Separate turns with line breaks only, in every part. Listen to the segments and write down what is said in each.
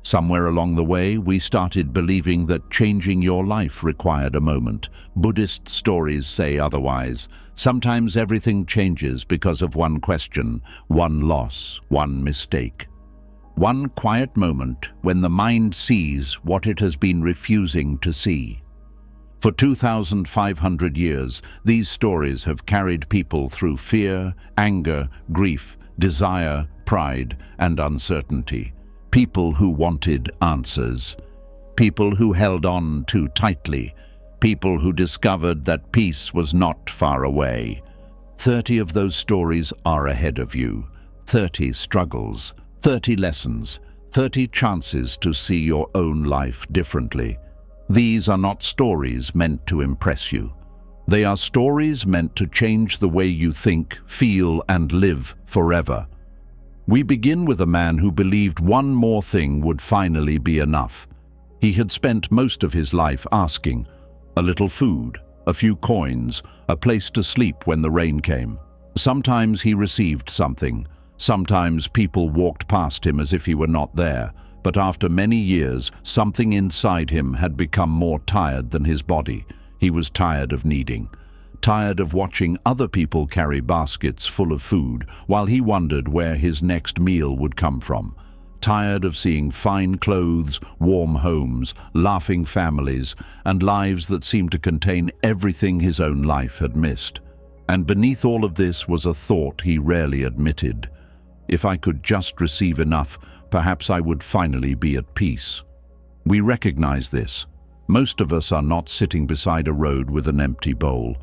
Somewhere along the way, we started believing that changing your life required a moment. Buddhist stories say otherwise. Sometimes everything changes because of one question, one loss, one mistake. One quiet moment when the mind sees what it has been refusing to see. For 2,500 years, these stories have carried people through fear, anger, grief, desire, pride, and uncertainty. People who wanted answers. People who held on too tightly. People who discovered that peace was not far away. 30 of those stories are ahead of you. 30 struggles, 30 lessons, 30 chances to see your own life differently. These are not stories meant to impress you. They are stories meant to change the way you think, feel, and live forever. We begin with a man who believed one more thing would finally be enough. He had spent most of his life asking, a little food, a few coins, a place to sleep when the rain came. Sometimes he received something. Sometimes people walked past him as if he were not there. But after many years, something inside him had become more tired than his body. He was tired of needing. Tired of watching other people carry baskets full of food while he wondered where his next meal would come from. Tired of seeing fine clothes, warm homes, laughing families, and lives that seemed to contain everything his own life had missed. And beneath all of this was a thought he rarely admitted. If I could just receive enough, perhaps I would finally be at peace. We recognize this. Most of us are not sitting beside a road with an empty bowl.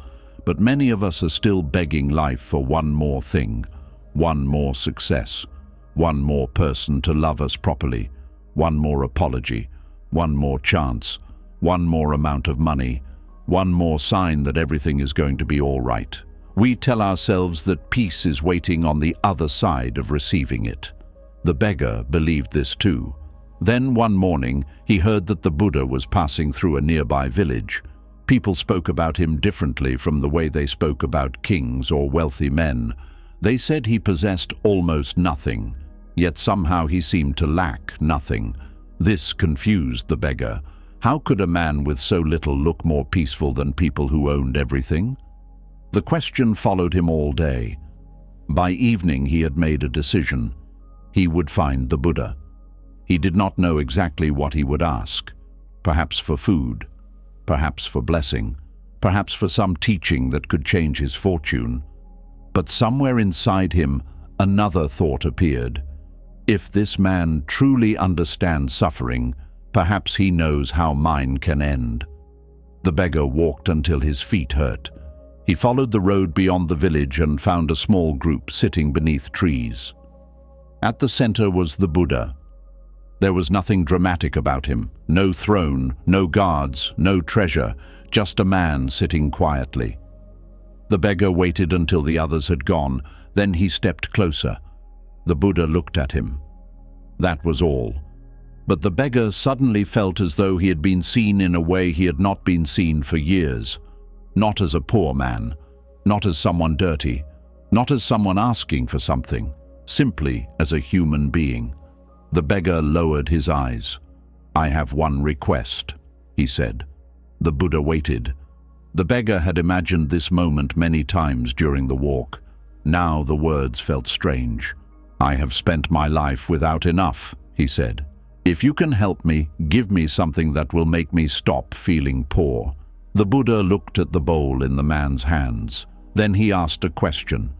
But many of us are still begging life for one more thing, one more success, one more person to love us properly, one more apology, one more chance, one more amount of money, one more sign that everything is going to be all right. We tell ourselves that peace is waiting on the other side of receiving it. The beggar believed this too. Then one morning, he heard that the Buddha was passing through a nearby village. People spoke about him differently from the way they spoke about kings or wealthy men. They said he possessed almost nothing, yet somehow he seemed to lack nothing. This confused the beggar. How could a man with so little look more peaceful than people who owned everything? The question followed him all day. By evening he had made a decision. He would find the Buddha. He did not know exactly what he would ask. Perhaps for food. Perhaps for blessing, perhaps for some teaching that could change his fortune. But somewhere inside him, another thought appeared. If this man truly understands suffering, perhaps he knows how mine can end. The beggar walked until his feet hurt. He followed the road beyond the village and found a small group sitting beneath trees. At the center was the Buddha. There was nothing dramatic about him. No throne, no guards, no treasure, just a man sitting quietly. The beggar waited until the others had gone, then he stepped closer. The Buddha looked at him. That was all. But the beggar suddenly felt as though he had been seen in a way he had not been seen for years. Not as a poor man, not as someone dirty, not as someone asking for something, simply as a human being. The beggar lowered his eyes. "I have one request," he said. The Buddha waited. The beggar had imagined this moment many times during the walk. Now the words felt strange. "I have spent my life without enough," he said. "If you can help me, give me something that will make me stop feeling poor." The Buddha looked at the bowl in the man's hands. Then he asked a question.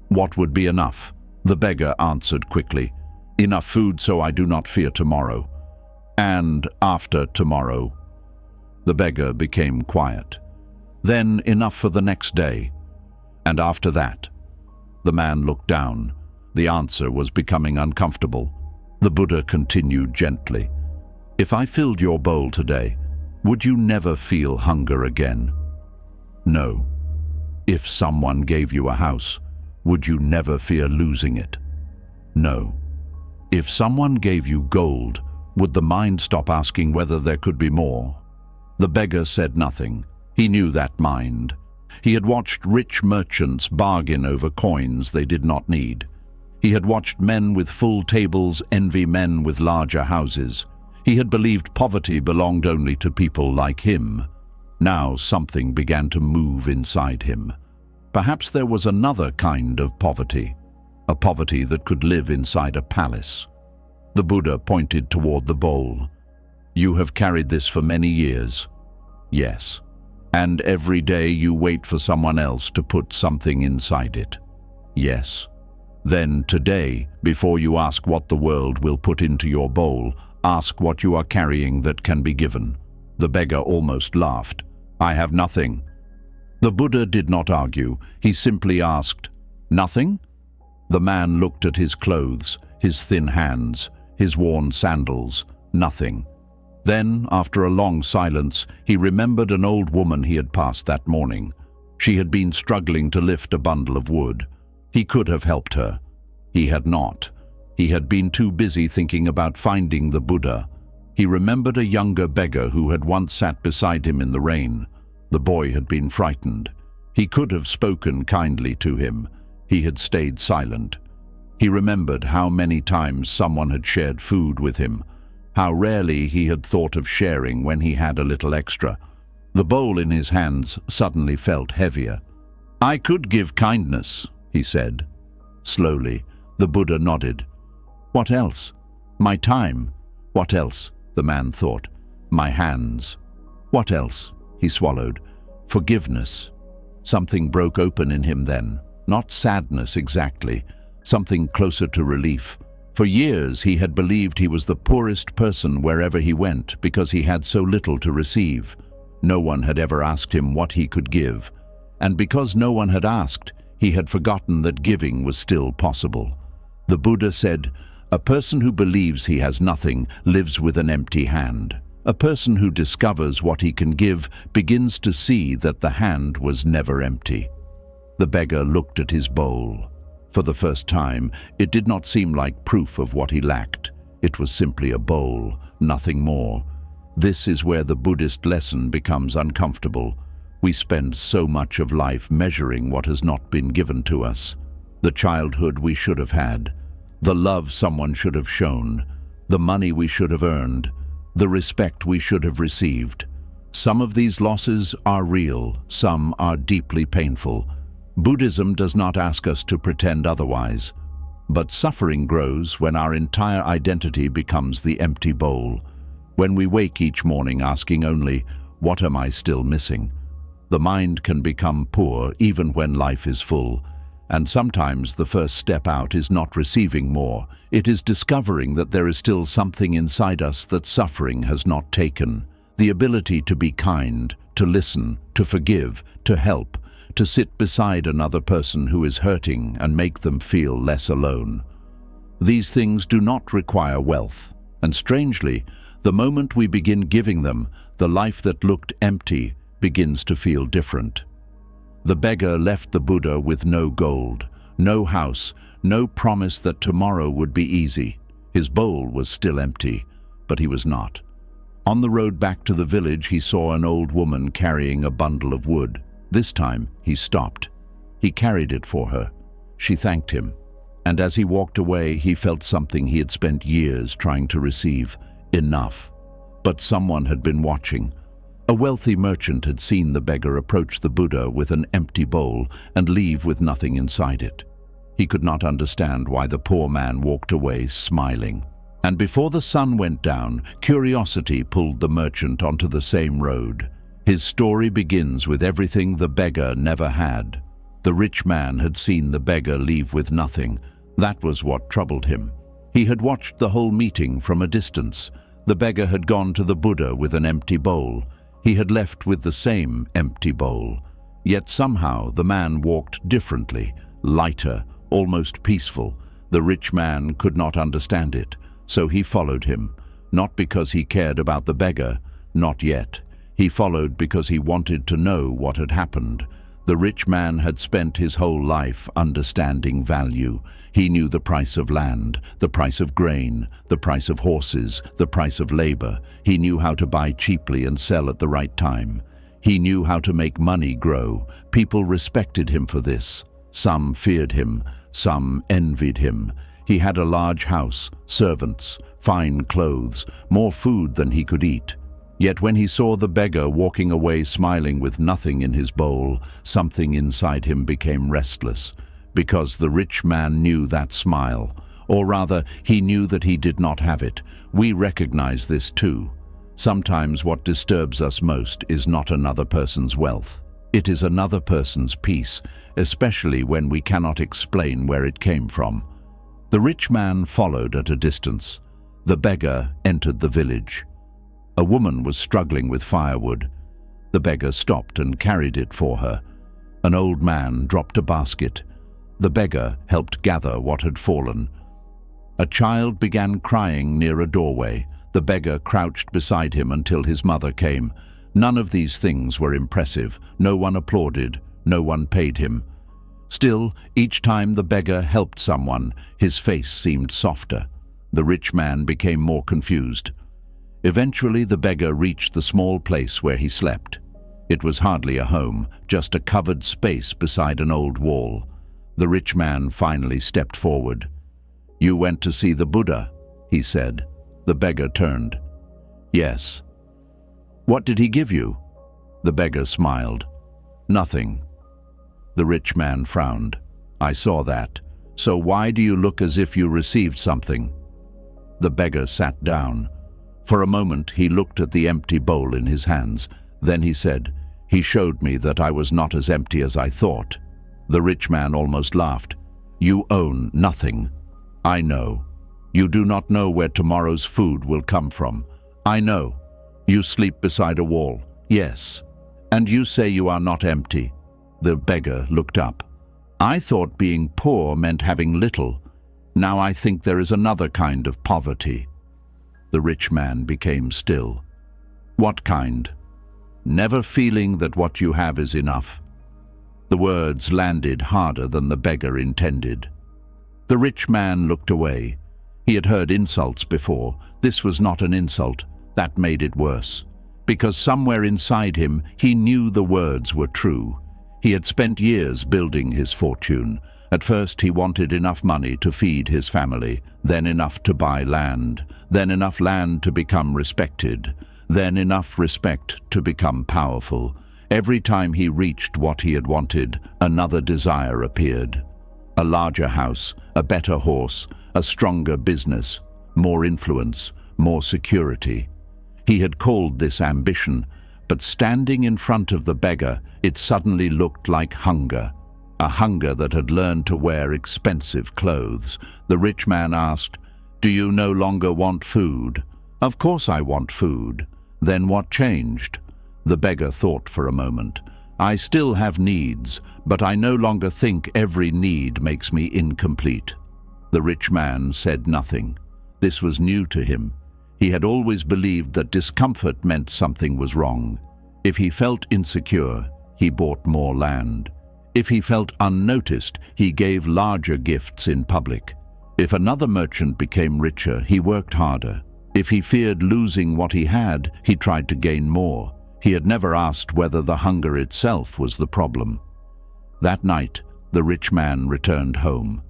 "What would be enough?" The beggar answered quickly. "Enough food so I do not fear tomorrow. And after tomorrow." The beggar became quiet. "Then enough for the next day. And after that." The man looked down. The answer was becoming uncomfortable. The Buddha continued gently. "If I filled your bowl today, would you never feel hunger again?" "No." "If someone gave you a house, would you never fear losing it?" "No." "If someone gave you gold, would the mind stop asking whether there could be more?" The beggar said nothing. He knew that mind. He had watched rich merchants bargain over coins they did not need. He had watched men with full tables envy men with larger houses. He had believed poverty belonged only to people like him. Now something began to move inside him. Perhaps there was another kind of poverty, a poverty that could live inside a palace. The Buddha pointed toward the bowl. "You have carried this for many years." "Yes. And every day you wait for someone else to put something inside it." "Yes. Then today, before you ask what the world will put into your bowl, ask what you are carrying that can be given." The beggar almost laughed. "I have nothing." The Buddha did not argue. He simply asked, "Nothing?" The man looked at his clothes, his thin hands, his worn sandals. Nothing. Then, after a long silence, he remembered an old woman he had passed that morning. She had been struggling to lift a bundle of wood. He could have helped her. He had not. He had been too busy thinking about finding the Buddha. He remembered a younger beggar who had once sat beside him in the rain. The boy had been frightened. He could have spoken kindly to him. He had stayed silent. He remembered how many times someone had shared food with him, how rarely he had thought of sharing when he had a little extra. The bowl in his hands suddenly felt heavier. "I could give kindness," he said. Slowly, the Buddha nodded. "What else?" "My time." "What else?" the man thought. "My hands." "What else?" he swallowed. "Forgiveness." Something broke open in him then. Not sadness exactly, something closer to relief. For years he had believed he was the poorest person wherever he went because he had so little to receive. No one had ever asked him what he could give. And because no one had asked, he had forgotten that giving was still possible. The Buddha said, "A person who believes he has nothing lives with an empty hand. A person who discovers what he can give begins to see that the hand was never empty." The beggar looked at his bowl. For the first time, it did not seem like proof of what he lacked. It was simply a bowl, nothing more. This is where the Buddhist lesson becomes uncomfortable. We spend so much of life measuring what has not been given to us. The childhood we should have had, the love someone should have shown, the money we should have earned, the respect we should have received. Some of these losses are real, some are deeply painful. Buddhism does not ask us to pretend otherwise. But suffering grows when our entire identity becomes the empty bowl. When we wake each morning asking only, "What am I still missing?" The mind can become poor even when life is full. And sometimes the first step out is not receiving more. It is discovering that there is still something inside us that suffering has not taken. The ability to be kind, to listen, to forgive, to help, to sit beside another person who is hurting and make them feel less alone. These things do not require wealth. And strangely, the moment we begin giving them, the life that looked empty begins to feel different. The beggar left the Buddha with no gold, no house, no promise that tomorrow would be easy. His bowl was still empty, but he was not. On the road back to the village, he saw an old woman carrying a bundle of wood. This time, he stopped. He carried it for her. She thanked him. And as he walked away, he felt something he had spent years trying to receive. Enough. But someone had been watching. A wealthy merchant had seen the beggar approach the Buddha with an empty bowl and leave with nothing inside it. He could not understand why the poor man walked away smiling. And before the sun went down, curiosity pulled the merchant onto the same road. His story begins with everything the beggar never had. The rich man had seen the beggar leave with nothing. That was what troubled him. He had watched the whole meeting from a distance. The beggar had gone to the Buddha with an empty bowl. He had left with the same empty bowl. Yet somehow the man walked differently, lighter, almost peaceful. The rich man could not understand it, so he followed him. Not because he cared about the beggar, not yet. He followed because he wanted to know what had happened. The rich man had spent his whole life understanding value. He knew the price of land, the price of grain, the price of horses, the price of labor. He knew how to buy cheaply and sell at the right time. He knew how to make money grow. People respected him for this. Some feared him, some envied him. He had a large house, servants, fine clothes, more food than he could eat. Yet when he saw the beggar walking away smiling with nothing in his bowl, something inside him became restless, because the rich man knew that smile, or rather, he knew that he did not have it. We recognize this too. Sometimes what disturbs us most is not another person's wealth. It is another person's peace, especially when we cannot explain where it came from. The rich man followed at a distance. The beggar entered the village. A woman was struggling with firewood. The beggar stopped and carried it for her. An old man dropped a basket. The beggar helped gather what had fallen. A child began crying near a doorway. The beggar crouched beside him until his mother came. None of these things were impressive. No one applauded. No one paid him. Still, each time the beggar helped someone, his face seemed softer. The rich man became more confused. Eventually, the beggar reached the small place where he slept. It was hardly a home, just a covered space beside an old wall. The rich man finally stepped forward. "You went to see the Buddha," he said. The beggar turned. "Yes." "What did he give you?" The beggar smiled. "Nothing." The rich man frowned. "I saw that. So why do you look as if you received something?" The beggar sat down. For a moment he looked at the empty bowl in his hands. Then he said, "He showed me that I was not as empty as I thought." The rich man almost laughed. "You own nothing. I know. You do not know where tomorrow's food will come from. I know. You sleep beside a wall. Yes. And you say you are not empty." The beggar looked up. "I thought being poor meant having little. Now I think there is another kind of poverty." The rich man became still. "What kind?" "Never feeling that what you have is enough." The words landed harder than the beggar intended. The rich man looked away. He had heard insults before. This was not an insult. That made it worse. Because somewhere inside him, he knew the words were true. He had spent years building his fortune. At first he wanted enough money to feed his family, then enough to buy land, then enough land to become respected, then enough respect to become powerful. Every time he reached what he had wanted, another desire appeared. A larger house, a better horse, a stronger business, more influence, more security. He had called this ambition, but standing in front of the beggar, it suddenly looked like hunger. A hunger that had learned to wear expensive clothes. The rich man asked, "Do you no longer want food?" "Of course I want food." "Then what changed?" The beggar thought for a moment. "I still have needs, but I no longer think every need makes me incomplete." The rich man said nothing. This was new to him. He had always believed that discomfort meant something was wrong. If he felt insecure, he bought more land. If he felt unnoticed, he gave larger gifts in public. If another merchant became richer, he worked harder. If he feared losing what he had, he tried to gain more. He had never asked whether the hunger itself was the problem. That night, the rich man returned home.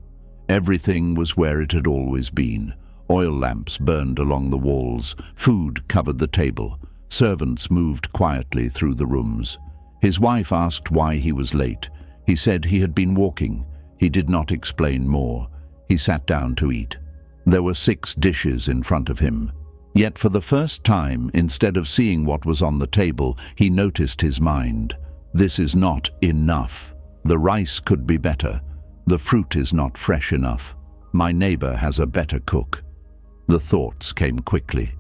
Everything was where it had always been. Oil lamps burned along the walls. Food covered the table. Servants moved quietly through the rooms. His wife asked why he was late. He said he had been walking. He did not explain more. He sat down to eat. There were 6 dishes in front of him. Yet for the first time, instead of seeing what was on the table, he noticed his mind. This is not enough. The rice could be better. The fruit is not fresh enough. My neighbor has a better cook. The thoughts came quickly.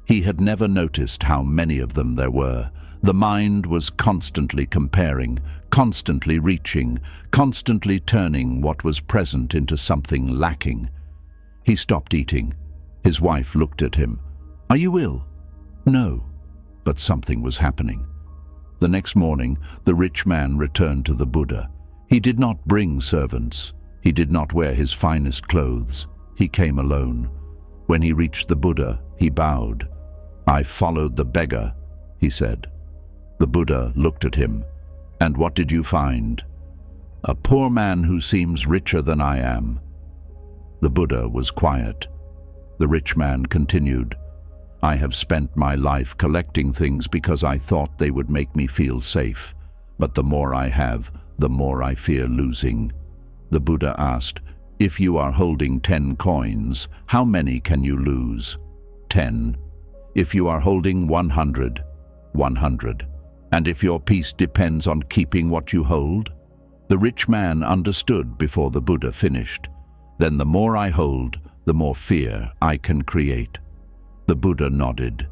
He had never noticed how many of them there were. The mind was constantly comparing, constantly reaching, constantly turning what was present into something lacking. He stopped eating. His wife looked at him. "Are you ill?" "No." But something was happening. The next morning, the rich man returned to the Buddha. He did not bring servants. He did not wear his finest clothes. He came alone. When he reached the Buddha, he bowed. "I followed the beggar," he said. The Buddha looked at him. "And what did you find?" "A poor man who seems richer than I am." The Buddha was quiet. The rich man continued, "I have spent my life collecting things because I thought they would make me feel safe. But the more I have, the more I fear losing." The Buddha asked, "If you are holding 10 coins, how many can you lose?" 10. If you are holding 100, 100. And if your peace depends on keeping what you hold? The rich man understood before the Buddha finished. Then the more I hold, the more fear I can create. The Buddha nodded.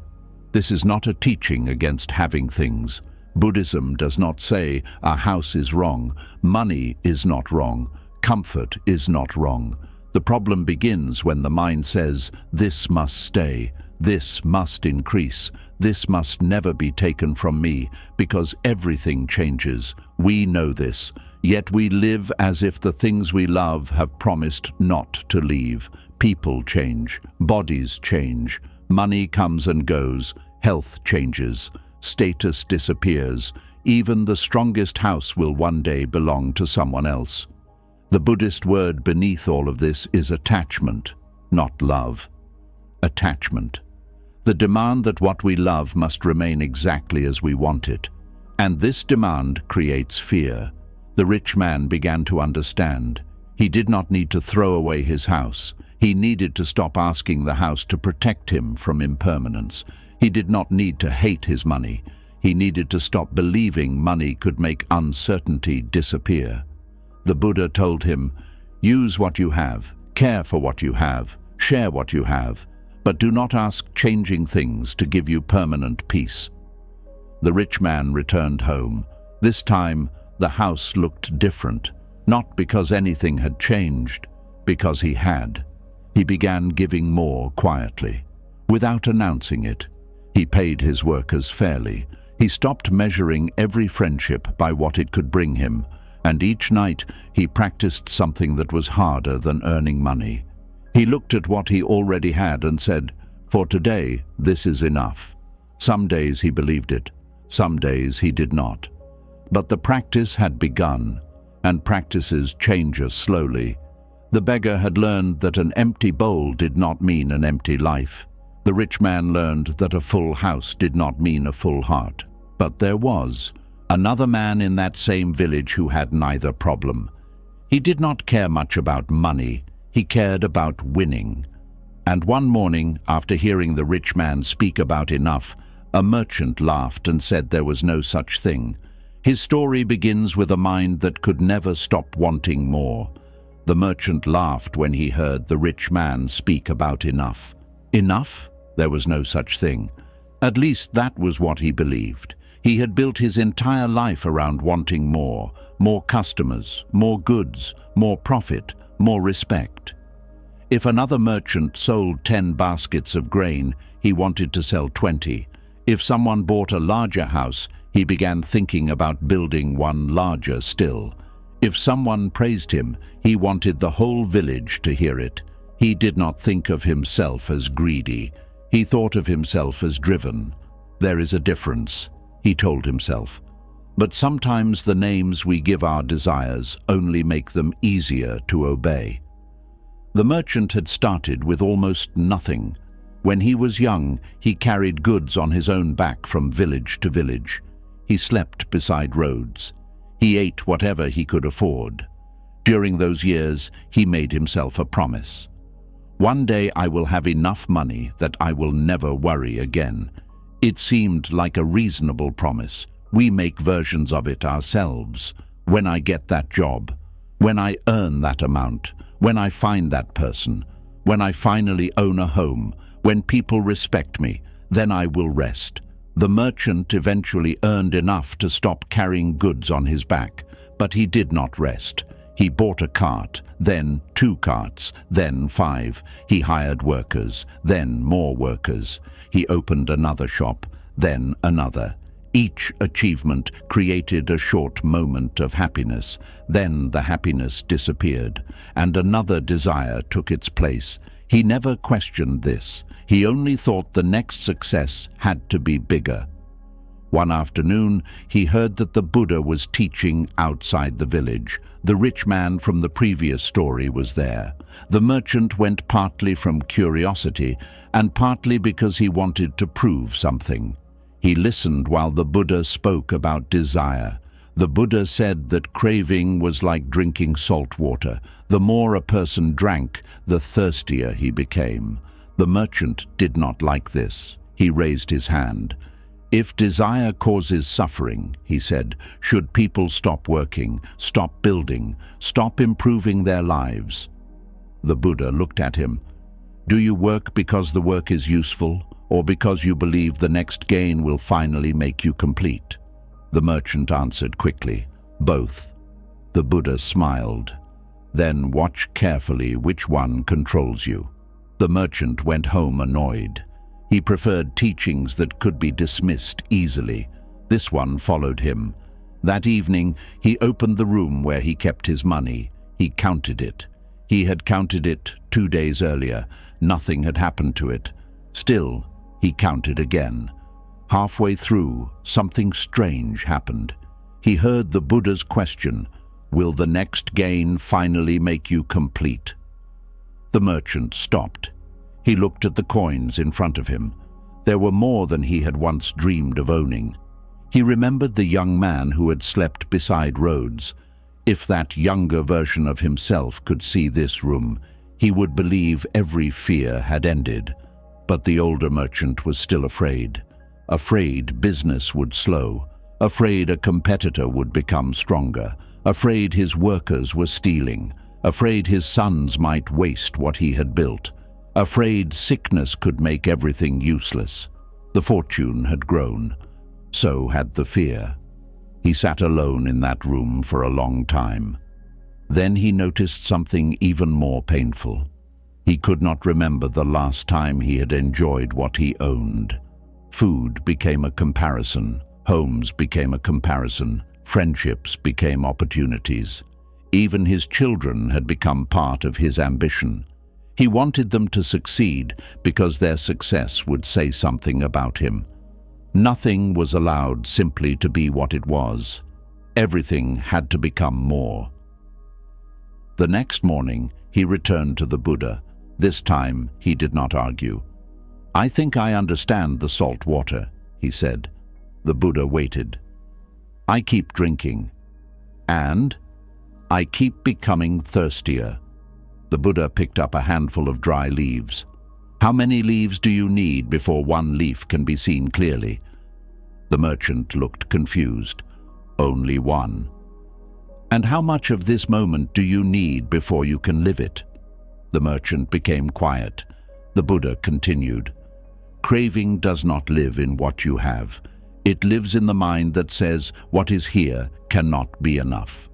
This is not a teaching against having things. Buddhism does not say a house is wrong, money is not wrong, comfort is not wrong. The problem begins when the mind says, this must stay, this must increase, this must never be taken from me, because everything changes. We know this, yet we live as if the things we love have promised not to leave. People change, bodies change, money comes and goes, health changes, status disappears. Even the strongest house will one day belong to someone else. The Buddhist word beneath all of this is attachment, not love. Attachment. The demand that what we love must remain exactly as we want it. And this demand creates fear. The rich man began to understand. He did not need to throw away his house. He needed to stop asking the house to protect him from impermanence. He did not need to hate his money. He needed to stop believing money could make uncertainty disappear. The Buddha told him, use what you have, care for what you have, share what you have, but do not ask changing things to give you permanent peace. The rich man returned home. This time, the house looked different, not because anything had changed, because he had. He began giving more quietly, without announcing it. He paid his workers fairly. He stopped measuring every friendship by what it could bring him, and each night he practiced something that was harder than earning money. He looked at what he already had and said, for today, this is enough. Some days he believed it, some days he did not. But the practice had begun, and practices change us slowly. The beggar had learned that an empty bowl did not mean an empty life. The rich man learned that a full house did not mean a full heart. But there was another man in that same village who had neither problem. He did not care much about money, he cared about winning. And one morning, after hearing the rich man speak about enough, a merchant laughed and said there was no such thing. His story begins with a mind that could never stop wanting more. The merchant laughed when he heard the rich man speak about enough. Enough? There was no such thing. At least that was what he believed. He had built his entire life around wanting more customers, more goods, more profit, more respect. If another merchant sold 10 baskets of grain, he wanted to sell 20. If someone bought a larger house, he began thinking about building one larger still. If someone praised him, he wanted the whole village to hear it. He did not think of himself as greedy. He thought of himself as driven. There is a difference, he told himself. But sometimes the names we give our desires only make them easier to obey. The merchant had started with almost nothing. When he was young, he carried goods on his own back from village to village. He slept beside roads. He ate whatever he could afford. During those years, he made himself a promise. One day I will have enough money that I will never worry again. It seemed like a reasonable promise. We make versions of it ourselves. When I get that job, when I earn that amount, when I find that person, when I finally own a home, when people respect me, then I will rest. The merchant eventually earned enough to stop carrying goods on his back, but he did not rest. He bought a cart, then 2 carts, then 5. He hired workers, then more workers. He opened another shop, then another. Each achievement created a short moment of happiness. Then the happiness disappeared, and another desire took its place. He never questioned this. He only thought the next success had to be bigger. One afternoon, he heard that the Buddha was teaching outside the village. The rich man from the previous story was there. The merchant went partly from curiosity and partly because he wanted to prove something. He listened while the Buddha spoke about desire. The Buddha said that craving was like drinking salt water. The more a person drank, the thirstier he became. The merchant did not like this. He raised his hand. If desire causes suffering, he said, should people stop working, stop building, stop improving their lives? The Buddha looked at him. Do you work because the work is useful, or because you believe the next gain will finally make you complete? The merchant answered quickly, both. The Buddha smiled. Then watch carefully which one controls you. The merchant went home annoyed. He preferred teachings that could be dismissed easily. This one followed him. That evening, he opened the room where he kept his money. He counted it. He had counted it 2 days earlier. Nothing had happened to it. Still, he counted again. Halfway through, something strange happened. He heard the Buddha's question, "Will the next gain finally make you complete?" The merchant stopped. He looked at the coins in front of him. There were more than he had once dreamed of owning. He remembered the young man who had slept beside roads. If that younger version of himself could see this room, he would believe every fear had ended. But the older merchant was still afraid. Afraid business would slow. Afraid a competitor would become stronger. Afraid his workers were stealing. Afraid his sons might waste what he had built. Afraid sickness could make everything useless. The fortune had grown. So had the fear. He sat alone in that room for a long time. Then he noticed something even more painful. He could not remember the last time he had enjoyed what he owned. Food became a comparison. Homes became a comparison. Friendships became opportunities. Even his children had become part of his ambition. He wanted them to succeed because their success would say something about him. Nothing was allowed simply to be what it was. Everything had to become more. The next morning, he returned to the Buddha. This time, he did not argue. "I think I understand the salt water," he said. The Buddha waited. "I keep drinking. And I keep becoming thirstier." The Buddha picked up a handful of dry leaves. "How many leaves do you need before one leaf can be seen clearly?" The merchant looked confused. "Only one." "And how much of this moment do you need before you can live it?" The merchant became quiet. The Buddha continued, "Craving does not live in what you have. It lives in the mind that says what is here cannot be enough."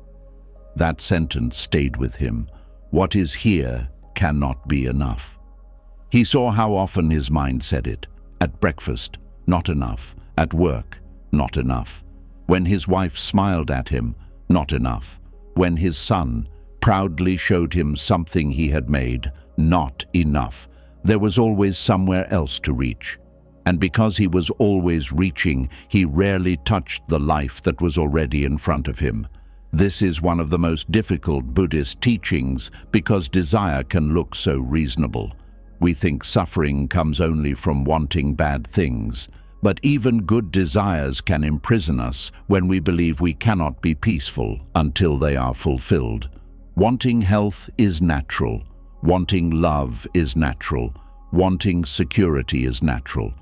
That sentence stayed with him. What is here cannot be enough. He saw how often his mind said it. At breakfast, not enough. At work, not enough. When his wife smiled at him, not enough. When his son proudly showed him something he had made, not enough. There was always somewhere else to reach. And because he was always reaching, he rarely touched the life that was already in front of him. This is one of the most difficult Buddhist teachings because desire can look so reasonable. We think suffering comes only from wanting bad things, but even good desires can imprison us when we believe we cannot be peaceful until they are fulfilled. Wanting health is natural. Wanting love is natural. Wanting security is natural.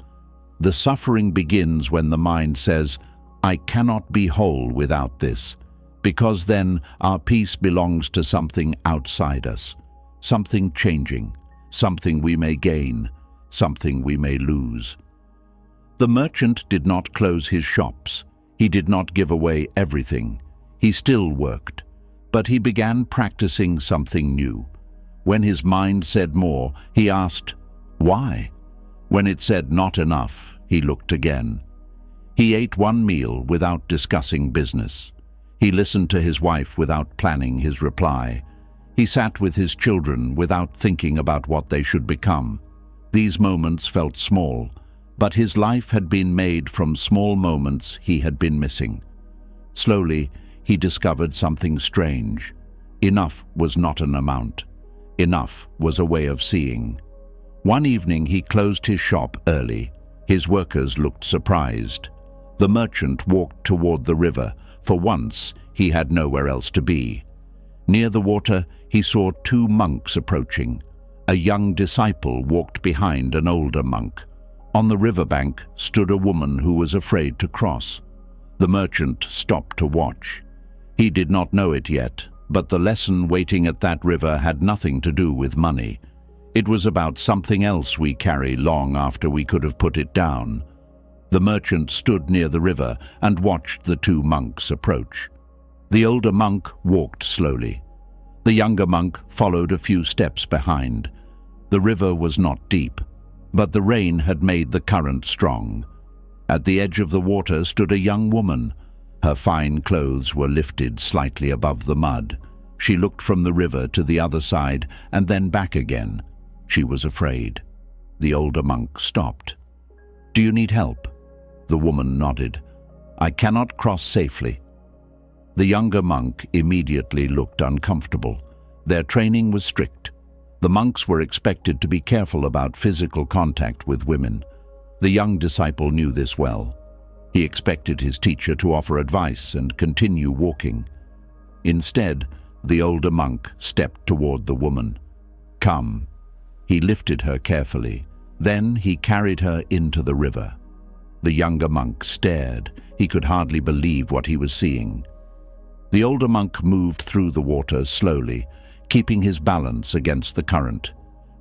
The suffering begins when the mind says, "I cannot be whole without this," because then our peace belongs to something outside us, something changing, something we may gain, something we may lose. The merchant did not close his shops. He did not give away everything. He still worked, but he began practicing something new. When his mind said more, he asked, "Why?" When it said not enough, he looked again. He ate one meal without discussing business. He listened to his wife without planning his reply. He sat with his children without thinking about what they should become. These moments felt small. But his life had been made from small moments he had been missing. Slowly, he discovered something strange. Enough was not an amount. Enough was a way of seeing. One evening he closed his shop early. His workers looked surprised. The merchant walked toward the river. For once, he had nowhere else to be. Near the water, he saw two monks approaching. A young disciple walked behind an older monk. On the riverbank stood a woman who was afraid to cross. The merchant stopped to watch. He did not know it yet, but the lesson waiting at that river had nothing to do with money. It was about something else we carry long after we could have put it down. The merchant stood near the river and watched the two monks approach. The older monk walked slowly. The younger monk followed a few steps behind. The river was not deep, but the rain had made the current strong. At the edge of the water stood a young woman. Her fine clothes were lifted slightly above the mud. She looked from the river to the other side and then back again. She was afraid. The older monk stopped. "Do you need help?" The woman nodded. "I cannot cross safely." The younger monk immediately looked uncomfortable. Their training was strict. The monks were expected to be careful about physical contact with women. The young disciple knew this well. He expected his teacher to offer advice and continue walking. Instead, the older monk stepped toward the woman. "Come." He lifted her carefully. Then he carried her into the river. The younger monk stared. He could hardly believe what he was seeing. The older monk moved through the water slowly, keeping his balance against the current.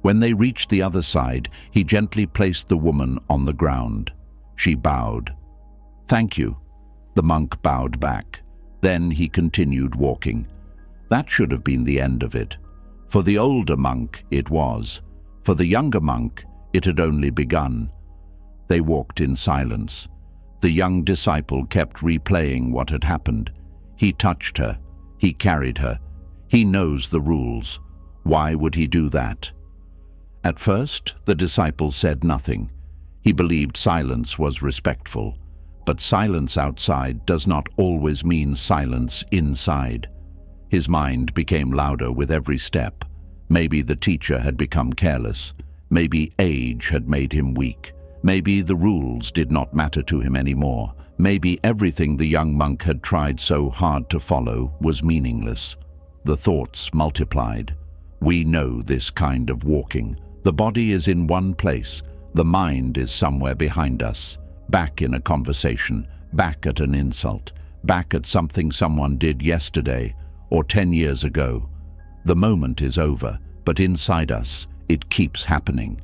When they reached the other side, he gently placed the woman on the ground. She bowed. "Thank you." The monk bowed back. Then he continued walking. That should have been the end of it. For the older monk, it was. For the younger monk, it had only begun. They walked in silence. The young disciple kept replaying what had happened. He touched her. He carried her. He knows the rules. Why would he do that? At first, the disciple said nothing. He believed silence was respectful. But silence outside does not always mean silence inside. His mind became louder with every step. Maybe the teacher had become careless. Maybe age had made him weak. Maybe the rules did not matter to him anymore. Maybe everything the young monk had tried so hard to follow was meaningless. The thoughts multiplied. We know this kind of walking. The body is in one place. The mind is somewhere behind us. Back in a conversation, back at an insult, back at something someone did yesterday or 10 years ago. The moment is over, but inside us, it keeps happening.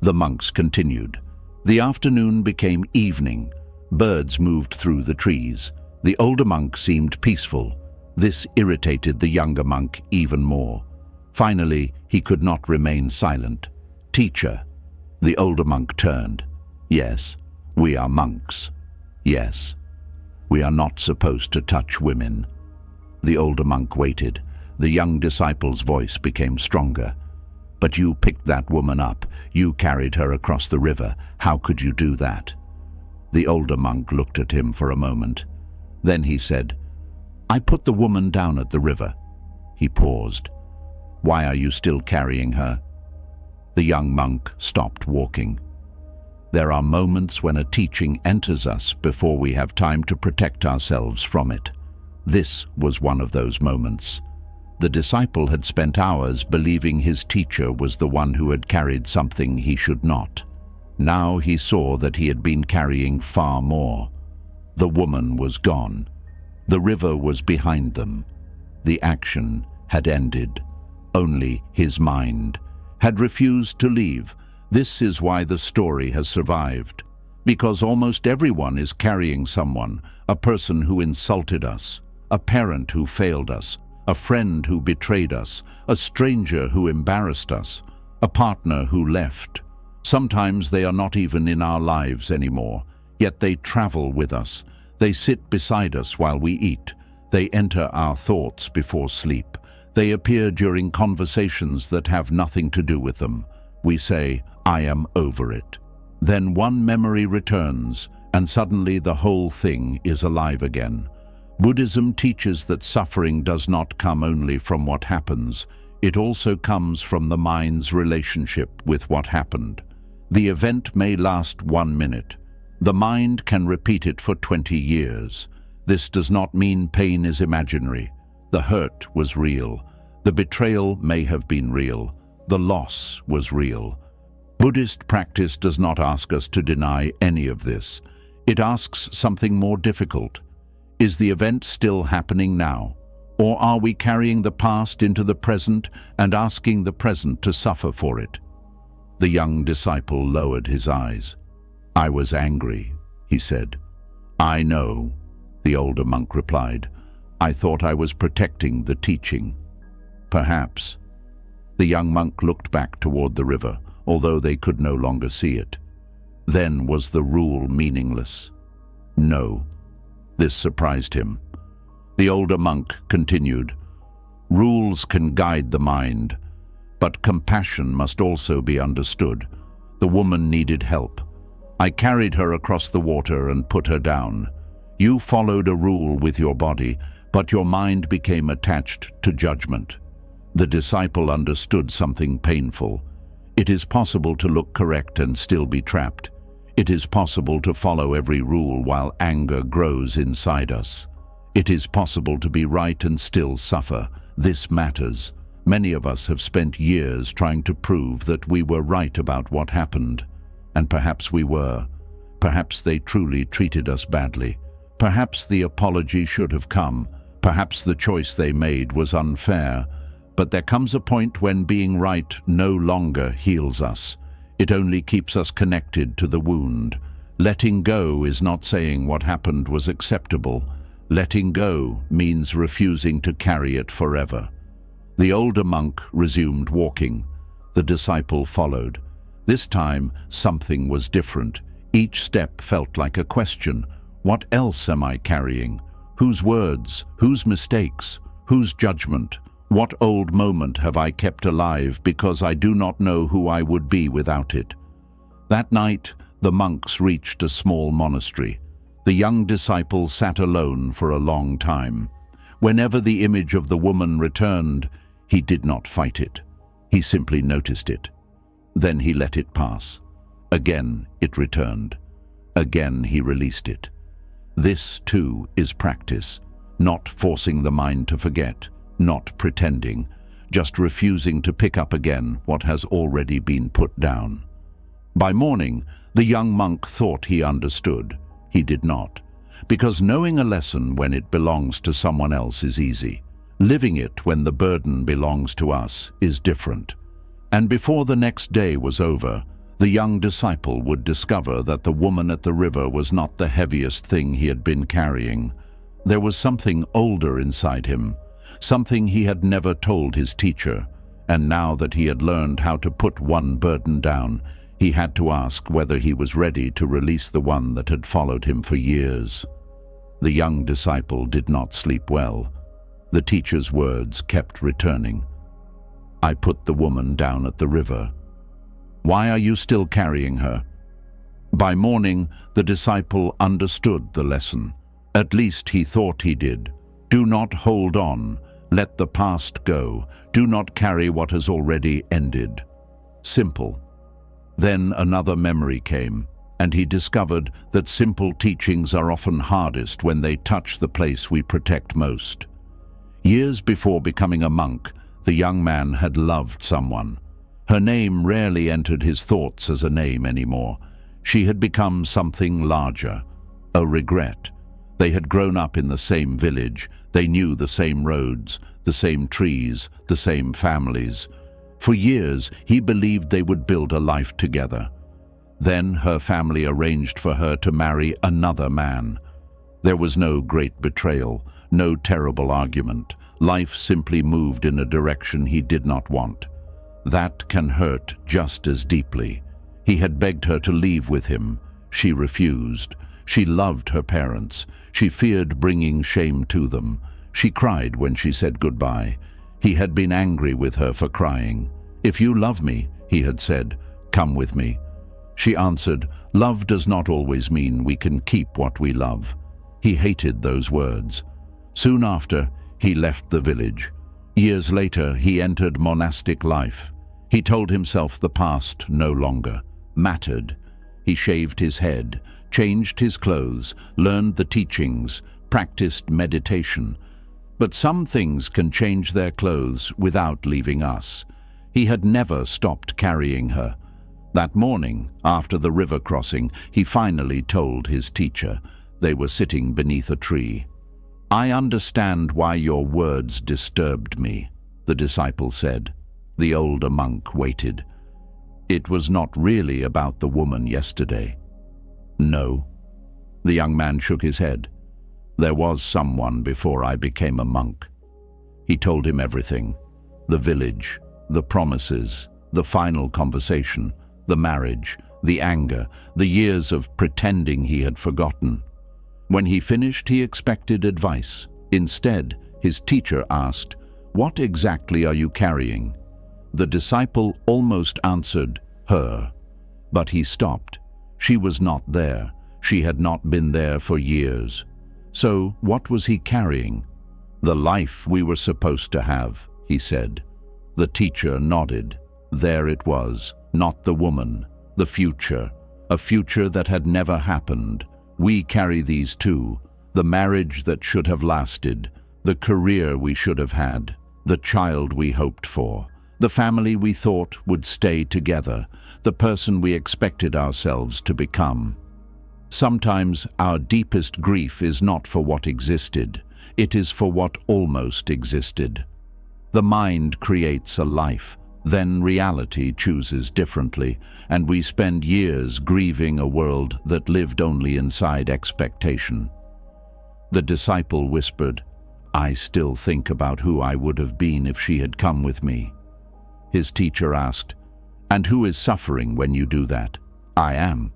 The monks continued. The afternoon became evening. Birds moved through the trees. The older monk seemed peaceful. This irritated the younger monk even more. Finally, he could not remain silent. "Teacher." The older monk turned. "Yes, we are monks. Yes, we are not supposed to touch women." The older monk waited. The young disciple's voice became stronger. "But you picked that woman up. You carried her across the river. How could you do that?" The older monk looked at him for a moment. Then he said, "I put the woman down at the river." He paused. "Why are you still carrying her?" The young monk stopped walking. There are moments when a teaching enters us before we have time to protect ourselves from it. This was one of those moments. The disciple had spent hours believing his teacher was the one who had carried something he should not. Now he saw that he had been carrying far more. The woman was gone. The river was behind them. The action had ended. Only his mind had refused to leave. This is why the story has survived. Because almost everyone is carrying someone, a person who insulted us, a parent who failed us, a friend who betrayed us, a stranger who embarrassed us, a partner who left. Sometimes they are not even in our lives anymore, yet they travel with us. They sit beside us while we eat. They enter our thoughts before sleep. They appear during conversations that have nothing to do with them. We say, "I am over it." Then one memory returns, and suddenly the whole thing is alive again. Buddhism teaches that suffering does not come only from what happens, it also comes from the mind's relationship with what happened. The event may last 1 minute. The mind can repeat it for 20 years. This does not mean pain is imaginary. The hurt was real. The betrayal may have been real. The loss was real. Buddhist practice does not ask us to deny any of this. It asks something more difficult. Is the event still happening now? Or are we carrying the past into the present and asking the present to suffer for it? The young disciple lowered his eyes. "I was angry," he said. "I know," the older monk replied. "I thought I was protecting the teaching." "Perhaps." The young monk looked back toward the river, although they could no longer see it. Then was the rule meaningless? No. This surprised him. The older monk continued, "Rules can guide the mind, but compassion must also be understood. The woman needed help. I carried her across the water and put her down. You followed a rule with your body, but your mind became attached to judgment." The disciple understood something painful. It is possible to look correct and still be trapped. It is possible to follow every rule while anger grows inside us. It is possible to be right and still suffer. This matters. Many of us have spent years trying to prove that we were right about what happened. And perhaps we were. Perhaps they truly treated us badly. Perhaps the apology should have come. Perhaps the choice they made was unfair. But there comes a point when being right no longer heals us. It only keeps us connected to the wound. Letting go is not saying what happened was acceptable. Letting go means refusing to carry it forever. The older monk resumed walking. The disciple followed. This time, something was different. Each step felt like a question. What else am I carrying? Whose words? Whose mistakes? Whose judgment? What old moment have I kept alive because I do not know who I would be without it? That night, the monks reached a small monastery. The young disciple sat alone for a long time. Whenever the image of the woman returned, he did not fight it. He simply noticed it. Then he let it pass. Again it returned. Again he released it. This, too, is practice, not forcing the mind to forget, not pretending, just refusing to pick up again what has already been put down. By morning, the young monk thought he understood. He did not, because knowing a lesson when it belongs to someone else is easy. Living it when the burden belongs to us is different. And before the next day was over, the young disciple would discover that the woman at the river was not the heaviest thing he had been carrying. There was something older inside him, something he had never told his teacher, and now that he had learned how to put one burden down, he had to ask whether he was ready to release the one that had followed him for years. The young disciple did not sleep well. The teacher's words kept returning. "I put the woman down at the river. Why are you still carrying her?" By morning, the disciple understood the lesson. At least he thought he did. Do not hold on. Let the past go. Do not carry what has already ended. Simple. Then another memory came, and he discovered that simple teachings are often hardest when they touch the place we protect most. Years before becoming a monk, the young man had loved someone. Her name rarely entered his thoughts as a name anymore. She had become something larger, a regret. They had grown up in the same village. They knew the same roads, the same trees, the same families. For years, he believed they would build a life together. Then her family arranged for her to marry another man. There was no great betrayal, no terrible argument. Life simply moved in a direction he did not want. That can hurt just as deeply. He had begged her to leave with him. She refused. She loved her parents. She feared bringing shame to them. She cried when she said goodbye. He had been angry with her for crying. "If you love me," he had said, "come with me." She answered, "Love does not always mean we can keep what we love." He hated those words. Soon after, he left the village. Years later, he entered monastic life. He told himself the past no longer mattered. He shaved his head, changed his clothes, learned the teachings, practiced meditation. But some things can change their clothes without leaving us. He had never stopped carrying her. That morning, after the river crossing, he finally told his teacher. They were sitting beneath a tree. "I understand why your words disturbed me," the disciple said. The older monk waited. "It was not really about the woman yesterday." "No." The young man shook his head. "There was someone before I became a monk." He told him everything. The village, the promises, the final conversation, the marriage, the anger, the years of pretending he had forgotten. When he finished, he expected advice. Instead, his teacher asked, "What exactly are you carrying?" The disciple almost answered, "Her." But he stopped. She was not there. She had not been there for years. So what was he carrying? "The life we were supposed to have," he said. The teacher nodded. There it was, not the woman, the future, a future that had never happened. We carry these too, the marriage that should have lasted, the career we should have had, the child we hoped for, the family we thought would stay together, the person we expected ourselves to become. Sometimes our deepest grief is not for what existed, it is for what almost existed. The mind creates a life, then reality chooses differently, and we spend years grieving a world that lived only inside expectation. The disciple whispered, "I still think about who I would have been if she had come with me." His teacher asked, "And who is suffering when you do that?" "I am."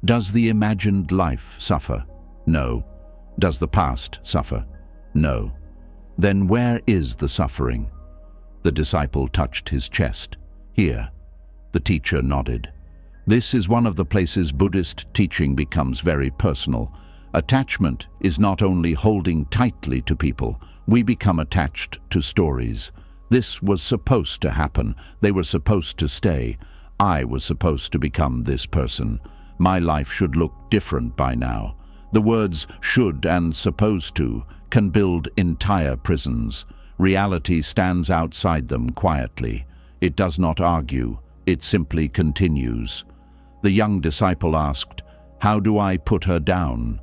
"Does the imagined life suffer?" "No." "Does the past suffer?" "No." "Then where is the suffering?" The disciple touched his chest. "Here." The teacher nodded. This is one of the places Buddhist teaching becomes very personal. Attachment is not only holding tightly to people, we become attached to stories. This was supposed to happen. They were supposed to stay. I was supposed to become this person. My life should look different by now. The words "should" and "supposed to" can build entire prisons. Reality stands outside them quietly. It does not argue, it simply continues. The young disciple asked, "How do I put her down?"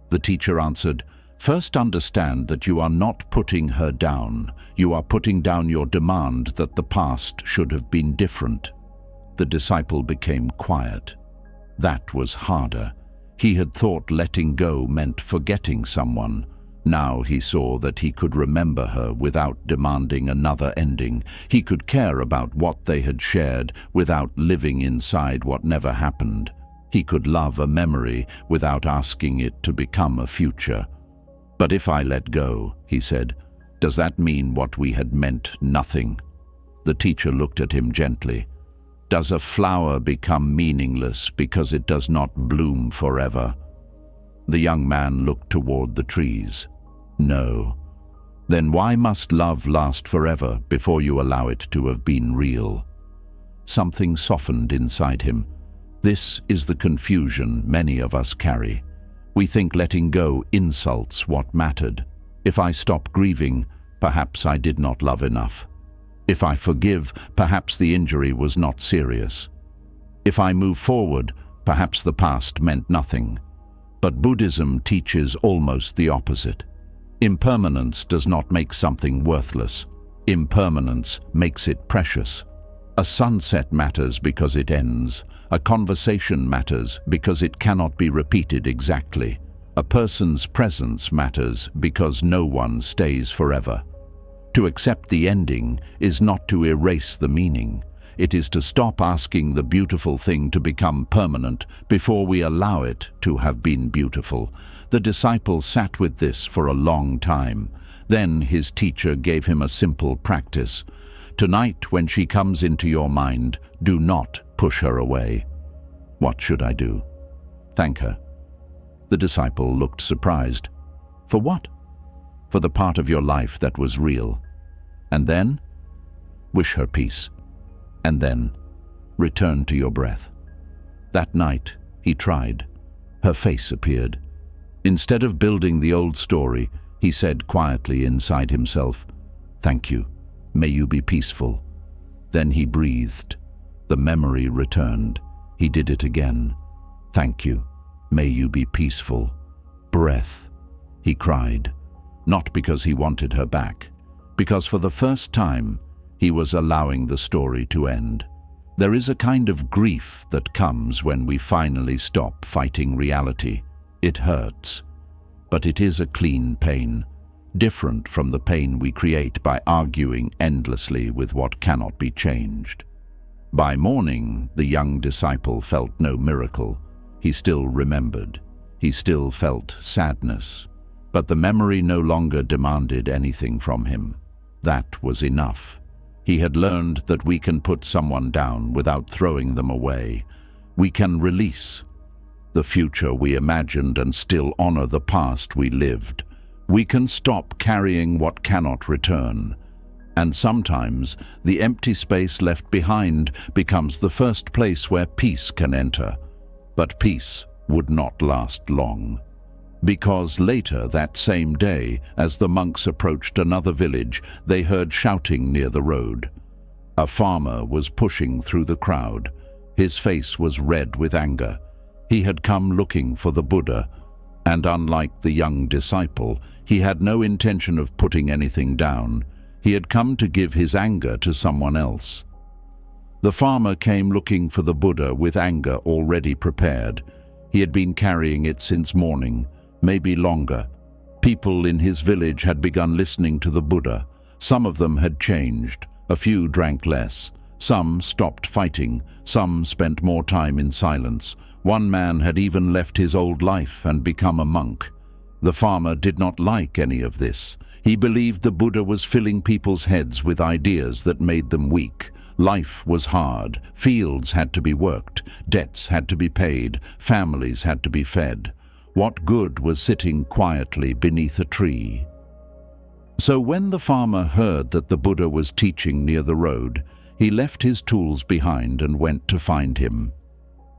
The teacher answered, "First understand that you are not putting her down. You are putting down your demand that the past should have been different." The disciple became quiet. That was harder. He had thought letting go meant forgetting someone. Now he saw that he could remember her without demanding another ending. He could care about what they had shared without living inside what never happened. He could love a memory without asking it to become a future. "But if I let go," he said, "does that mean what we had meant nothing?" The teacher looked at him gently. "Does a flower become meaningless because it does not bloom forever?" The young man looked toward the trees. "No." "Then why must love last forever before you allow it to have been real?" Something softened inside him. This is the confusion many of us carry. We think letting go insults what mattered. If I stop grieving, perhaps I did not love enough. If I forgive, perhaps the injury was not serious. If I move forward, perhaps the past meant nothing. But Buddhism teaches almost the opposite. Impermanence does not make something worthless. Impermanence makes it precious. A sunset matters because it ends. A conversation matters because it cannot be repeated exactly. A person's presence matters because no one stays forever. To accept the ending is not to erase the meaning. It is to stop asking the beautiful thing to become permanent before we allow it to have been beautiful. The disciple sat with this for a long time. Then his teacher gave him a simple practice. "Tonight, when she comes into your mind, do not push her away." What should I do? Thank her. The disciple looked surprised. For what? For the part of your life that was real. And then? Wish her peace. And then, return to your breath. That night, he tried. Her face appeared. Instead of building the old story, he said quietly inside himself, "Thank you. May you be peaceful." Then he breathed. The memory returned. He did it again. "Thank you. May you be peaceful." Breath. He cried. Not because he wanted her back, because for the first time, he was allowing the story to end. There is a kind of grief that comes when we finally stop fighting reality. It hurts, but it is a clean pain, different from the pain we create by arguing endlessly with what cannot be changed. By morning, the young disciple felt no miracle. He still remembered. He still felt sadness. But the memory no longer demanded anything from him. That was enough. He had learned that we can put someone down without throwing them away. We can release the future we imagined and still honor the past we lived. We can stop carrying what cannot return. And sometimes the empty space left behind becomes the first place where peace can enter. But peace would not last long. Because later that same day, as the monks approached another village, they heard shouting near the road. A farmer was pushing through the crowd. His face was red with anger. He had come looking for the Buddha, and unlike the young disciple, he had no intention of putting anything down. He had come to give his anger to someone else. The farmer came looking for the Buddha with anger already prepared. He had been carrying it since morning, maybe longer. People in his village had begun listening to the Buddha. Some of them had changed. A few drank less. Some stopped fighting. Some spent more time in silence. One man had even left his old life and become a monk. The farmer did not like any of this. He believed the Buddha was filling people's heads with ideas that made them weak. Life was hard. Fields had to be worked. Debts had to be paid. Families had to be fed. What good was sitting quietly beneath a tree? So when the farmer heard that the Buddha was teaching near the road, he left his tools behind and went to find him.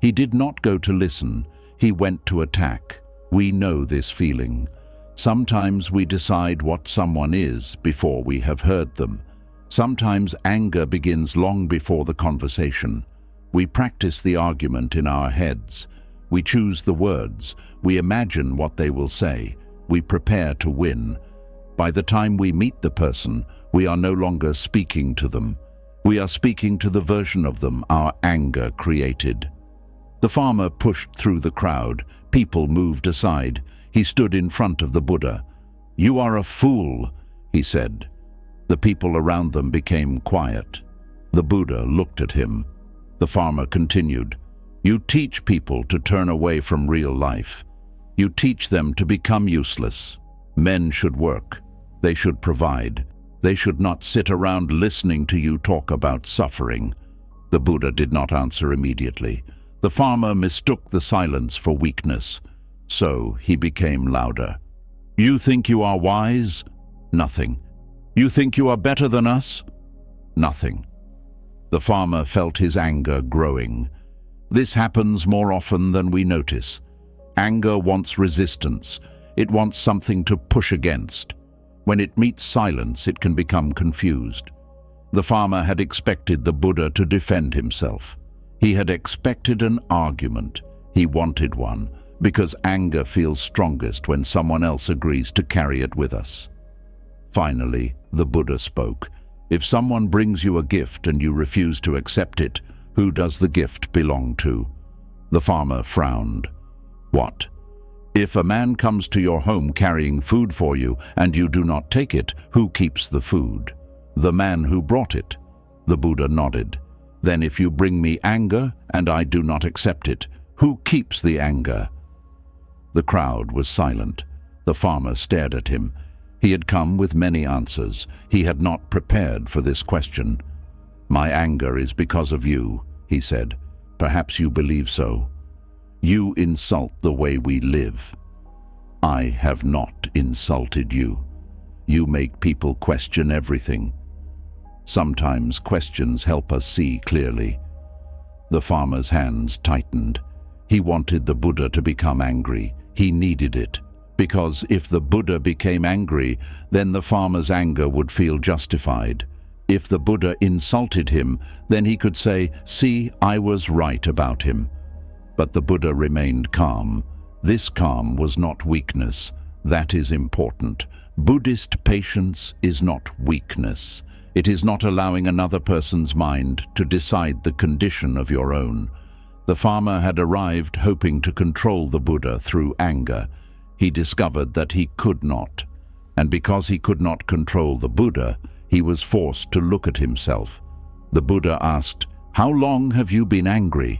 He did not go to listen. He went to attack. We know this feeling. Sometimes we decide what someone is before we have heard them. Sometimes anger begins long before the conversation. We practice the argument in our heads. We choose the words. We imagine what they will say. We prepare to win. By the time we meet the person, we are no longer speaking to them. We are speaking to the version of them our anger created. The farmer pushed through the crowd. People moved aside. He stood in front of the Buddha. "You are a fool," he said. The people around them became quiet. The Buddha looked at him. The farmer continued, "You teach people to turn away from real life. You teach them to become useless. Men should work. They should provide. They should not sit around listening to you talk about suffering." The Buddha did not answer immediately. The farmer mistook the silence for weakness. So he became louder. "You think you are wise? Nothing. You think you are better than us? Nothing." The farmer felt his anger growing. This happens more often than we notice. Anger wants resistance. It wants something to push against. When it meets silence, it can become confused. The farmer had expected the Buddha to defend himself. He had expected an argument. He wanted one, because anger feels strongest when someone else agrees to carry it with us. Finally, the Buddha spoke. If someone brings you a gift and you refuse to accept it, who does the gift belong to? The farmer frowned. What? If a man comes to your home carrying food for you and you do not take it, who keeps the food? The man who brought it. The Buddha nodded. Then if you bring me anger and I do not accept it, who keeps the anger? The crowd was silent. The farmer stared at him. He had come with many answers. He had not prepared for this question. "My anger is because of you," he said. "Perhaps you believe so. You insult the way we live. I have not insulted you. You make people question everything. Sometimes questions help us see clearly. The farmer's hands tightened. He wanted the Buddha to become angry. He needed it, because if the Buddha became angry, then the farmer's anger would feel justified. If the Buddha insulted him, then he could say, "See, I was right about him." But the Buddha remained calm. This calm was not weakness. That is important. Buddhist patience is not weakness. It is not allowing another person's mind to decide the condition of your own. The farmer had arrived hoping to control the Buddha through anger. He discovered that he could not. And because he could not control the Buddha, he was forced to look at himself. The Buddha asked, "How long have you been angry?"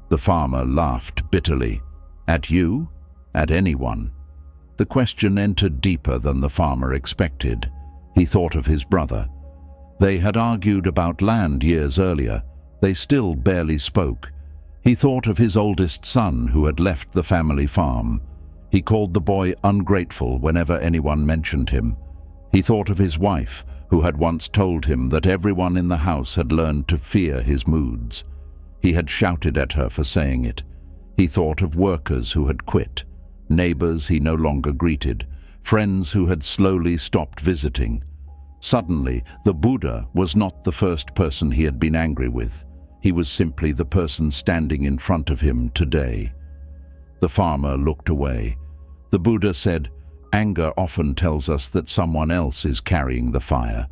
The farmer laughed bitterly. "At you? At anyone?" The question entered deeper than the farmer expected. He thought of his brother. They had argued about land years earlier. They still barely spoke. He thought of his oldest son who had left the family farm. He called the boy ungrateful whenever anyone mentioned him. He thought of his wife, who had once told him that everyone in the house had learned to fear his moods. He had shouted at her for saying it. He thought of workers who had quit, neighbors he no longer greeted, friends who had slowly stopped visiting. Suddenly, the Buddha was not the first person he had been angry with. He was simply the person standing in front of him today. The farmer looked away. The Buddha said, "Anger often tells us that someone else is carrying the fire."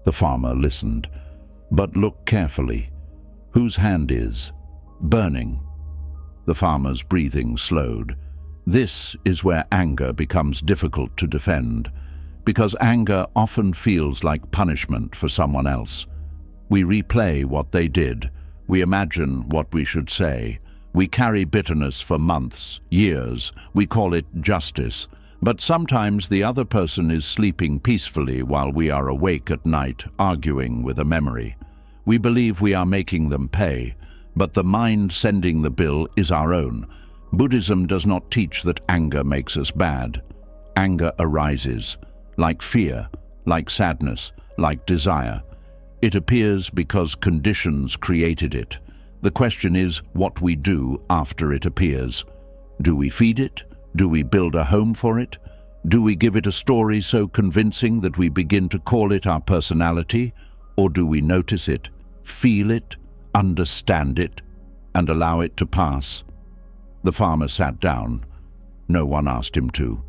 The farmer listened. "But look carefully. Whose hand is burning?" The farmer's breathing slowed. This is where anger becomes difficult to defend, because anger often feels like punishment for someone else. We replay what they did. We imagine what we should say. We carry bitterness for months, years. We call it justice. But sometimes the other person is sleeping peacefully while we are awake at night, arguing with a memory. We believe we are making them pay, but the mind sending the bill is our own. Buddhism does not teach that anger makes us bad. Anger arises, like fear, like sadness, like desire. It appears because conditions created it. The question is what we do after it appears. Do we feed it? Do we build a home for it? Do we give it a story so convincing that we begin to call it our personality? Or do we notice it, feel it, understand it, and allow it to pass? The farmer sat down. No one asked him to.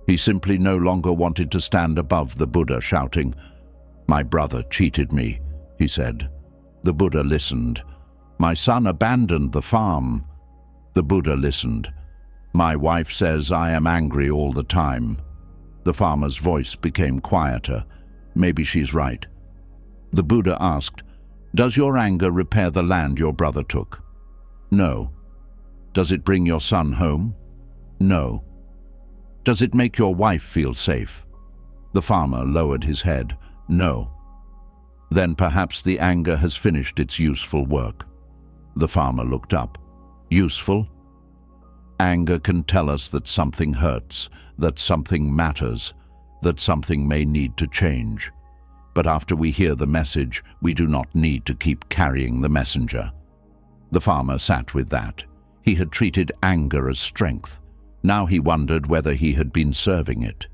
He simply no longer wanted to stand above the Buddha shouting, "My brother cheated me," he said. The Buddha listened. "My son abandoned the farm." The Buddha listened. "My wife says I am angry all the time." The farmer's voice became quieter. "Maybe she's right." The Buddha asked, "Does your anger repair the land your brother took?" "No." "Does it bring your son home?" "No." "Does it make your wife feel safe?" The farmer lowered his head. "No." "Then perhaps the anger has finished its useful work." The farmer looked up. "Useful?" Anger can tell us that something hurts, that something matters, that something may need to change. But after we hear the message, we do not need to keep carrying the messenger. The farmer sat with that. He had treated anger as strength. Now he wondered whether he had been serving it.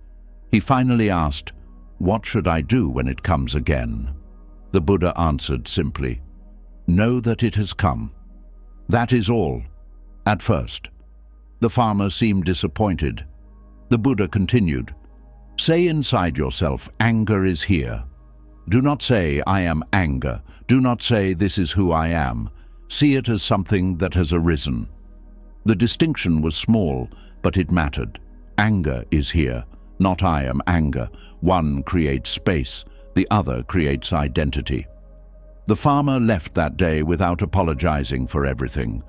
He finally asked, "What should I do when it comes again?" The Buddha answered simply, "Know that it has come. That is all, at first." The farmer seemed disappointed. The Buddha continued, "Say inside yourself, anger is here. Do not say, I am anger. Do not say, this is who I am. See it as something that has arisen." The distinction was small, but it mattered. Anger is here, not I am anger. One creates space, the other creates identity. The farmer left that day without apologizing for everything.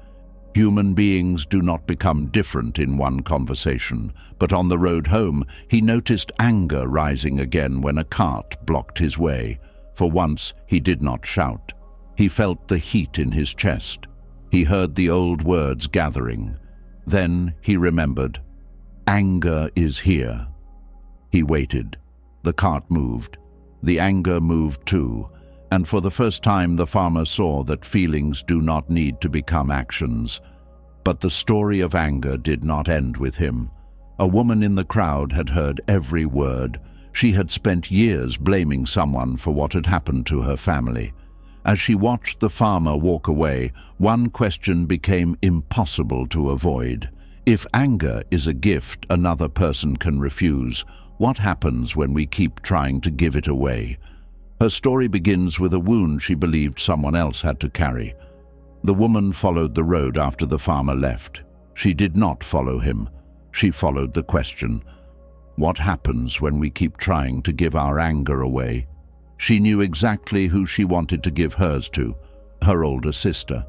Human beings do not become different in one conversation, but on the road home, he noticed anger rising again when a cart blocked his way. For once, he did not shout. He felt the heat in his chest. He heard the old words gathering. Then he remembered. Anger is here. He waited. The cart moved. The anger moved too, and for the first time the farmer saw that feelings do not need to become actions. But the story of anger did not end with him. A woman in the crowd had heard every word. She had spent years blaming someone for what had happened to her family. As she watched the farmer walk away, one question became impossible to avoid. If anger is a gift another person can refuse, what happens when we keep trying to give it away? Her story begins with a wound she believed someone else had to carry. The woman followed the road after the farmer left. She did not follow him. She followed the question. What happens when we keep trying to give our anger away? She knew exactly who she wanted to give hers to, her older sister.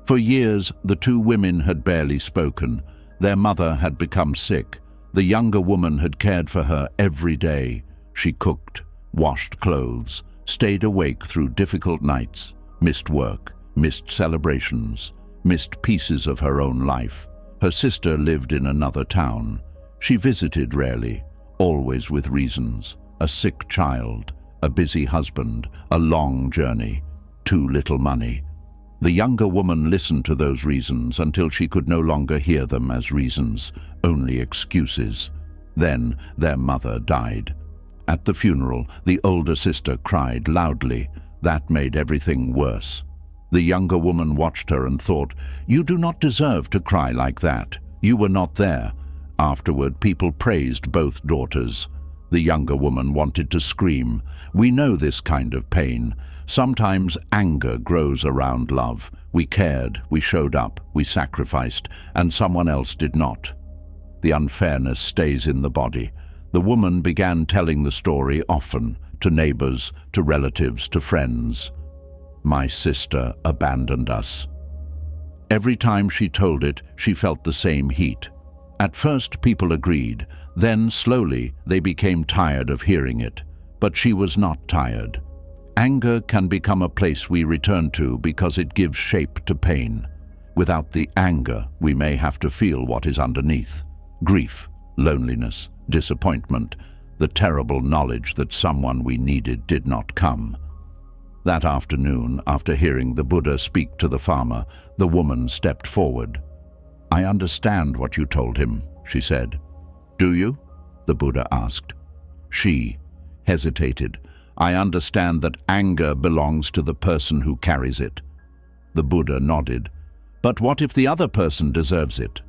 For years, the two women had barely spoken. Their mother had become sick. The younger woman had cared for her every day. She cooked, washed clothes, stayed awake through difficult nights, missed work, missed celebrations, missed pieces of her own life. Her sister lived in another town. She visited rarely, always with reasons. A sick child, a busy husband, a long journey, too little money. The younger woman listened to those reasons until she could no longer hear them as reasons, only excuses. Then their mother died. At the funeral, the older sister cried loudly. That made everything worse. The younger woman watched her and thought, "You do not deserve to cry like that. You were not there." Afterward, people praised both daughters. The younger woman wanted to scream. We know this kind of pain. Sometimes anger grows around love. We cared, we showed up, we sacrificed, and someone else did not. The unfairness stays in the body. The woman began telling the story often, to neighbors, to relatives, to friends. My sister abandoned us. Every time she told it, she felt the same heat. At first, people agreed. Then, slowly, they became tired of hearing it. But she was not tired. Anger can become a place we return to because it gives shape to pain. Without the anger, we may have to feel what is underneath. Grief, loneliness, disappointment, the terrible knowledge that someone we needed did not come. That afternoon, after hearing the Buddha speak to the farmer, the woman stepped forward. "I understand what you told him," she said. "Do you?" the Buddha asked. She hesitated. "I understand that anger belongs to the person who carries it." The Buddha nodded. "But what if the other person deserves it?"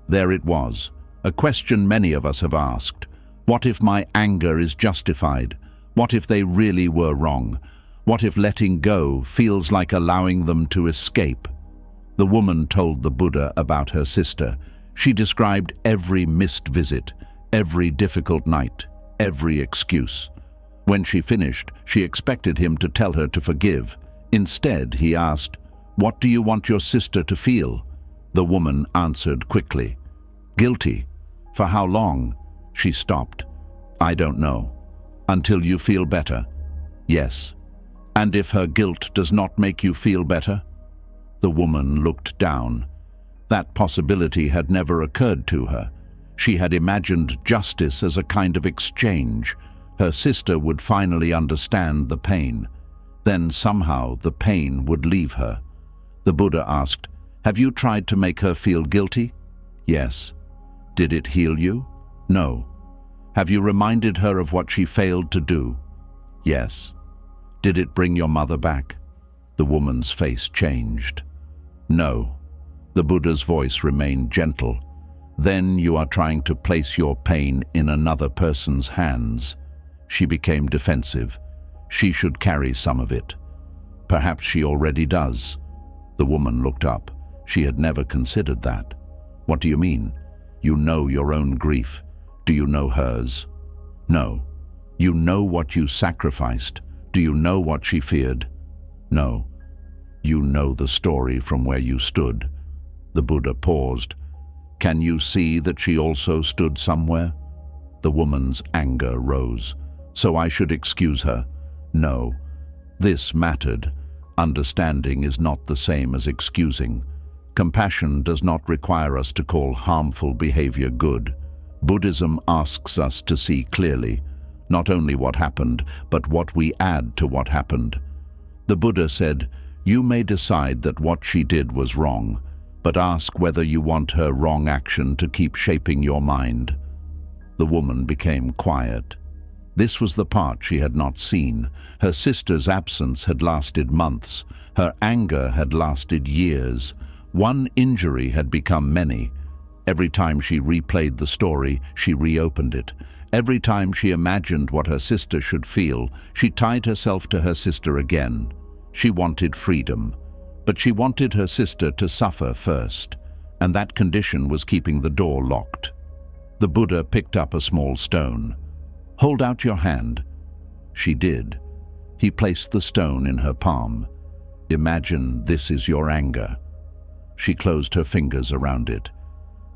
There it was, a question many of us have asked. What if my anger is justified? What if they really were wrong? What if letting go feels like allowing them to escape? The woman told the Buddha about her sister. She described every missed visit, every difficult night, every excuse. When she finished, she expected him to tell her to forgive. Instead, he asked, "What do you want your sister to feel?" The woman answered quickly, "Guilty." "For how long?" She stopped. "I don't know." "Until you feel better?" "Yes." "And if her guilt does not make you feel better?" The woman looked down. That possibility had never occurred to her. She had imagined justice as a kind of exchange. Her sister would finally understand the pain. Then somehow the pain would leave her. The Buddha asked, "Have you tried to make her feel guilty?" "Yes." "Did it heal you?" "No." "Have you reminded her of what she failed to do?" "Yes." "Did it bring your mother back?" The woman's face changed. "No." The Buddha's voice remained gentle. "Then you are trying to place your pain in another person's hands." She became defensive. She should carry some of it. Perhaps she already does. The woman looked up. She had never considered that. "What do you mean?" "You know your own grief. Do you know hers?" "No." "You know what you sacrificed. Do you know what she feared?" "No." "You know the story from where you stood." The Buddha paused. "Can you see that she also stood somewhere?" The woman's anger rose. "So I should excuse her?" "No." This mattered. Understanding is not the same as excusing. Compassion does not require us to call harmful behavior good. Buddhism asks us to see clearly, not only what happened, but what we add to what happened. The Buddha said, "You may decide that what she did was wrong, but ask whether you want her wrong action to keep shaping your mind." The woman became quiet. This was the part she had not seen. Her sister's absence had lasted months. Her anger had lasted years. One injury had become many. Every time she replayed the story, she reopened it. Every time she imagined what her sister should feel, she tied herself to her sister again. She wanted freedom, but she wanted her sister to suffer first, and that condition was keeping the door locked. The Buddha picked up a small stone. "Hold out your hand." She did. He placed the stone in her palm. "Imagine this is your anger." She closed her fingers around it.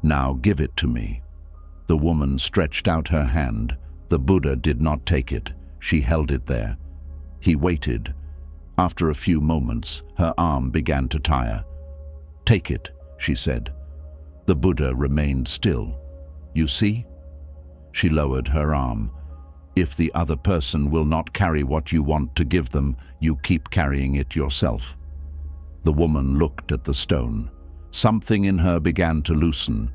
"Now give it to me." The woman stretched out her hand. The Buddha did not take it. She held it there. He waited. After a few moments, her arm began to tire. "Take it," she said. The Buddha remained still. "You see?" She lowered her arm. "If the other person will not carry what you want to give them, you keep carrying it yourself." The woman looked at the stone. Something in her began to loosen.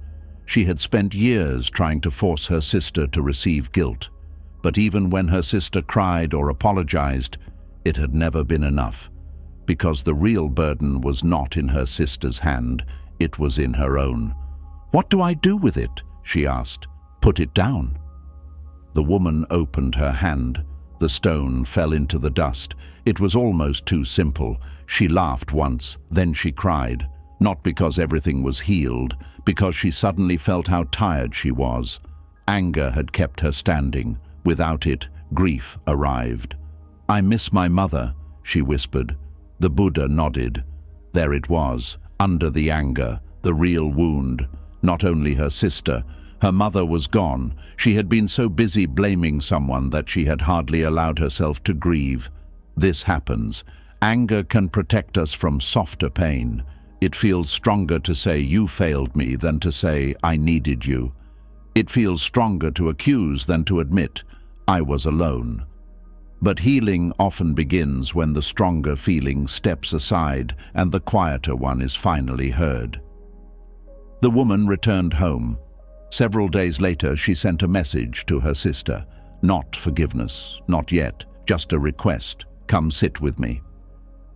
She had spent years trying to force her sister to receive guilt, but even when her sister cried or apologized, it had never been enough, because the real burden was not in her sister's hand, it was in her own. "What do I do with it?" she asked. "Put it down." The woman opened her hand. The stone fell into the dust. It was almost too simple. She laughed once, then she cried, not because everything was healed, because she suddenly felt how tired she was. Anger had kept her standing. Without it, grief arrived. "I miss my mother," she whispered. The Buddha nodded. There it was, under the anger, the real wound. Not only her sister. Her mother was gone. She had been so busy blaming someone that she had hardly allowed herself to grieve. This happens. Anger can protect us from softer pain. It feels stronger to say you failed me than to say I needed you. It feels stronger to accuse than to admit I was alone. But healing often begins when the stronger feeling steps aside and the quieter one is finally heard. The woman returned home. Several days later, she sent a message to her sister. Not forgiveness, not yet, just a request. "Come sit with me."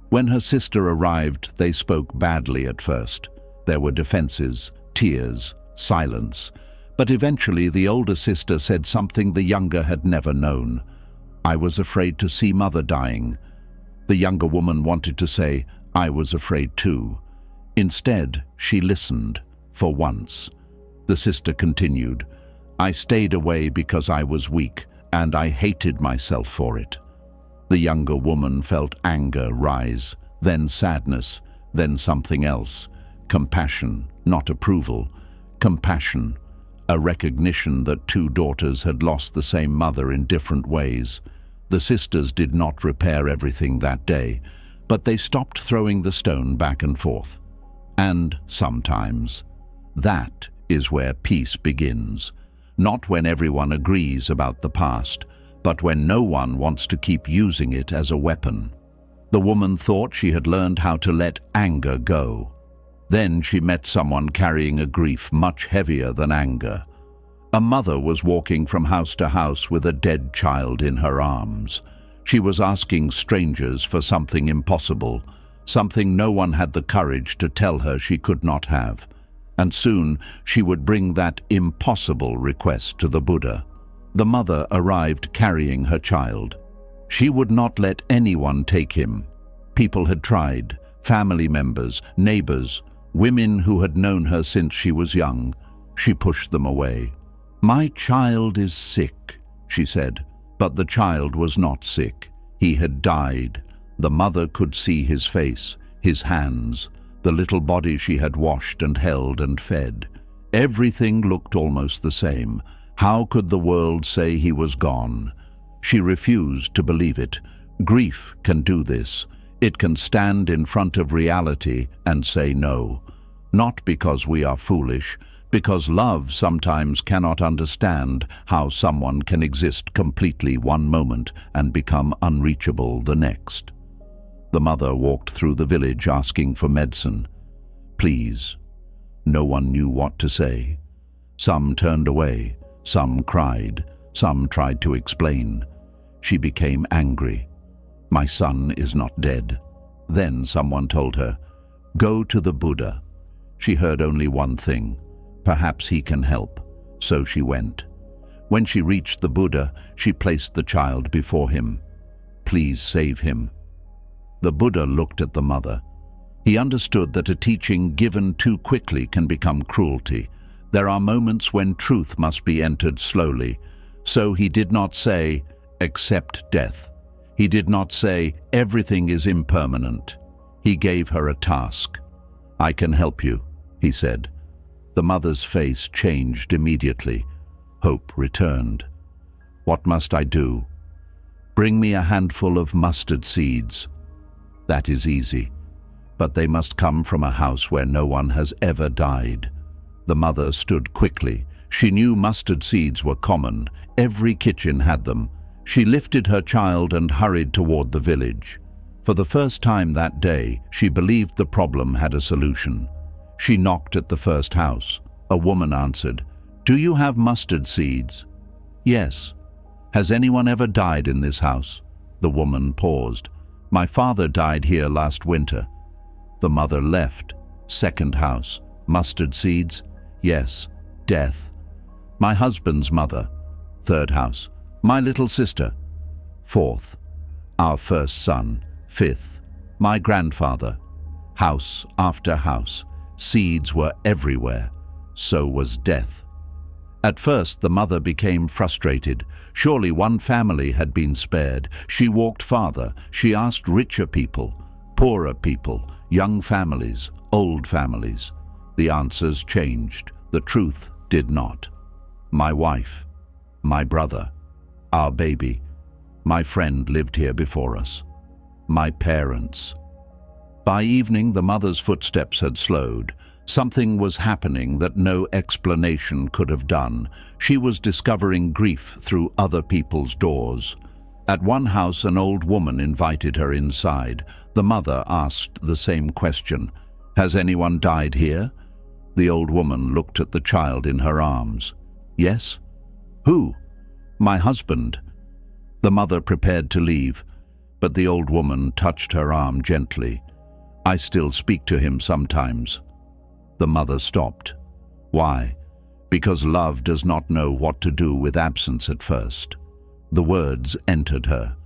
When her sister arrived, they spoke badly at first. There were defenses, tears, silence. But eventually the older sister said something the younger had never known. "I was afraid to see mother dying." The younger woman wanted to say, "I was afraid too." Instead, she listened, for once. The sister continued, "I stayed away because I was weak, and I hated myself for it." The younger woman felt anger rise, then sadness, then something else. Compassion, not approval. Compassion, a recognition that two daughters had lost the same mother in different ways. The sisters did not repair everything that day, but they stopped throwing the stone back and forth. And sometimes, that is where peace begins. Not when everyone agrees about the past, but when no one wants to keep using it as a weapon. The woman thought she had learned how to let anger go. Then she met someone carrying a grief much heavier than anger. A mother was walking from house to house with a dead child in her arms. She was asking strangers for something impossible, something no one had the courage to tell her she could not have. And soon she would bring that impossible request to the Buddha. The mother arrived carrying her child. She would not let anyone take him. People had tried, family members, neighbors, women who had known her since she was young. She pushed them away. "My child is sick," she said. But the child was not sick. He had died. The mother could see his face, his hands, the little body she had washed and held and fed. Everything looked almost the same. How could the world say he was gone? She refused to believe it. Grief can do this. It can stand in front of reality and say no. Not because we are foolish, because love sometimes cannot understand how someone can exist completely one moment and become unreachable the next. The mother walked through the village asking for medicine. Please. No one knew what to say. Some turned away, some cried, some tried to explain. She became angry. My son is not dead. Then someone told her, go to the Buddha. She heard only one thing. Perhaps he can help. So she went. When she reached the Buddha, she placed the child before him. Please save him. The Buddha looked at the mother. He understood that a teaching given too quickly can become cruelty. There are moments when truth must be entered slowly. So he did not say, accept death. He did not say, everything is impermanent. He gave her a task. I can help you, he said. The mother's face changed immediately. Hope returned. What must I do? Bring me a handful of mustard seeds. That is easy. But they must come from a house where no one has ever died. The mother stood quickly. She knew mustard seeds were common. Every kitchen had them. She lifted her child and hurried toward the village. For the first time that day, she believed the problem had a solution. She knocked at the first house. A woman answered, do you have mustard seeds? Yes. Has anyone ever died in this house? The woman paused. My father died here last winter. The mother left. Second house. Mustard seeds? Yes. Death. My husband's mother. Third house. My little sister. Fourth. Our first son. Fifth. My grandfather. House after house. Seeds were everywhere. So was death. At first, the mother became frustrated. Surely one family had been spared. She walked farther. She asked richer people, poorer people, young families, old families. The answers changed. The truth did not. My wife, my brother, our baby, my friend lived here before us. My parents. By evening, the mother's footsteps had slowed. Something was happening that no explanation could have done. She was discovering grief through other people's doors. At one house, an old woman invited her inside. The mother asked the same question. Has anyone died here? The old woman looked at the child in her arms. Yes? Who? My husband. The mother prepared to leave, but the old woman touched her arm gently. I still speak to him sometimes. The mother stopped. Why? Because love does not know what to do with absence at first. The words entered her.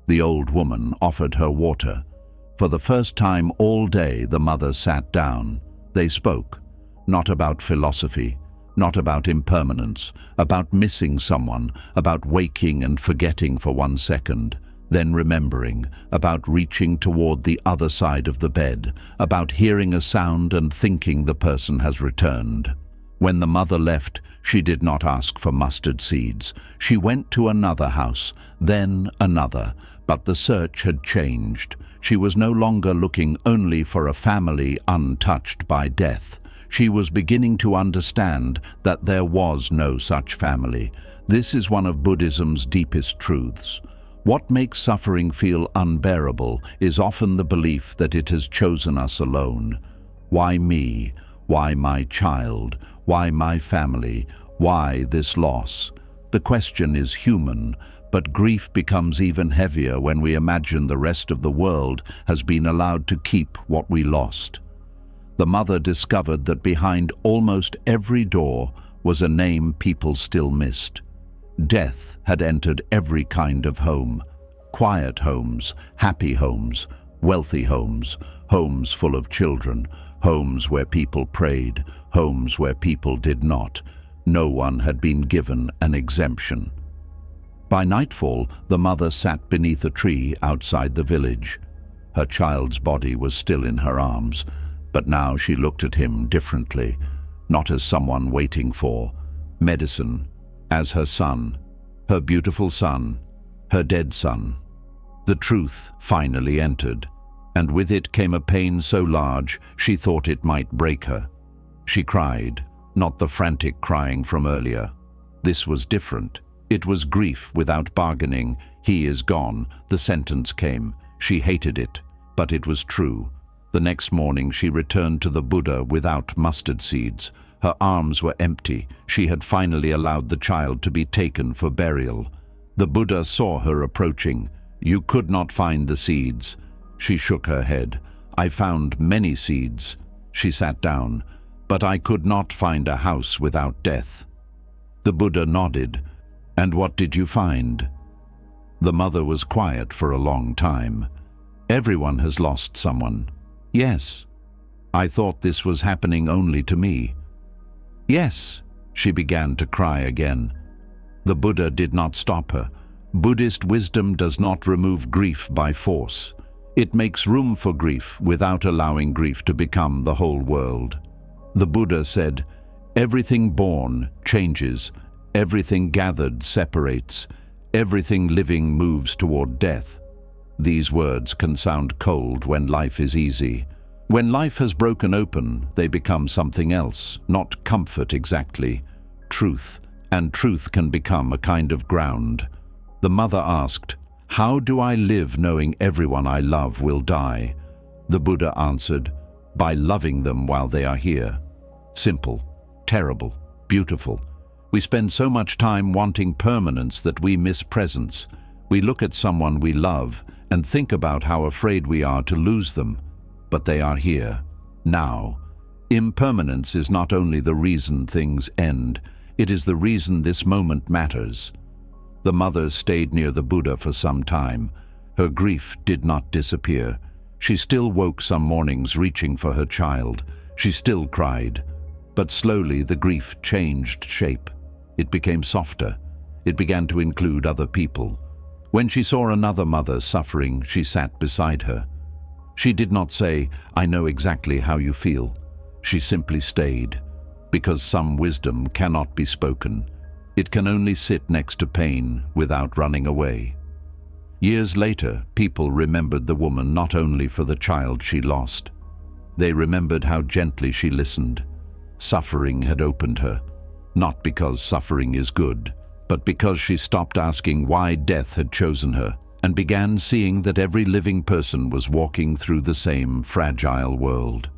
The old woman offered her water. For the first time all day, the mother sat down. They spoke, not about philosophy, not about impermanence, about missing someone, about waking and forgetting for 1 second, then remembering, about reaching toward the other side of the bed, about hearing a sound and thinking the person has returned. When the mother left, she did not ask for mustard seeds. She went to another house, then another, but the search had changed. She was no longer looking only for a family untouched by death. She was beginning to understand that there was no such family. This is one of Buddhism's deepest truths. What makes suffering feel unbearable is often the belief that it has chosen us alone. Why me? Why my child? Why my family? Why this loss? The question is human, but grief becomes even heavier when we imagine the rest of the world has been allowed to keep what we lost. The mother discovered that behind almost every door was a name people still missed. Death had entered every kind of home. Quiet homes, happy homes, wealthy homes, homes full of children, homes where people prayed, homes where people did not. No one had been given an exemption. By nightfall, the mother sat beneath a tree outside the village. Her child's body was still in her arms, but now she looked at him differently, not as someone waiting for medicine, as her son, her beautiful son, her dead son. The truth finally entered, and with it came a pain so large she thought it might break her. She cried, not the frantic crying from earlier. This was different. It was grief without bargaining. He is gone. The sentence came. She hated it, but it was true. The next morning she returned to the Buddha without mustard seeds. Her arms were empty. She had finally allowed the child to be taken for burial. The Buddha saw her approaching. You could not find the seeds. She shook her head. I found many seeds. She sat down. But I could not find a house without death. The Buddha nodded. And what did you find? The mother was quiet for a long time. Everyone has lost someone. Yes. I thought this was happening only to me. Yes. She began to cry again. The Buddha did not stop her. Buddhist wisdom does not remove grief by force. It makes room for grief without allowing grief to become the whole world. The Buddha said, everything born changes, everything gathered separates, everything living moves toward death. These words can sound cold when life is easy. When life has broken open, they become something else, not comfort exactly, truth, and truth can become a kind of ground. The mother asked, how do I live knowing everyone I love will die? The Buddha answered, by loving them while they are here. Simple, terrible, beautiful. We spend so much time wanting permanence that we miss presence. We look at someone we love and think about how afraid we are to lose them. But they are here, now. Impermanence is not only the reason things end, it is the reason this moment matters. The mother stayed near the Buddha for some time. Her grief did not disappear. She still woke some mornings reaching for her child. She still cried. But slowly the grief changed shape. It became softer. It began to include other people. When she saw another mother suffering, she sat beside her. She did not say, I know exactly how you feel. She simply stayed, because some wisdom cannot be spoken. It can only sit next to pain without running away. Years later, people remembered the woman not only for the child she lost. They remembered how gently she listened. Suffering had opened her, not because suffering is good, but because she stopped asking why death had chosen her, and began seeing that every living person was walking through the same fragile world.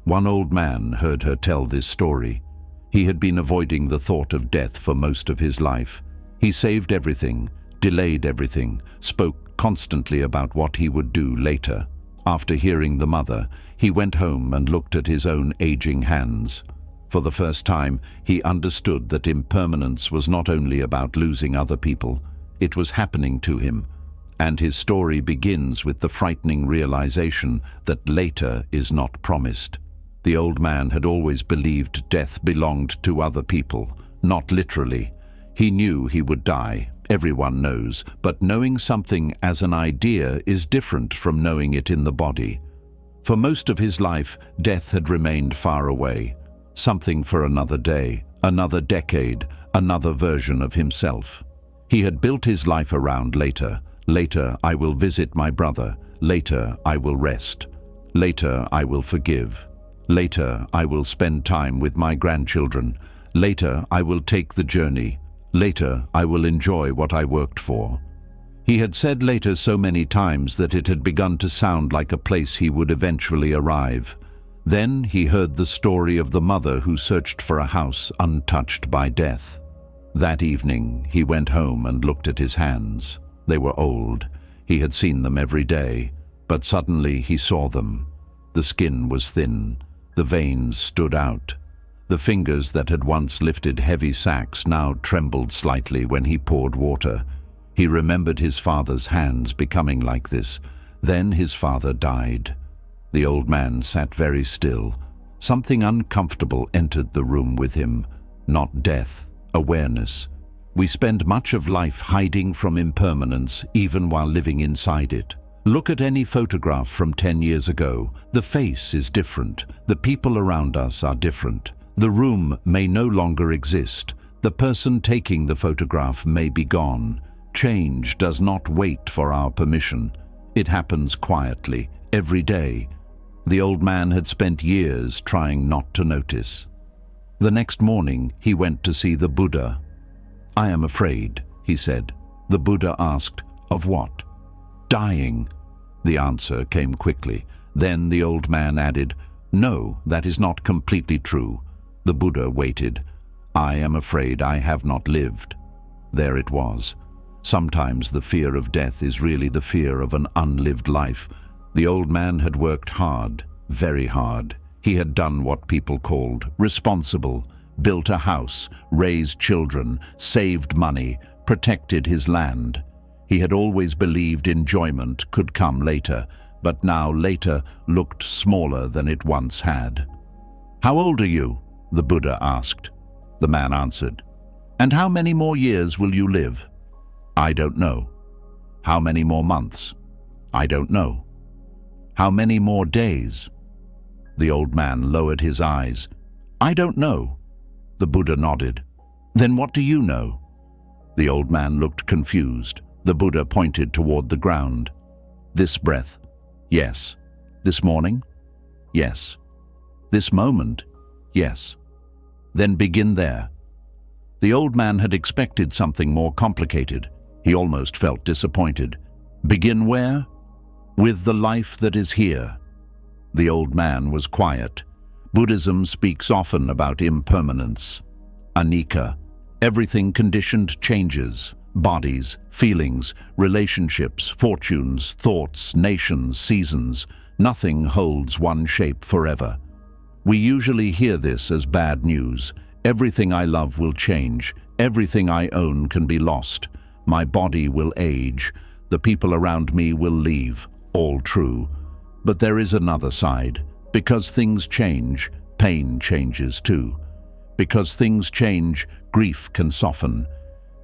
One old man heard her tell this story. He had been avoiding the thought of death for most of his life. He saved everything, delayed everything, spoke constantly about what he would do later. After hearing the mother, he went home and looked at his own aging hands. For the first time, he understood that impermanence was not only about losing other people, it was happening to him. And his story begins with the frightening realization that later is not promised. The old man had always believed death belonged to other people, not literally. He knew he would die, everyone knows, but knowing something as an idea is different from knowing it in the body. For most of his life, death had remained far away, something for another day, another decade, another version of himself. He had built his life around later. Later, I will visit my brother. Later, I will rest. Later, I will forgive. Later, I will spend time with my grandchildren. Later, I will take the journey. Later, I will enjoy what I worked for. He had said later so many times that it had begun to sound like a place he would eventually arrive. Then he heard the story of the mother who searched for a house untouched by death. That evening, he went home and looked at his hands. They were old. He had seen them every day, but suddenly he saw them. The skin was thin. The veins stood out. The fingers that had once lifted heavy sacks now trembled slightly when he poured water. He remembered his father's hands becoming like this. Then his father died. The old man sat very still. Something uncomfortable entered the room with him. Not death, awareness. We spend much of life hiding from impermanence, even while living inside it. Look at any photograph from 10 years ago. The face is different. The people around us are different. The room may no longer exist. The person taking the photograph may be gone. Change does not wait for our permission. It happens quietly, every day. The old man had spent years trying not to notice. The next morning, he went to see the Buddha. "I am afraid," he said. The Buddha asked, "Of what?" "Dying." The answer came quickly. Then the old man added, "No, that is not completely true." The Buddha waited. "I am afraid I have not lived." There it was. Sometimes the fear of death is really the fear of an unlived life. The old man had worked hard, very hard. He had done what people called responsible, built a house, raised children, saved money, protected his land. He had always believed enjoyment could come later, but now later looked smaller than it once had. "How old are you?" the Buddha asked. The man answered, "And how many more years will you live?" "I don't know." "How many more months?" "I don't know." "How many more days?" The old man lowered his eyes. "I don't know." The Buddha nodded. "Then what do you know?" The old man looked confused. The Buddha pointed toward the ground. "This breath?" "Yes." "This morning?" "Yes." "This moment?" "Yes." "Then begin there." The old man had expected something more complicated. He almost felt disappointed. "Begin where?" "With the life that is here." The old man was quiet. Buddhism speaks often about impermanence. Anicca. Everything conditioned changes. Bodies, feelings, relationships, fortunes, thoughts, nations, seasons. Nothing holds one shape forever. We usually hear this as bad news. Everything I love will change. Everything I own can be lost. My body will age. The people around me will leave. All true. But there is another side. Because things change, pain changes too. Because things change, grief can soften.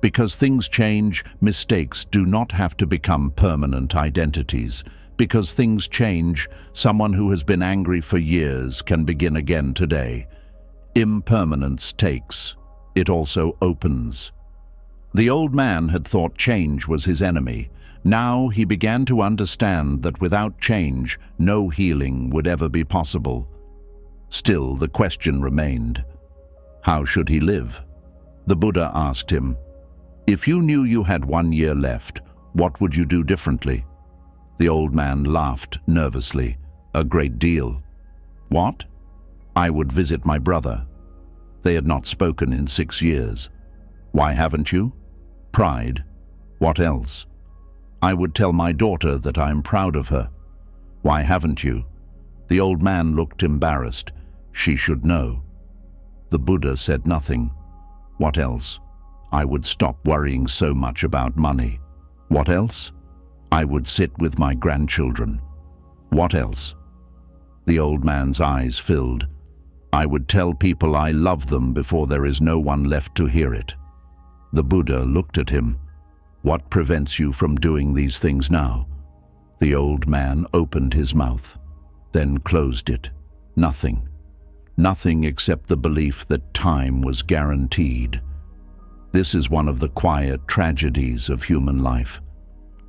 Because things change, mistakes do not have to become permanent identities. Because things change, someone who has been angry for years can begin again today. Impermanence takes. It also opens. The old man had thought change was his enemy. Now he began to understand that without change, no healing would ever be possible. Still, the question remained. How should he live? The Buddha asked him, "If you knew you had 1 year left, what would you do differently?" The old man laughed nervously. "A great deal." "What?" "I would visit my brother." They had not spoken in 6 years. "Why haven't you?" "Pride." "What else?" "I would tell my daughter that I am proud of her." "Why haven't you?" The old man looked embarrassed. "She should know." The Buddha said nothing. "What else?" "I would stop worrying so much about money." "What else?" "I would sit with my grandchildren." "What else?" The old man's eyes filled. "I would tell people I love them before there is no one left to hear it." The Buddha looked at him. "What prevents you from doing these things now?" The old man opened his mouth, then closed it. Nothing. Nothing except the belief that time was guaranteed. This is one of the quiet tragedies of human life.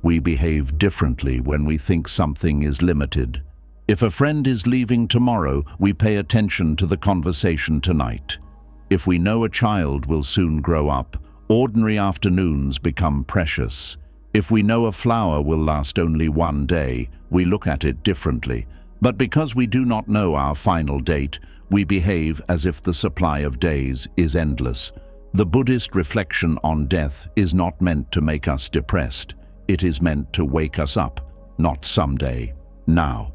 We behave differently when we think something is limited. If a friend is leaving tomorrow, we pay attention to the conversation tonight. If we know a child will soon grow up, ordinary afternoons become precious. If we know a flower will last only 1 day, we look at it differently. But because we do not know our final date, we behave as if the supply of days is endless. The Buddhist reflection on death is not meant to make us depressed. It is meant to wake us up, not someday, now.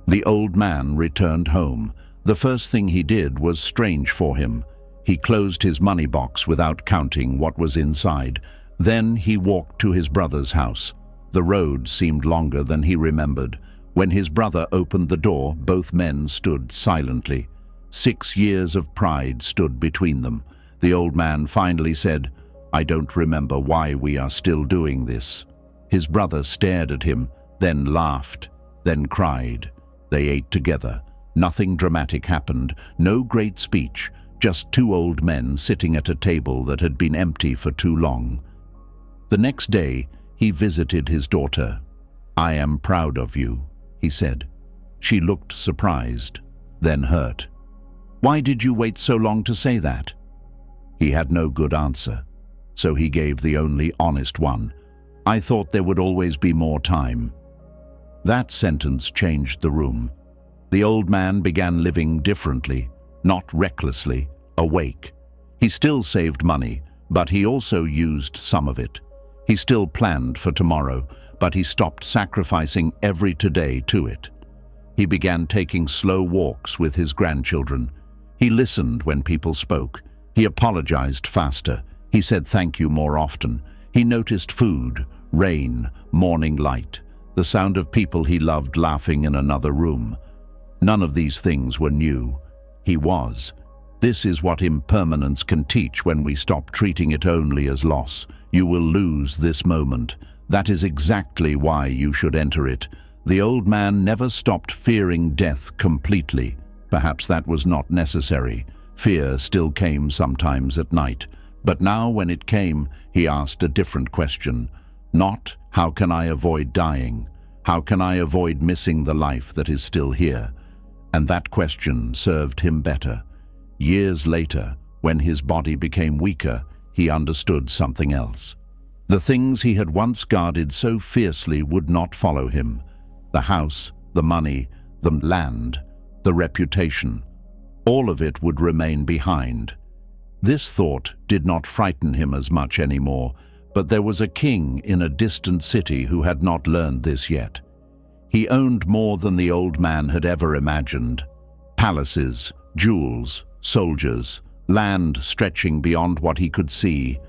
The old man returned home. The first thing he did was strange for him. He closed his money box without counting what was inside. Then he walked to his brother's house. The road seemed longer than he remembered. When his brother opened the door, both men stood silently. 6 years of pride stood between them. The old man finally said, "I don't remember why we are still doing this." His brother stared at him, then laughed, then cried. They ate together. Nothing dramatic happened, no great speech, just 2 old men sitting at a table that had been empty for too long. The next day, he visited his daughter. "I am proud of you," he said. She looked surprised, then hurt. "Why did you wait so long to say that?" He had no good answer, so he gave the only honest one. "I thought there would always be more time." That sentence changed the room. The old man began living differently, not recklessly, awake. He still saved money, but he also used some of it. He still planned for tomorrow, but he stopped sacrificing every today to it. He began taking slow walks with his grandchildren. He listened when people spoke. He apologized faster. He said thank you more often. He noticed food, rain, morning light, the sound of people he loved laughing in another room. None of these things were new. He was. This is what impermanence can teach when we stop treating it only as loss. You will lose this moment. That is exactly why you should enter it. The old man never stopped fearing death completely. Perhaps that was not necessary. Fear still came sometimes at night. But now when it came, he asked a different question. Not, how can I avoid dying? How can I avoid missing the life that is still here? And that question served him better. Years later, when his body became weaker, he understood something else. The things he had once guarded so fiercely would not follow him. The house, the money, the land, the reputation. All of it would remain behind. This thought did not frighten him as much anymore, but there was a king in a distant city who had not learned this yet. He owned more than the old man had ever imagined. Palaces, jewels, soldiers, land stretching beyond what he could see.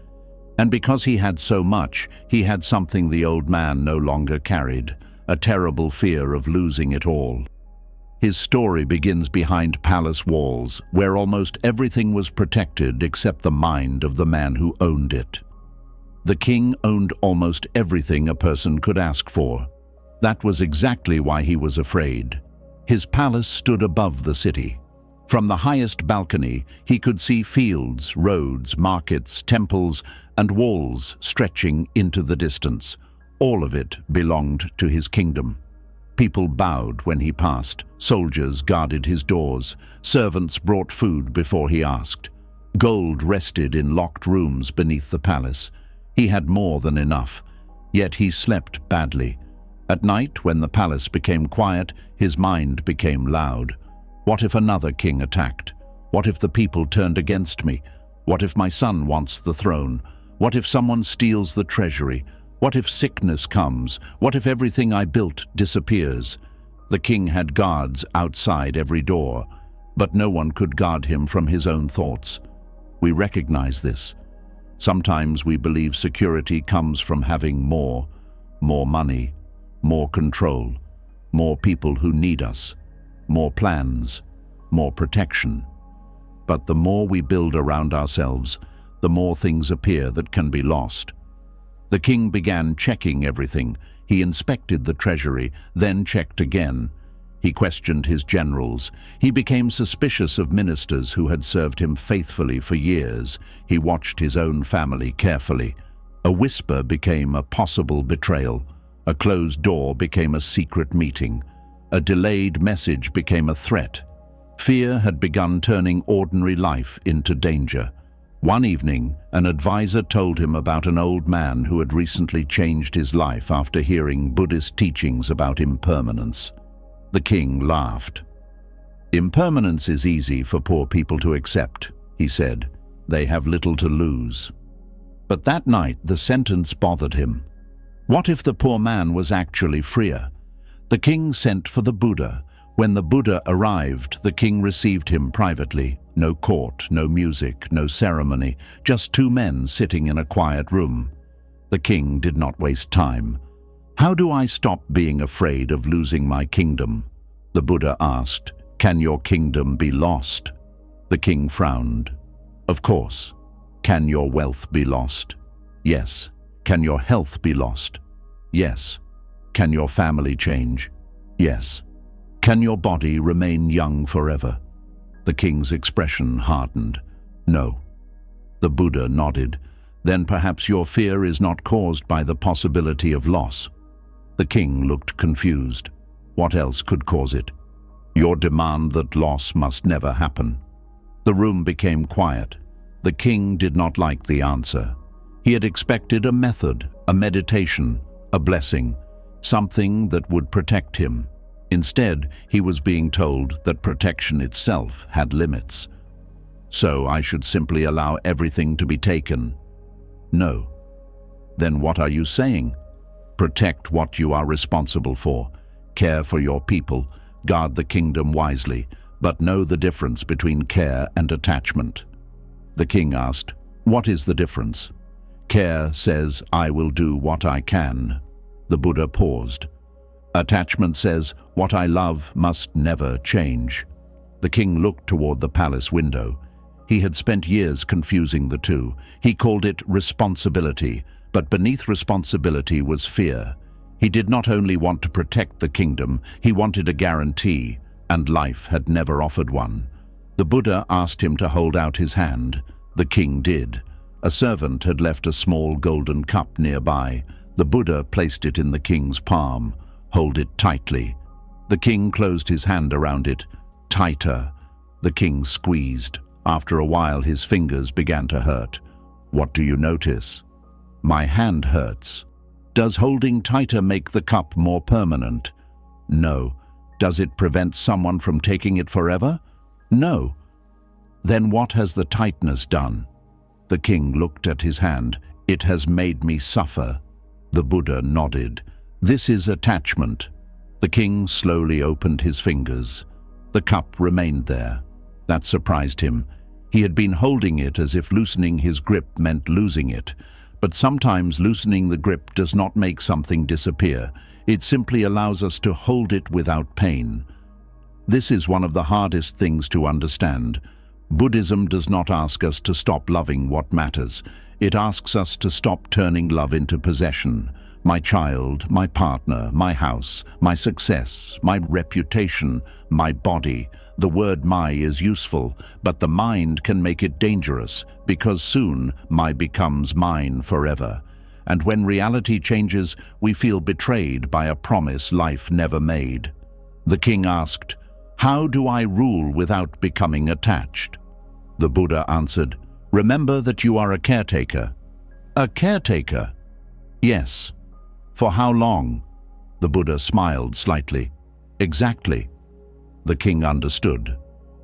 And because he had so much, he had something the old man no longer carried, a terrible fear of losing it all. His story begins behind palace walls, where almost everything was protected except the mind of the man who owned it. The king owned almost everything a person could ask for. That was exactly why he was afraid. His palace stood above the city. From the highest balcony, he could see fields, roads, markets, temples, and walls stretching into the distance. All of it belonged to his kingdom. People bowed when he passed. Soldiers guarded his doors. Servants brought food before he asked. Gold rested in locked rooms beneath the palace. He had more than enough, yet he slept badly. At night, when the palace became quiet, his mind became loud. What if another king attacked? What if the people turned against me? What if my son wants the throne? What if someone steals the treasury? What if sickness comes? What if everything I built disappears? The king had guards outside every door, but no one could guard him from his own thoughts. We recognize this. Sometimes we believe security comes from having more money, more control, more people who need us, more plans, more protection. But the more we build around ourselves, the more things appear that can be lost. The king began checking everything. He inspected the treasury, then checked again. He questioned his generals. He became suspicious of ministers who had served him faithfully for years. He watched his own family carefully. A whisper became a possible betrayal. A closed door became a secret meeting. A delayed message became a threat. Fear had begun turning ordinary life into danger. One evening, an advisor told him about an old man who had recently changed his life after hearing Buddhist teachings about impermanence. The king laughed. "Impermanence is easy for poor people to accept," he said. "They have little to lose." But that night, the sentence bothered him. What if the poor man was actually freer? The king sent for the Buddha. When the Buddha arrived, the king received him privately. No court, no music, no ceremony, just two men sitting in a quiet room. The king did not waste time. "How do I stop being afraid of losing my kingdom?" The Buddha asked. "Can your kingdom be lost?" The king frowned. "Of course. Can your wealth be lost?" "Yes." "Can your health be lost?" "Yes." "Can your family change?" "Yes." "Can your body remain young forever?" The king's expression hardened. "No." The Buddha nodded. "Then perhaps your fear is not caused by the possibility of loss." The king looked confused. What else could cause it? Your demand that loss must never happen." The room became quiet. The king did not like the answer. He had expected a method, a meditation, a blessing, something that would protect him. Instead, he was being told that protection itself had limits. "So I should simply allow everything to be taken?" "No." "Then what are you saying?" "Protect what you are responsible for. Care for your people. Guard the kingdom wisely. But know the difference between care and attachment." The king asked, "What is the difference?" "Care says, 'I will do what I can.'" The Buddha paused. "Attachment says, 'What I love must never change.'" The king looked toward the palace window. He had spent years confusing the two. He called it responsibility, but beneath responsibility was fear. He did not only want to protect the kingdom, he wanted a guarantee, and life had never offered one. The Buddha asked him to hold out his hand. The king did. A servant had left a small golden cup nearby. The Buddha placed it in the king's palm. "Hold it tightly." The king closed his hand around it. "Tighter." The king squeezed. After a while, his fingers began to hurt. "What do you notice?" "My hand hurts." "Does holding tighter make the cup more permanent?" "No." "Does it prevent someone from taking it forever?" "No." "Then what has the tightness done?" The king looked at his hand. "It has made me suffer." The Buddha nodded. "This is attachment." The king slowly opened his fingers. The cup remained there. That surprised him. He had been holding it as if loosening his grip meant losing it. But sometimes loosening the grip does not make something disappear. It simply allows us to hold it without pain. This is one of the hardest things to understand. Buddhism does not ask us to stop loving what matters. It asks us to stop turning love into possession. My child, my partner, my house, my success, my reputation, my body. The word "my" is useful, but the mind can make it dangerous, because soon "my" becomes mine forever. And when reality changes, we feel betrayed by a promise life never made. The king asked, "How do I rule without becoming attached?" The Buddha answered, "Remember that you are a caretaker." "A caretaker?" "Yes." "For how long?" The Buddha smiled slightly. "Exactly." The king understood.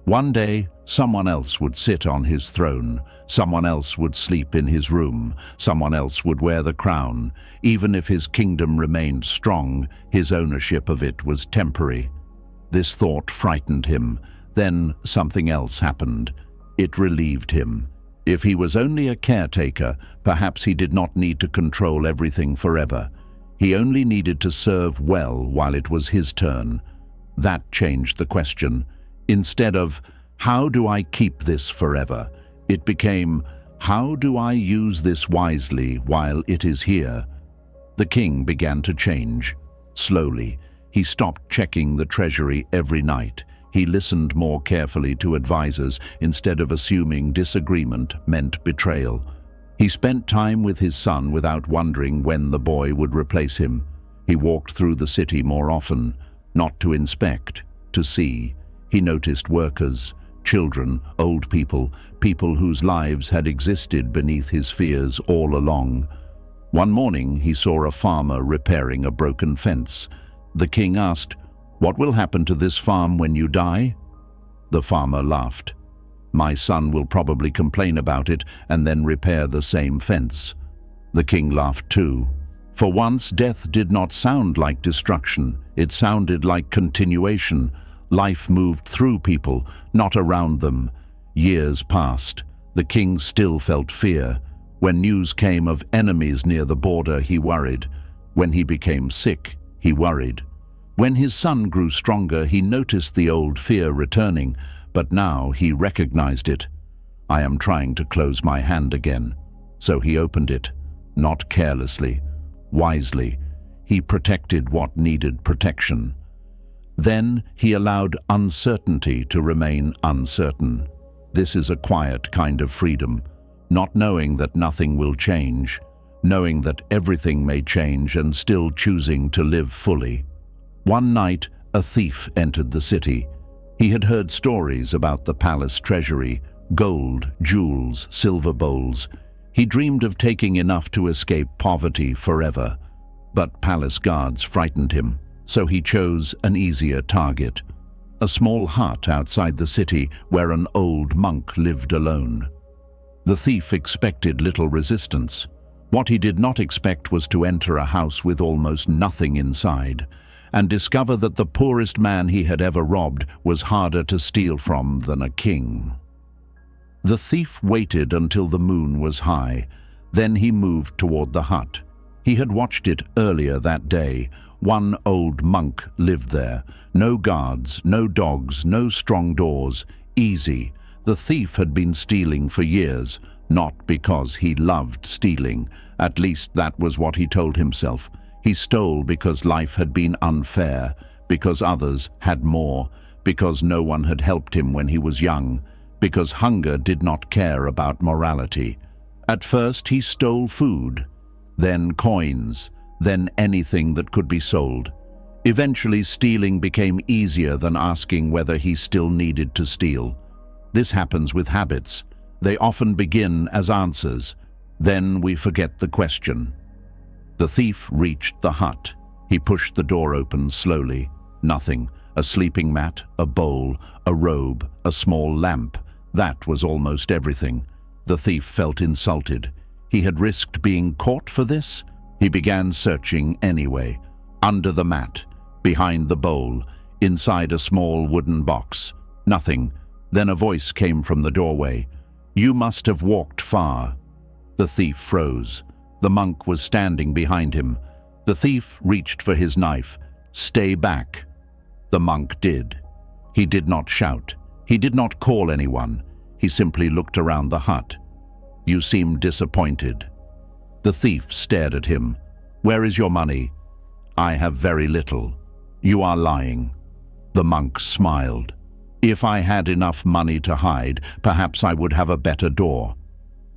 One day, someone else would sit on his throne. Someone else would sleep in his room. Someone else would wear the crown. Even if his kingdom remained strong, his ownership of it was temporary. This thought frightened him. Then something else happened. It relieved him. If he was only a caretaker, perhaps he did not need to control everything forever. He only needed to serve well while it was his turn. That changed the question. Instead of, "How do I keep this forever?" it became, "How do I use this wisely while it is here?" The king began to change. Slowly, he stopped checking the treasury every night. He listened more carefully to advisors instead of assuming disagreement meant betrayal. He spent time with his son without wondering when the boy would replace him. He walked through the city more often, not to inspect, to see. He noticed workers, children, old people, people whose lives had existed beneath his fears all along. One morning he saw a farmer repairing a broken fence. The king asked, "What will happen to this farm when you die?" The farmer laughed. "My son will probably complain about it and then repair the same fence." The king laughed too. For once, death did not sound like destruction. It sounded like continuation. Life moved through people, not around them. Years passed. The king still felt fear. When news came of enemies near the border, he worried. When he became sick, he worried. When his son grew stronger, he noticed the old fear returning, but now he recognized it. "I am trying to close my hand again." So he opened it, not carelessly, wisely. He protected what needed protection. Then he allowed uncertainty to remain uncertain. This is a quiet kind of freedom, not knowing that nothing will change, knowing that everything may change and still choosing to live fully. One night, a thief entered the city. He had heard stories about the palace treasury, gold, jewels, silver bowls. He dreamed of taking enough to escape poverty forever. But palace guards frightened him, so he chose an easier target. A small hut outside the city where an old monk lived alone. The thief expected little resistance. What he did not expect was to enter a house with almost nothing inside, and discover that the poorest man he had ever robbed was harder to steal from than a king. The thief waited until the moon was high. Then he moved toward the hut. He had watched it earlier that day. One old monk lived there. No guards, no dogs, no strong doors. Easy. The thief had been stealing for years, not because he loved stealing. At least that was what he told himself. He stole because life had been unfair, because others had more, because no one had helped him when he was young, because hunger did not care about morality. At first he stole food, then coins, then anything that could be sold. Eventually stealing became easier than asking whether he still needed to steal. This happens with habits. They often begin as answers. Then we forget the question. The thief reached the hut. He pushed the door open slowly. Nothing. A sleeping mat, a bowl, a robe, a small lamp. That was almost everything. The thief felt insulted. He had risked being caught for this? He began searching anyway. Under the mat, behind the bowl, inside a small wooden box. Nothing. Then a voice came from the doorway. "You must have walked far." The thief froze. The monk was standing behind him. The thief reached for his knife. "Stay back." The monk did. He did not shout. He did not call anyone. He simply looked around the hut. "You seem disappointed." The thief stared at him. "Where is your money?" "I have very little." "You are lying." The monk smiled. "If I had enough money to hide, perhaps I would have a better door."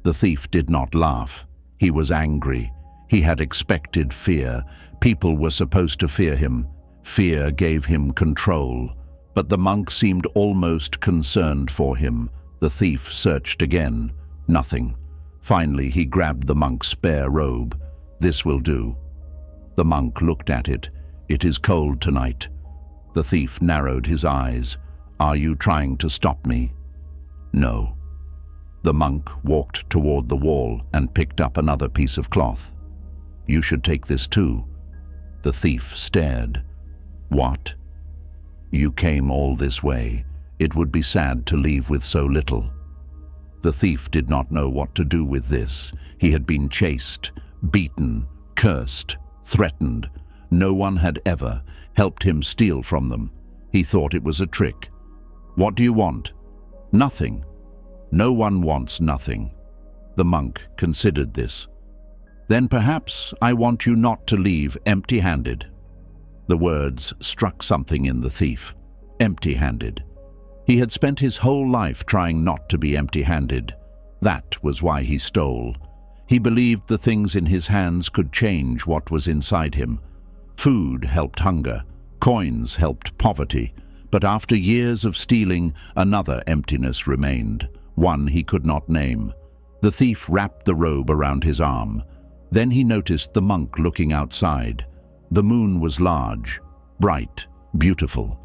The thief did not laugh. He was angry. He had expected fear. People were supposed to fear him. Fear gave him control. But the monk seemed almost concerned for him. The thief searched again. Nothing. Finally, he grabbed the monk's spare robe. "This will do." The monk looked at it. "It is cold tonight." The thief narrowed his eyes. "Are you trying to stop me?" "No." The monk walked toward the wall and picked up another piece of cloth. "You should take this too." The thief stared. "What?" "You came all this way. It would be sad to leave with so little." The thief did not know what to do with this. He had been chased, beaten, cursed, threatened. No one had ever helped him steal from them. He thought it was a trick. "What do you want?" "Nothing." "No one wants nothing." The monk considered this. "Then perhaps I want you not to leave empty-handed." The words struck something in the thief. Empty-handed. He had spent his whole life trying not to be empty-handed. That was why he stole. He believed the things in his hands could change what was inside him. Food helped hunger. Coins helped poverty. But after years of stealing, another emptiness remained, one he could not name. The thief wrapped the robe around his arm. Then he noticed the monk looking outside. The moon was large, bright, beautiful.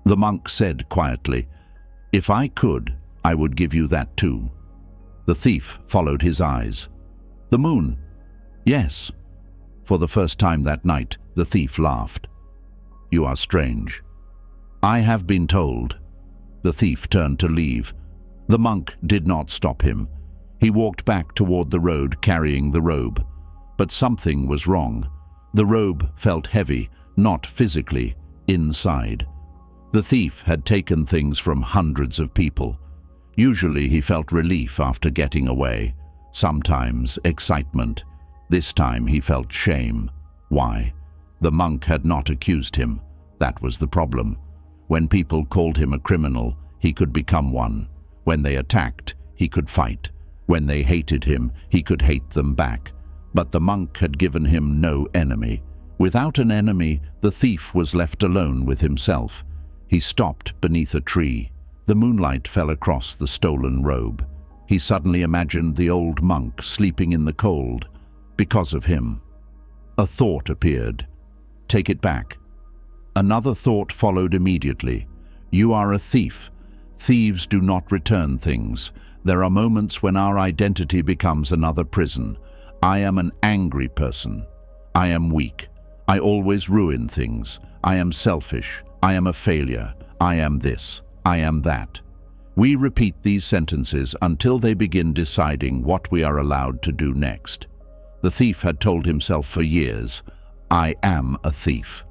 The monk said quietly, "If I could, I would give you that too." The thief followed his eyes. "The moon?" "Yes." For the first time that night, the thief laughed. "You are strange." "I have been told." The thief turned to leave. The monk did not stop him. He walked back toward the road carrying the robe. But something was wrong. The robe felt heavy, not physically, inside. The thief had taken things from hundreds of people. Usually he felt relief after getting away. Sometimes excitement. This time he felt shame. Why? The monk had not accused him. That was the problem. When people called him a criminal, he could become one. When they attacked, he could fight. When they hated him, he could hate them back. But the monk had given him no enemy. Without an enemy, the thief was left alone with himself. He stopped beneath a tree. The moonlight fell across the stolen robe. He suddenly imagined the old monk sleeping in the cold because of him. A thought appeared. Take it back. Another thought followed immediately. You are a thief. Thieves do not return things. There are moments when our identity becomes another prison. I am an angry person. I am weak. I always ruin things. I am selfish. I am a failure. I am this. I am that. We repeat these sentences until they begin deciding what we are allowed to do next. The thief had told himself for years, I am a thief.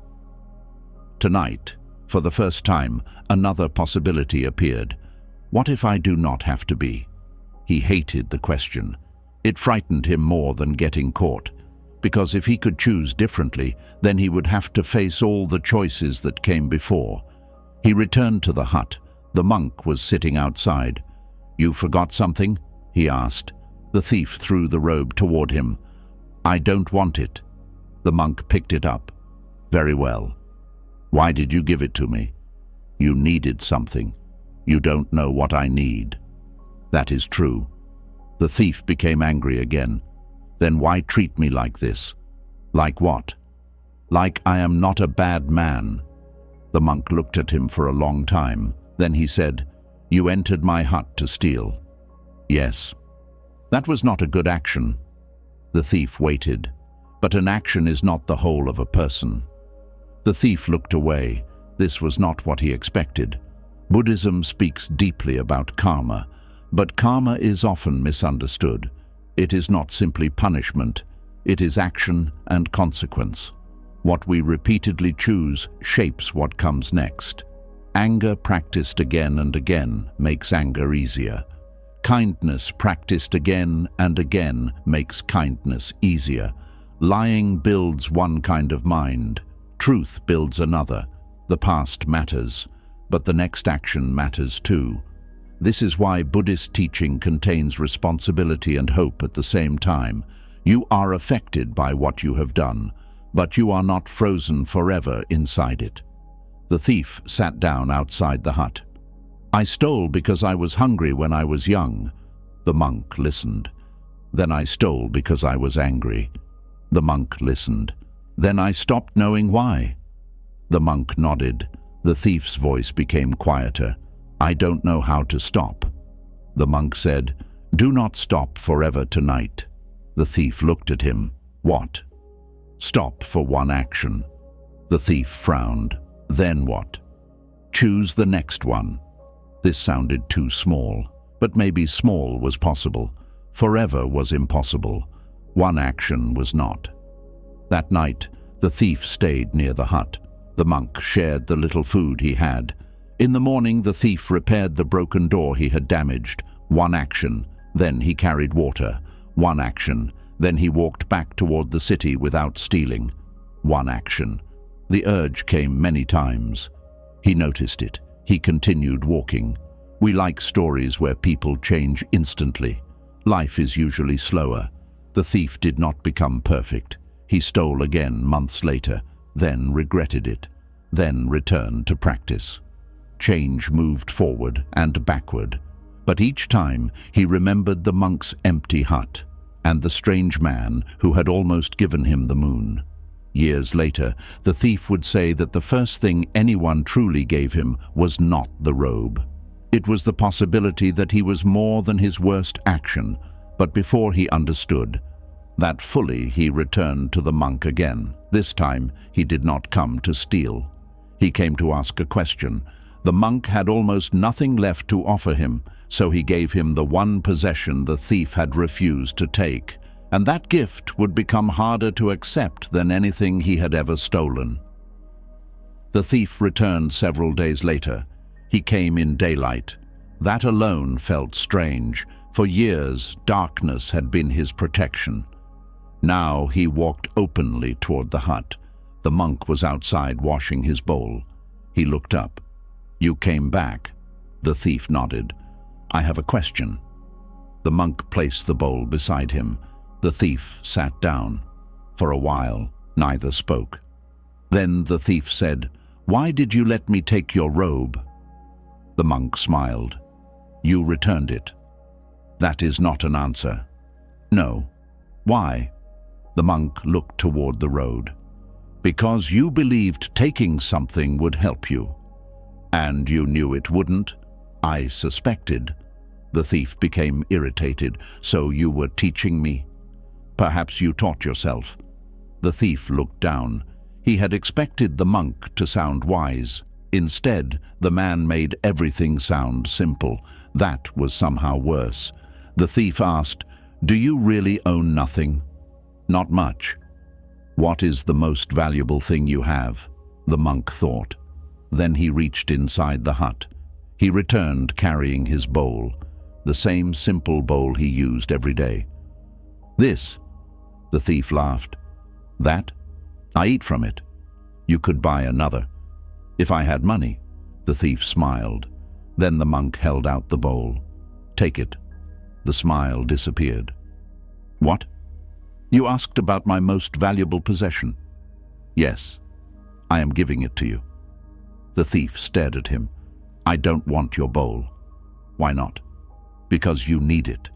Tonight, for the first time, another possibility appeared. What if I do not have to be? He hated the question. It frightened him more than getting caught, because if he could choose differently, then he would have to face all the choices that came before. He returned to the hut. The monk was sitting outside. You forgot something? He asked. The thief threw the robe toward him. I don't want it. The monk picked it up. Very well. Why did you give it to me? You needed something. You don't know what I need. That is true. The thief became angry again. Then why treat me like this? Like what? Like I am not a bad man. The monk looked at him for a long time. Then he said, You entered my hut to steal. Yes. That was not a good action. The thief waited. But an action is not the whole of a person. The thief looked away. This was not what he expected. Buddhism speaks deeply about karma, but karma is often misunderstood. It is not simply punishment. It is action and consequence. What we repeatedly choose shapes what comes next. Anger practiced again and again makes anger easier. Kindness practiced again and again makes kindness easier. Lying builds one kind of mind. Truth builds another. The past matters, but the next action matters too. This is why Buddhist teaching contains responsibility and hope at the same time. You are affected by what you have done, but you are not frozen forever inside it. The thief sat down outside the hut. I stole because I was hungry when I was young. The monk listened. Then I stole because I was angry. The monk listened. Then I stopped knowing why. The monk nodded. The thief's voice became quieter. I don't know how to stop. The monk said, Do not stop forever tonight. The thief looked at him. What? Stop for one action. The thief frowned. Then what? Choose the next one. This sounded too small, but maybe small was possible. Forever was impossible. One action was not. That night, the thief stayed near the hut. The monk shared the little food he had. In the morning, the thief repaired the broken door he had damaged. One action. Then he carried water. One action. Then he walked back toward the city without stealing. One action. The urge came many times. He noticed it. He continued walking. We like stories where people change instantly. Life is usually slower. The thief did not become perfect. He stole again months later, then regretted it, then returned to practice. Change moved forward and backward, but each time he remembered the monk's empty hut and the strange man who had almost given him the moon. Years later, the thief would say that the first thing anyone truly gave him was not the robe. It was the possibility that he was more than his worst action, but before he understood that fully, he returned to the monk again. This time, he did not come to steal. He came to ask a question. The monk had almost nothing left to offer him, so he gave him the one possession the thief had refused to take, and that gift would become harder to accept than anything he had ever stolen. The thief returned several days later. He came in daylight. That alone felt strange. For years, darkness had been his protection. Now he walked openly toward the hut. The monk was outside washing his bowl. He looked up. You came back. The thief nodded. I have a question. The monk placed the bowl beside him. The thief sat down. For a while, neither spoke. Then the thief said, "Why did you let me take your robe?" The monk smiled. "You returned it." "That is not an answer." "No." "Why?" The monk looked toward the road. "Because you believed taking something would help you." "And you knew it wouldn't?" "I suspected." The thief became irritated. "So you were teaching me?" "Perhaps you taught yourself." The thief looked down. He had expected the monk to sound wise. Instead, the man made everything sound simple. That was somehow worse. The thief asked, "Do you really own nothing?" "Not much." "What is the most valuable thing you have?" The monk thought. Then he reached inside the hut. He returned carrying his bowl, the same simple bowl he used every day. "This?" The thief laughed. "That? I eat from it. You could buy another." "If I had money." The thief smiled. Then the monk held out the bowl. "Take it." The smile disappeared. "What? You asked about my most valuable possession." "Yes. I am giving it to you." The thief stared at him. "I don't want your bowl." "Why not?" "Because you need it."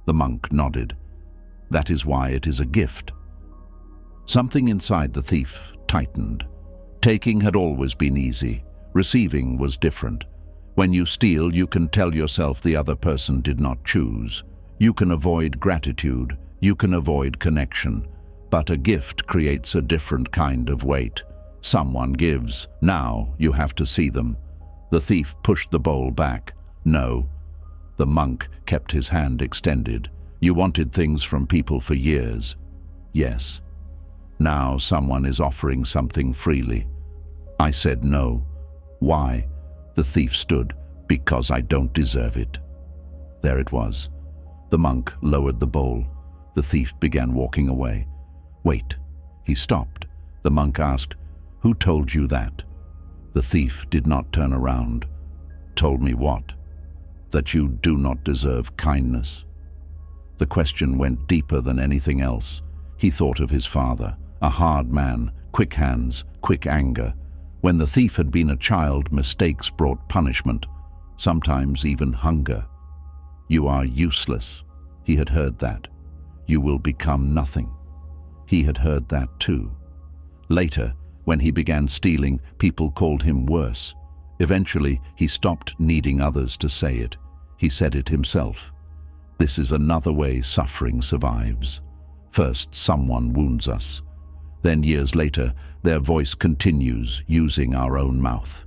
The monk nodded. "That is why it is a gift." Something inside the thief tightened. Taking had always been easy. Receiving was different. When you steal, you can tell yourself the other person did not choose. You can avoid gratitude. You can avoid connection. But a gift creates a different kind of weight. Someone gives. Now you have to see them. The thief pushed the bowl back. "No." The monk kept his hand extended. "You wanted things from people for years." "Yes." "Now someone is offering something freely." I said no. "Why?" The thief stood. "Because I don't deserve it." There it was. The monk lowered the bowl. The thief began walking away. "Wait." He stopped. The monk asked, "Who told you that?" The thief did not turn around. "Told me what?" "That you do not deserve kindness." The question went deeper than anything else. He thought of his father, a hard man, quick hands, quick anger. When the thief had been a child, mistakes brought punishment, sometimes even hunger. "You are useless." He had heard that. "You will become nothing." He had heard that too. Later, when he began stealing, people called him worse. Eventually, he stopped needing others to say it. He said it himself. This is another way suffering survives. First, someone wounds us. Then years later, their voice continues, using our own mouth.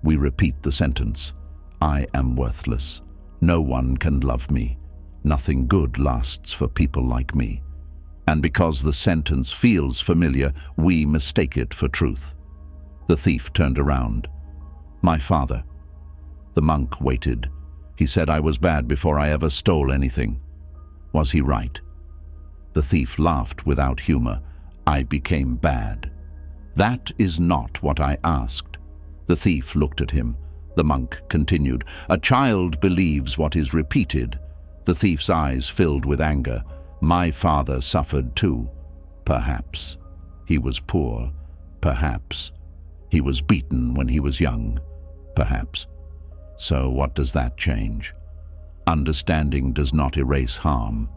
We repeat the sentence, "I am worthless. No one can love me. Nothing good lasts for people like me." And because the sentence feels familiar, we mistake it for truth. The thief turned around. "My father." The monk waited. He said I was bad before I ever stole anything. Was he right? The thief laughed without humor. "I became bad." "That is not what I asked." The thief looked at him. The monk continued, "A child believes what is repeated." The thief's eyes filled with anger. "My father suffered too." "Perhaps." "He was poor." "Perhaps." "He was beaten when he was young." "Perhaps." "So what does that change?" "Understanding does not erase harm."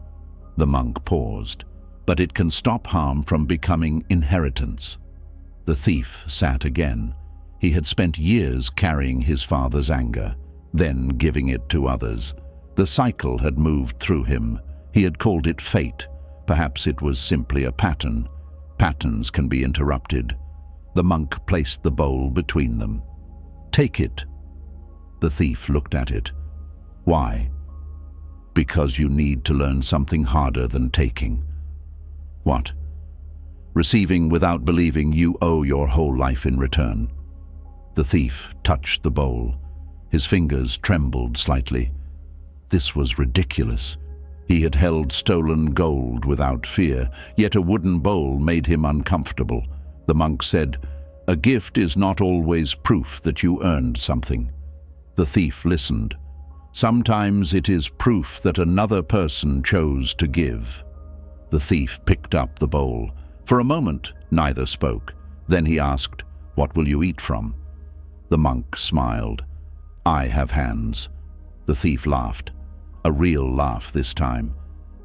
The monk paused. "But it can stop harm from becoming inheritance." The thief sat again. He had spent years carrying his father's anger, then giving it to others. The cycle had moved through him. He had called it fate. Perhaps it was simply a pattern. Patterns can be interrupted. The monk placed the bowl between them. "Take it." The thief looked at it. "Why?" "Because you need to learn something harder than taking." "What?" "Receiving without believing you owe your whole life in return." The thief touched the bowl. His fingers trembled slightly. This was ridiculous. He had held stolen gold without fear, yet a wooden bowl made him uncomfortable. The monk said, "A gift is not always proof that you earned something." The thief listened. "Sometimes it is proof that another person chose to give." The thief picked up the bowl. For a moment, neither spoke. Then he asked, What will you eat from?" The monk smiled. "I have hands." The thief laughed, a real laugh this time.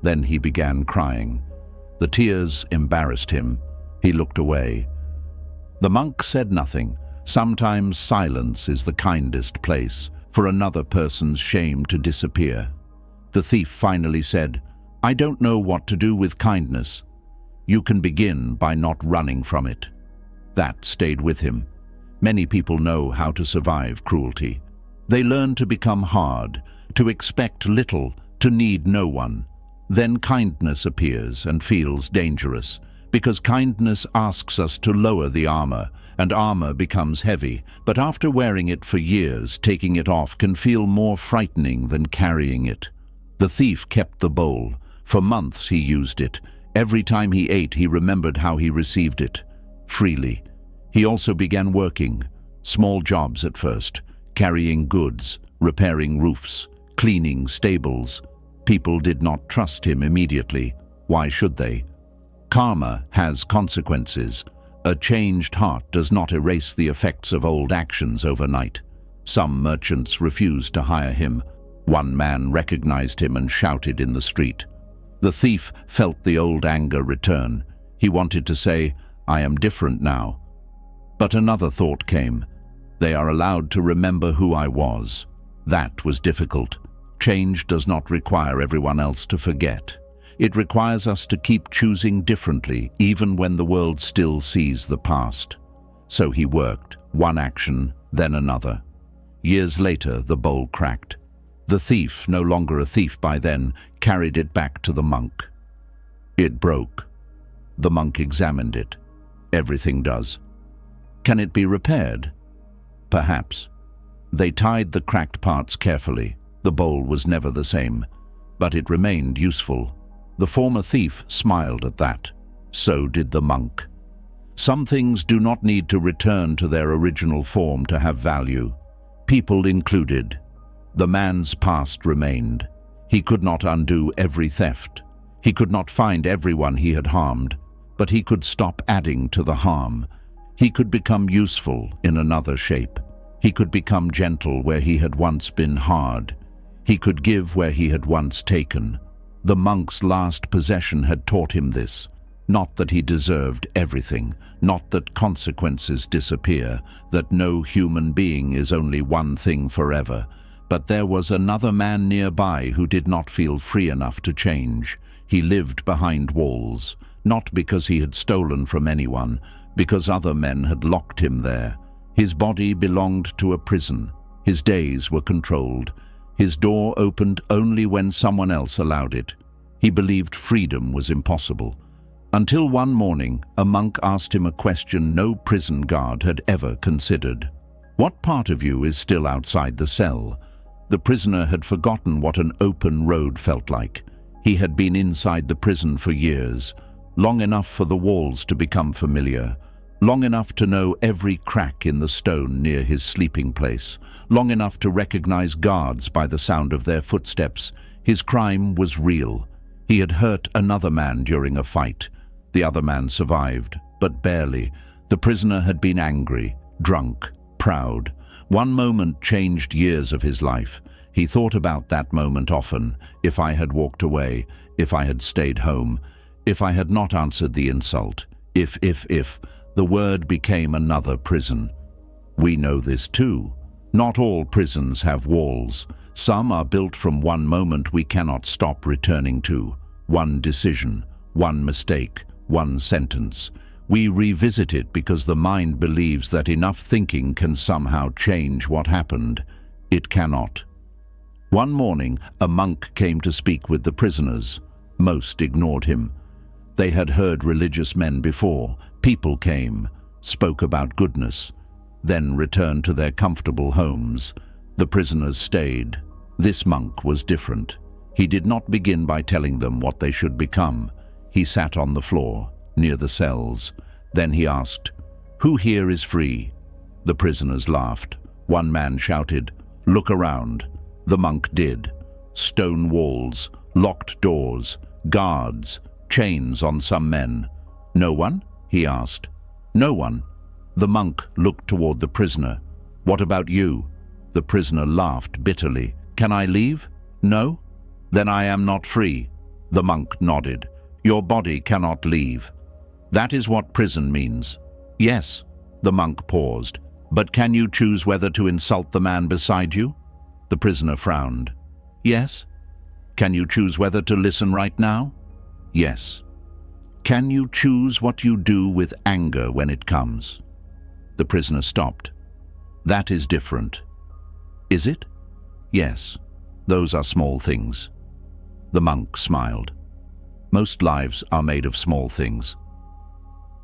Then he began crying. The tears embarrassed him. He looked away. The monk said nothing. Sometimes silence is the kindest place for another person's shame to disappear. The thief finally said, "I don't know what to do with kindness. You can begin by not running from it." That stayed with him. Many people know how to survive cruelty. They learn to become hard, to expect little, to need no one. Then kindness appears and feels dangerous, because kindness asks us to lower the armor, and armor becomes heavy. But after wearing it for years, taking it off can feel more frightening than carrying it. The thief kept the bowl. For months he used it. Every time he ate, he remembered how he received it. Freely. He also began working. Small jobs at first. Carrying goods, repairing roofs, cleaning stables. People did not trust him immediately. Why should they? Karma has consequences. A changed heart does not erase the effects of old actions overnight. Some merchants refused to hire him. One man recognized him and shouted in the street. The thief felt the old anger return. He wanted to say, "I am different now." But another thought came. They are allowed to remember who I was. That was difficult. Change does not require everyone else to forget. It requires us to keep choosing differently, even when the world still sees the past. So he worked, one action, then another. Years later, the bowl cracked. The thief, no longer a thief by then, carried it back to the monk. It broke. The monk examined it. Everything does. Can it be repaired? Perhaps. They tied the cracked parts carefully. The bowl was never the same, but it remained useful. The former thief smiled at that. So did the monk. Some things do not need to return to their original form to have value. People included. The man's past remained. He could not undo every theft. He could not find everyone he had harmed, but he could stop adding to the harm. He could become useful in another shape. He could become gentle where he had once been hard. He could give where he had once taken. The monk's last possession had taught him this. Not that he deserved everything, not that consequences disappear, that no human being is only one thing forever. But there was another man nearby who did not feel free enough to change. He lived behind walls, not because he had stolen from anyone, because other men had locked him there. His body belonged to a prison. His days were controlled. His door opened only when someone else allowed it. He believed freedom was impossible. Until one morning, a monk asked him a question no prison guard had ever considered. "What part of you is still outside the cell?" The prisoner had forgotten what an open road felt like. He had been inside the prison for years, long enough for the walls to become familiar, long enough to know every crack in the stone near his sleeping place, long enough to recognize guards by the sound of their footsteps. His crime was real. He had hurt another man during a fight. The other man survived, but barely. The prisoner had been angry, drunk, proud. One moment changed years of his life. He thought about that moment often. If I had walked away, if I had stayed home, if I had not answered the insult, if, the word became another prison. We know this too. Not all prisons have walls. Some are built from one moment we cannot stop returning to. One decision, one mistake, one sentence. We revisit it because the mind believes that enough thinking can somehow change what happened. It cannot. One morning, a monk came to speak with the prisoners. Most ignored him. They had heard religious men before. People came, spoke about goodness, then returned to their comfortable homes. The prisoners stayed. This monk was different. He did not begin by telling them what they should become. He sat on the floor, near the cells. Then he asked, "Who here is free?" The prisoners laughed. One man shouted, "Look around." The monk did. Stone walls, locked doors, guards, chains on some men. "No one?" he asked. "No one." The monk looked toward the prisoner. "What about you?" The prisoner laughed bitterly. "Can I leave? No? Then I am not free." The monk nodded. "Your body cannot leave. That is what prison means." "Yes." The monk paused. "But can you choose whether to insult the man beside you?" The prisoner frowned. "Yes." "Can you choose whether to listen right now?" "Yes." "Can you choose what you do with anger when it comes?" The prisoner stopped. "That is different." "Is it?" "Yes. Those are small things." The monk smiled. "Most lives are made of small things."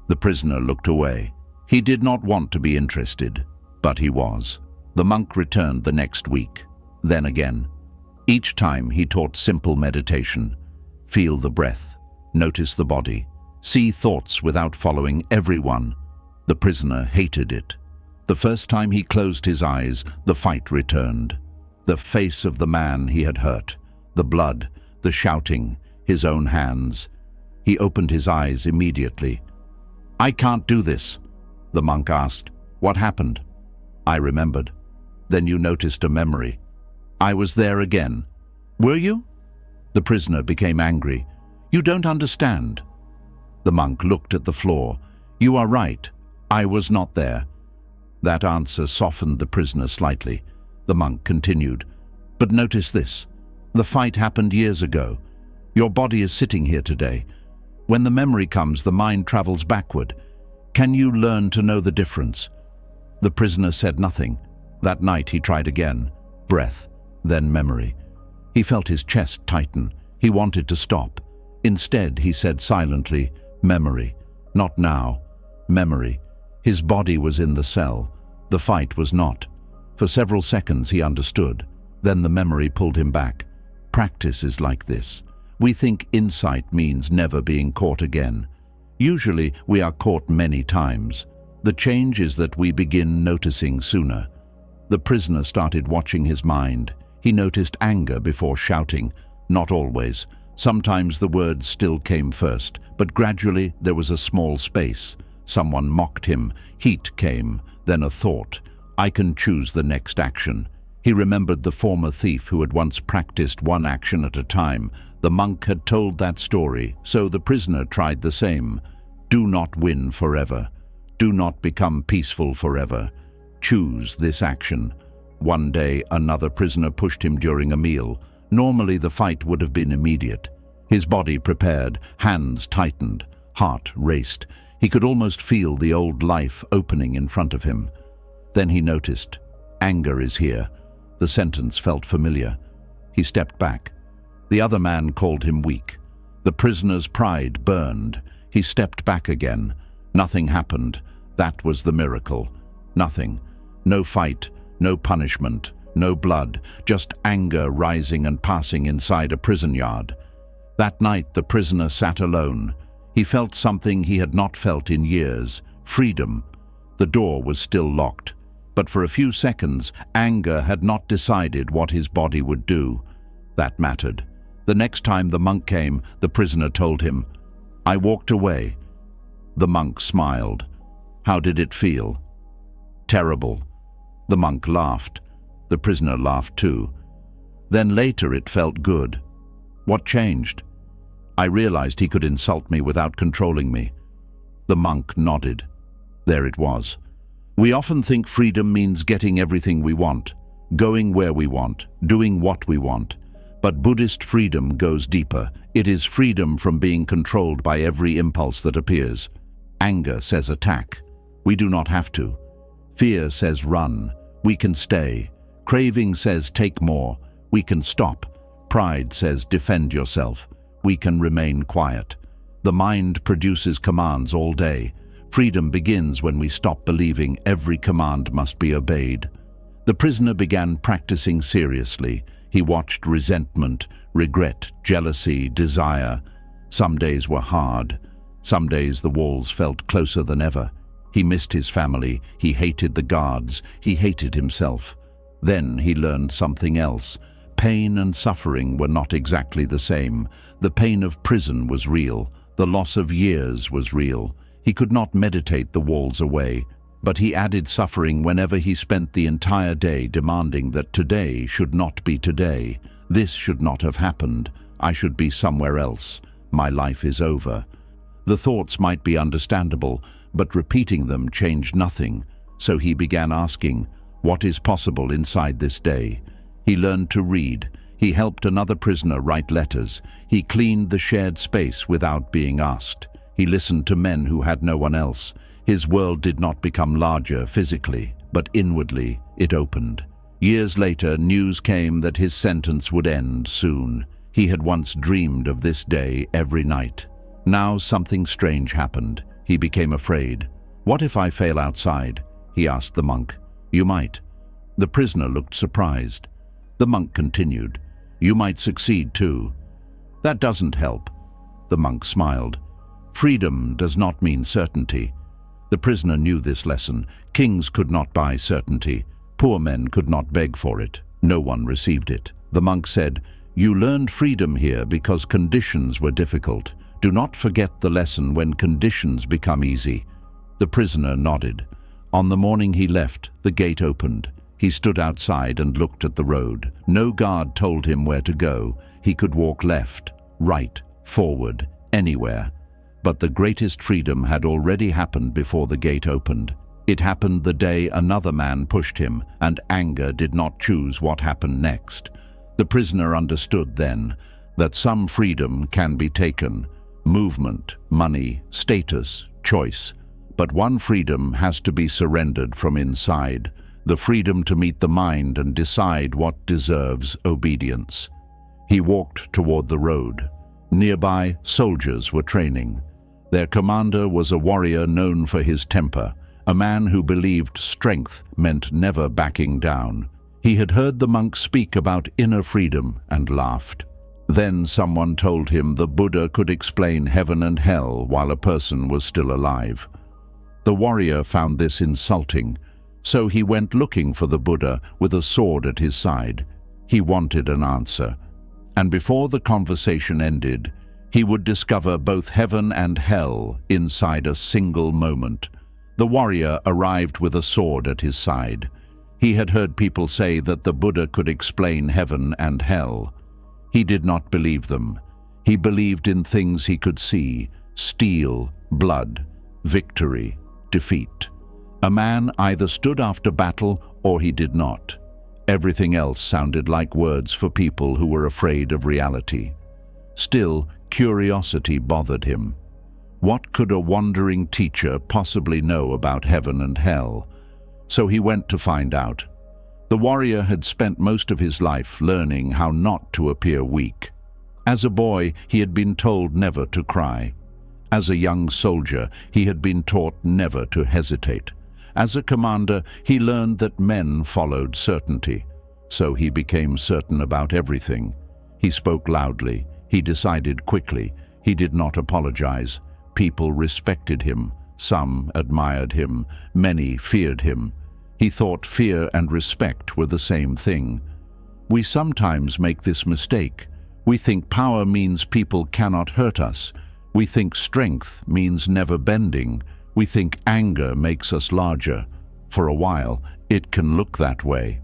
The prisoner looked away. He did not want to be interested, but he was. The monk returned the next week, then again. Each time he taught simple meditation. Feel the breath, notice the body, see thoughts without following everyone. The prisoner hated it. The first time he closed his eyes, the fight returned. The face of the man he had hurt, the blood, the shouting, his own hands. He opened his eyes immediately. "I can't do this." The monk asked, "What happened?" I remembered. "Then you noticed a memory." "I was there again." "Were you?" The prisoner became angry. "You don't understand." The monk looked at the floor. "You are right. I was not there." That answer softened the prisoner slightly. The monk continued. "But notice this. The fight happened years ago. Your body is sitting here today. When the memory comes, the mind travels backward. Can you learn to know the difference?" The prisoner said nothing. That night he tried again. Breath, then memory. He felt his chest tighten. He wanted to stop. Instead, he said silently, "Memory. Not now. Memory." His body was in the cell. The fight was not. For several seconds he understood. Then the memory pulled him back. Practice is like this. We think insight means never being caught again. Usually we are caught many times. The change is that we begin noticing sooner. The prisoner started watching his mind. He noticed anger before shouting. Not always. Sometimes the words still came first, but gradually there was a small space. Someone mocked him. Heat came, then a thought. I can choose the next action. He remembered the former thief who had once practiced one action at a time. The monk had told that story, so the prisoner tried the same. Do not win forever. Do not become peaceful forever. Choose this action. One day, another prisoner pushed him during a meal. Normally, the fight would have been immediate. His body prepared, hands tightened, heart raced. He could almost feel the old life opening in front of him. Then he noticed, anger is here. The sentence felt familiar. He stepped back. The other man called him weak. The prisoner's pride burned. He stepped back again. Nothing happened. That was the miracle. Nothing. No fight, no punishment, no blood, just anger rising and passing inside a prison yard. That night the prisoner sat alone. He felt something he had not felt in years, freedom. The door was still locked, but for a few seconds anger had not decided what his body would do. That mattered. The next time the monk came, the prisoner told him, "I walked away." The monk smiled. How did it feel? Terrible. The monk laughed. The prisoner laughed too. Then later it felt good. What changed? I realized he could insult me without controlling me. The monk nodded. There it was. We often think freedom means getting everything we want, going where we want, doing what we want. But Buddhist freedom goes deeper. It is freedom from being controlled by every impulse that appears. Anger says attack. We do not have to. Fear says run. We can stay. Craving says take more. We can stop. Pride says defend yourself. We can remain quiet. The mind produces commands all day. Freedom begins when we stop believing every command must be obeyed. The prisoner began practicing seriously. He watched resentment, regret, jealousy, desire. Some days were hard. Some days the walls felt closer than ever. He missed his family. He hated the guards. He hated himself. Then he learned something else. Pain and suffering were not exactly the same. The pain of prison was real. The loss of years was real. He could not meditate the walls away. But he added suffering whenever he spent the entire day demanding that today should not be today. This should not have happened. I should be somewhere else. My life is over. The thoughts might be understandable, but repeating them changed nothing. So he began asking, what is possible inside this day? He learned to read. He helped another prisoner write letters. He cleaned the shared space without being asked. He listened to men who had no one else. His world did not become larger physically, but inwardly it opened. Years later, news came that his sentence would end soon. He had once dreamed of this day every night. Now something strange happened. He became afraid. What if I fail outside? He asked the monk. You might. The prisoner looked surprised. The monk continued. You might succeed too. That doesn't help. The monk smiled. Freedom does not mean certainty. The prisoner knew this lesson. Kings could not buy certainty. Poor men could not beg for it. No one received it. The monk said, You learned freedom here because conditions were difficult. Do not forget the lesson when conditions become easy. The prisoner nodded. On the morning he left, the gate opened. He stood outside and looked at the road. No guard told him where to go. He could walk left, right, forward, anywhere. But the greatest freedom had already happened before the gate opened. It happened the day another man pushed him, and anger did not choose what happened next. The prisoner understood then that some freedom can be taken: movement, money, status, choice. But one freedom has to be surrendered from inside, the freedom to meet the mind and decide what deserves obedience. He walked toward the road. Nearby, soldiers were training. Their commander was a warrior known for his temper, a man who believed strength meant never backing down. He had heard the monk speak about inner freedom and laughed. Then someone told him the Buddha could explain heaven and hell while a person was still alive. The warrior found this insulting, so he went looking for the Buddha with a sword at his side. He wanted an answer, and before the conversation ended, he would discover both heaven and hell inside a single moment. The warrior arrived with a sword at his side. He had heard people say that the Buddha could explain heaven and hell. He did not believe them. He believed in things he could see: steel, blood, victory, defeat. A man either stood after battle or he did not. Everything else sounded like words for people who were afraid of reality. Still, curiosity bothered him. What could a wandering teacher possibly know about heaven and hell? So he went to find out. The warrior had spent most of his life learning how not to appear weak. As a boy, he had been told never to cry. As a young soldier, he had been taught never to hesitate. As a commander, he learned that men followed certainty. So he became certain about everything. He spoke loudly. He decided quickly. He did not apologize. People respected him. Some admired him. Many feared him. He thought fear and respect were the same thing. We sometimes make this mistake. We think power means people cannot hurt us. We think strength means never bending. We think anger makes us larger. For a while, it can look that way.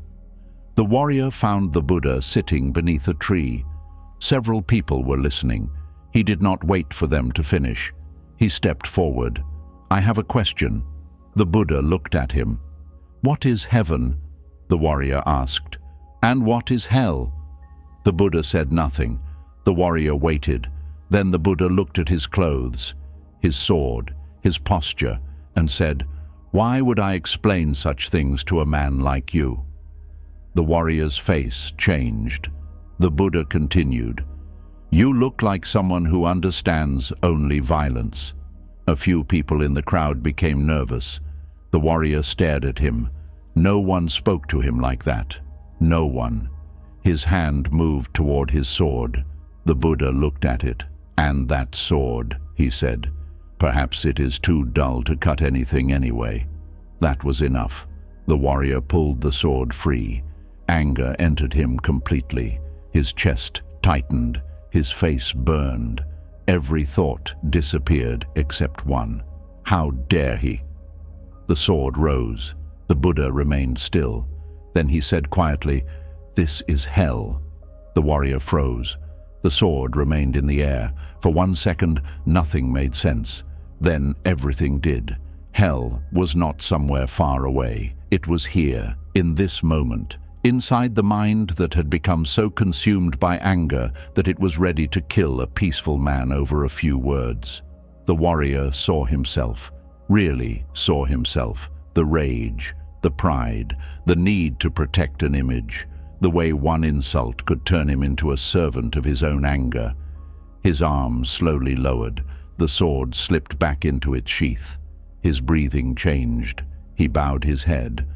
The warrior found the Buddha sitting beneath a tree. Several people were listening. He did not wait for them to finish. He stepped forward. I have a question. The Buddha looked at him. What is heaven? The warrior asked. And what is hell? The Buddha said nothing. The warrior waited. Then the Buddha looked at his clothes, his sword, his posture, and said, Why would I explain such things to a man like you? The warrior's face changed. The Buddha continued, You look like someone who understands only violence. A few people in the crowd became nervous. The warrior stared at him. No one spoke to him like that. No one. His hand moved toward his sword. The Buddha looked at it. And that sword, he said. Perhaps it is too dull to cut anything anyway. That was enough. The warrior pulled the sword free. Anger entered him completely. His chest tightened. His face burned. Every thought disappeared except one. How dare he? The sword rose. The Buddha remained still. Then he said quietly, "This is hell." The warrior froze. The sword remained in the air. For 1 second, nothing made sense. Then everything did. Hell was not somewhere far away. It was here, in this moment, inside the mind that had become so consumed by anger that it was ready to kill a peaceful man over a few words. The warrior saw himself, really saw himself, the rage, the pride, the need to protect an image, the way one insult could turn him into a servant of his own anger. His arm slowly lowered. The sword slipped back into its sheath. His breathing changed. He bowed his head.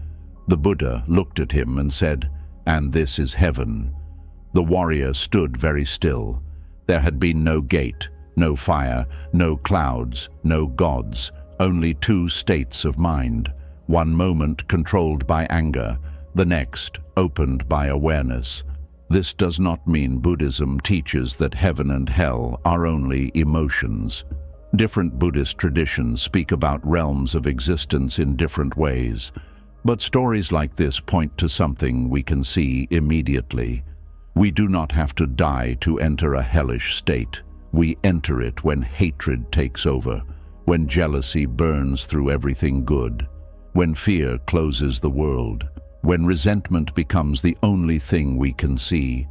The Buddha looked at him and said, "And this is heaven." The warrior stood very still. There had been no gate, no fire, no clouds, no gods, only 2 states of mind. One moment controlled by anger, the next opened by awareness. This does not mean Buddhism teaches that heaven and hell are only emotions. Different Buddhist traditions speak about realms of existence in different ways, but stories like this point to something we can see immediately. We do not have to die to enter a hellish state. We enter it when hatred takes over, when jealousy burns through everything good, when fear closes the world, when resentment becomes the only thing we can see,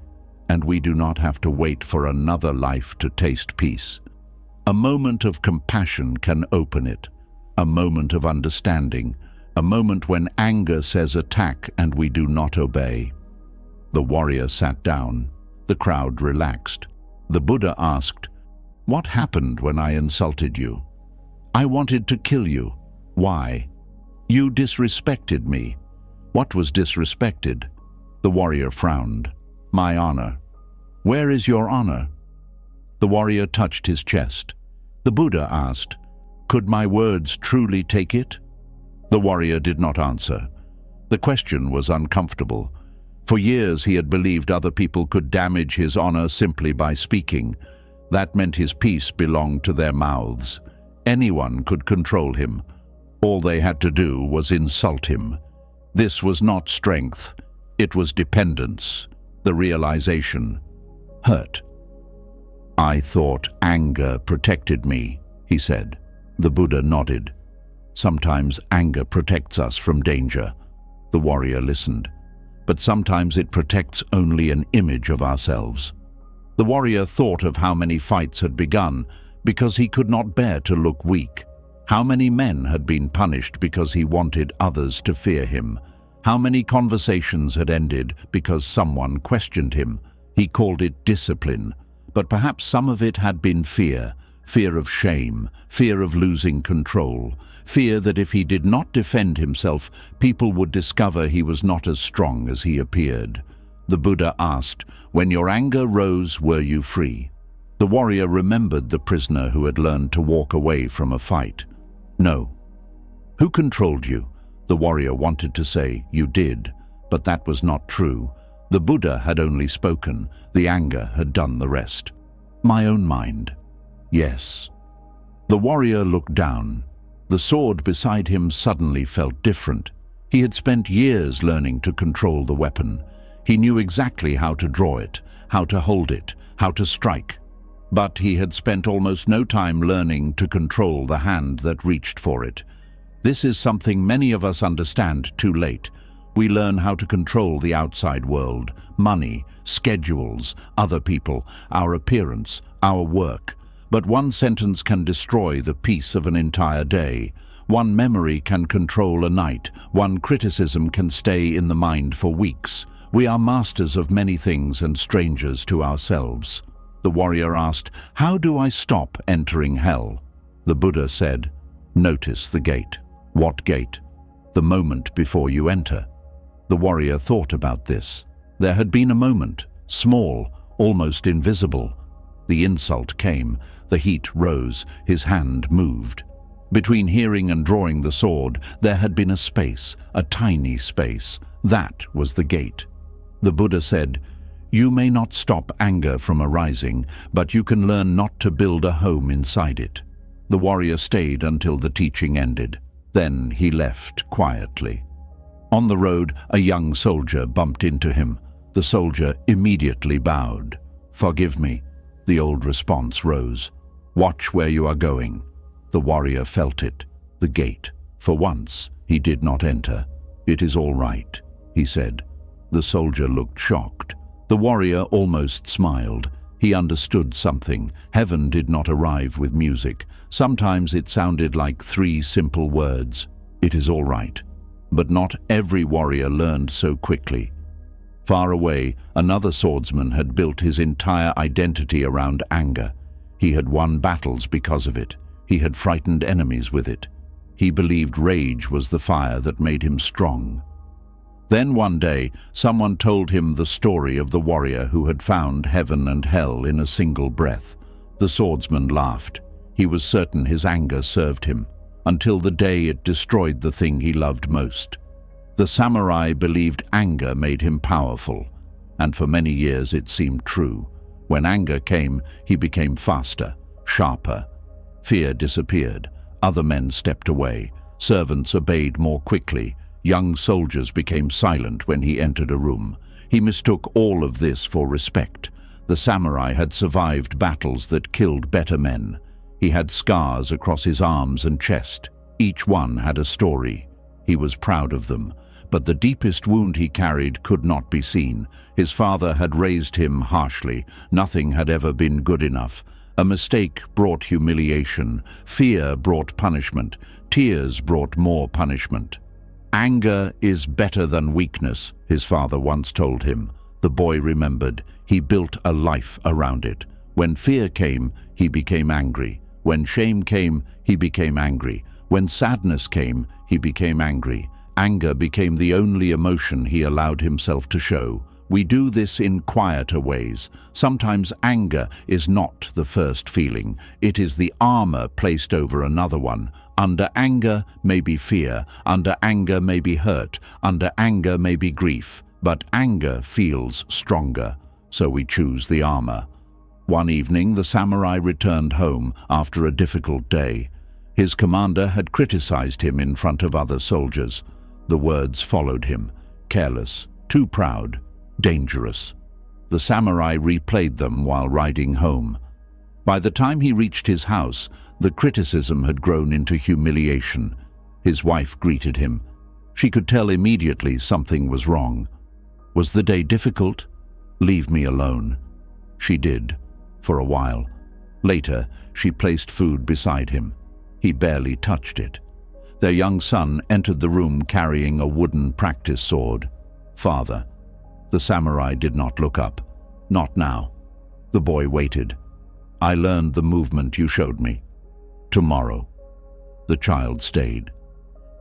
and we do not have to wait for another life to taste peace. A moment of compassion can open it, a moment of understanding, a moment when anger says attack and we do not obey. The warrior sat down. The crowd relaxed. The Buddha asked, "What happened when I insulted you?" "I wanted to kill you." "Why?" "You disrespected me." "What was disrespected?" The warrior frowned. "My honor." "Where is your honor?" The warrior touched his chest. The Buddha asked, "Could my words truly take it?" The warrior did not answer. The question was uncomfortable. For years he had believed other people could damage his honor simply by speaking. That meant his peace belonged to their mouths. Anyone could control him. All they had to do was insult him. This was not strength. It was dependence. The realization hurt. "I thought anger protected me," he said. The Buddha nodded. "Sometimes anger protects us from danger." The warrior listened. "But sometimes it protects only an image of ourselves." The warrior thought of how many fights had begun because he could not bear to look weak. How many men had been punished because he wanted others to fear him. How many conversations had ended because someone questioned him. He called it discipline, but perhaps some of it had been fear. Fear of shame, fear of losing control, fear that if he did not defend himself, people would discover he was not as strong as he appeared. The Buddha asked, "When your anger rose, were you free?" The warrior remembered the prisoner who had learned to walk away from a fight. "No." "Who controlled you?" The warrior wanted to say, "You did," but that was not true. The Buddha had only spoken. The anger had done the rest. "My own mind." "Yes." The warrior looked down. The sword beside him suddenly felt different. He had spent years learning to control the weapon. He knew exactly how to draw it, how to hold it, how to strike. But he had spent almost no time learning to control the hand that reached for it. This is something many of us understand too late. We learn how to control the outside world, money, schedules, other people, our appearance, our work. But one sentence can destroy the peace of an entire day. One memory can control a night. One criticism can stay in the mind for weeks. We are masters of many things and strangers to ourselves. The warrior asked, "How do I stop entering hell?" The Buddha said, "Notice the gate." "What gate?" "The moment before you enter." The warrior thought about this. There had been a moment, small, almost invisible. The insult came. The heat rose. His hand moved. Between hearing and drawing the sword, there had been a space, a tiny space. That was the gate. The Buddha said, "You may not stop anger from arising, but you can learn not to build a home inside it." The warrior stayed until the teaching ended. Then he left quietly. On the road, a young soldier bumped into him. The soldier immediately bowed. "Forgive me." The old response rose. "Watch where you are going." The warrior felt it. The gate. For once, he did not enter. "It is all right," he said. The soldier looked shocked. The warrior almost smiled. He understood something. Heaven did not arrive with music. Sometimes it sounded like 3 simple words. "It is all right." But not every warrior learned so quickly. Far away, another swordsman had built his entire identity around anger. He had won battles because of it. He had frightened enemies with it. He believed rage was the fire that made him strong. Then one day, someone told him the story of the warrior who had found heaven and hell in a single breath. The swordsman laughed. He was certain his anger served him, until the day it destroyed the thing he loved most. The samurai believed anger made him powerful, and for many years it seemed true. When anger came, he became faster, sharper. Fear disappeared. Other men stepped away. Servants obeyed more quickly. Young soldiers became silent when he entered a room. He mistook all of this for respect. The samurai had survived battles that killed better men. He had scars across his arms and chest. Each one had a story. He was proud of them. But the deepest wound he carried could not be seen. His father had raised him harshly. Nothing had ever been good enough. A mistake brought humiliation. Fear brought punishment. Tears brought more punishment. "Anger is better than weakness," his father once told him. The boy remembered. He built a life around it. When fear came, he became angry. When shame came, he became angry. When sadness came, he became angry. Anger became the only emotion he allowed himself to show. We do this in quieter ways. Sometimes anger is not the first feeling. It is the armor placed over another one. Under anger may be fear. Under anger may be hurt. Under anger may be grief. But anger feels stronger, so we choose the armor. One evening, the samurai returned home after a difficult day. His commander had criticized him in front of other soldiers. The words followed him. Careless, too proud, dangerous. The samurai replayed them while riding home. By the time he reached his house, the criticism had grown into humiliation. His wife greeted him. She could tell immediately something was wrong. Was the day difficult? "Leave me alone." She did, for a while. Later, she placed food beside him. He barely touched it. Their young son entered the room carrying a wooden practice sword. "Father." The samurai did not look up. "Not now." The boy waited. "I learned the movement you showed me. Tomorrow." The child stayed.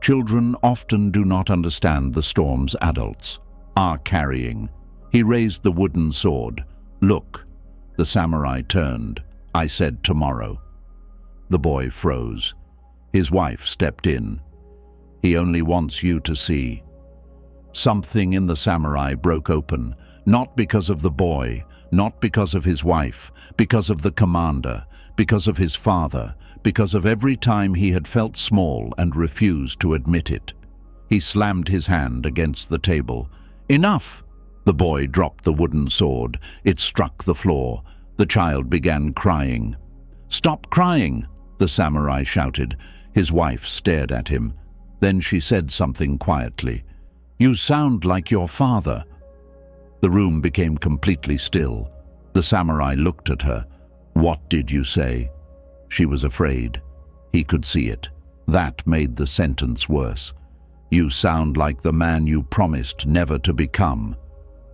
Children often do not understand the storms adults are carrying. He raised the wooden sword. "Look." The samurai turned. "I said tomorrow." The boy froze. His wife stepped in. "He only wants you to see." Something in the samurai broke open, not because of the boy, not because of his wife, because of the commander, because of his father, because of every time he had felt small and refused to admit it. He slammed his hand against the table. "Enough!" The boy dropped the wooden sword. It struck the floor. The child began crying. "Stop crying!" the samurai shouted. His wife stared at him. Then she said something quietly. "You sound like your father." The room became completely still. The samurai looked at her. "What did you say?" She was afraid. He could see it. That made the sentence worse. "You sound like the man you promised never to become."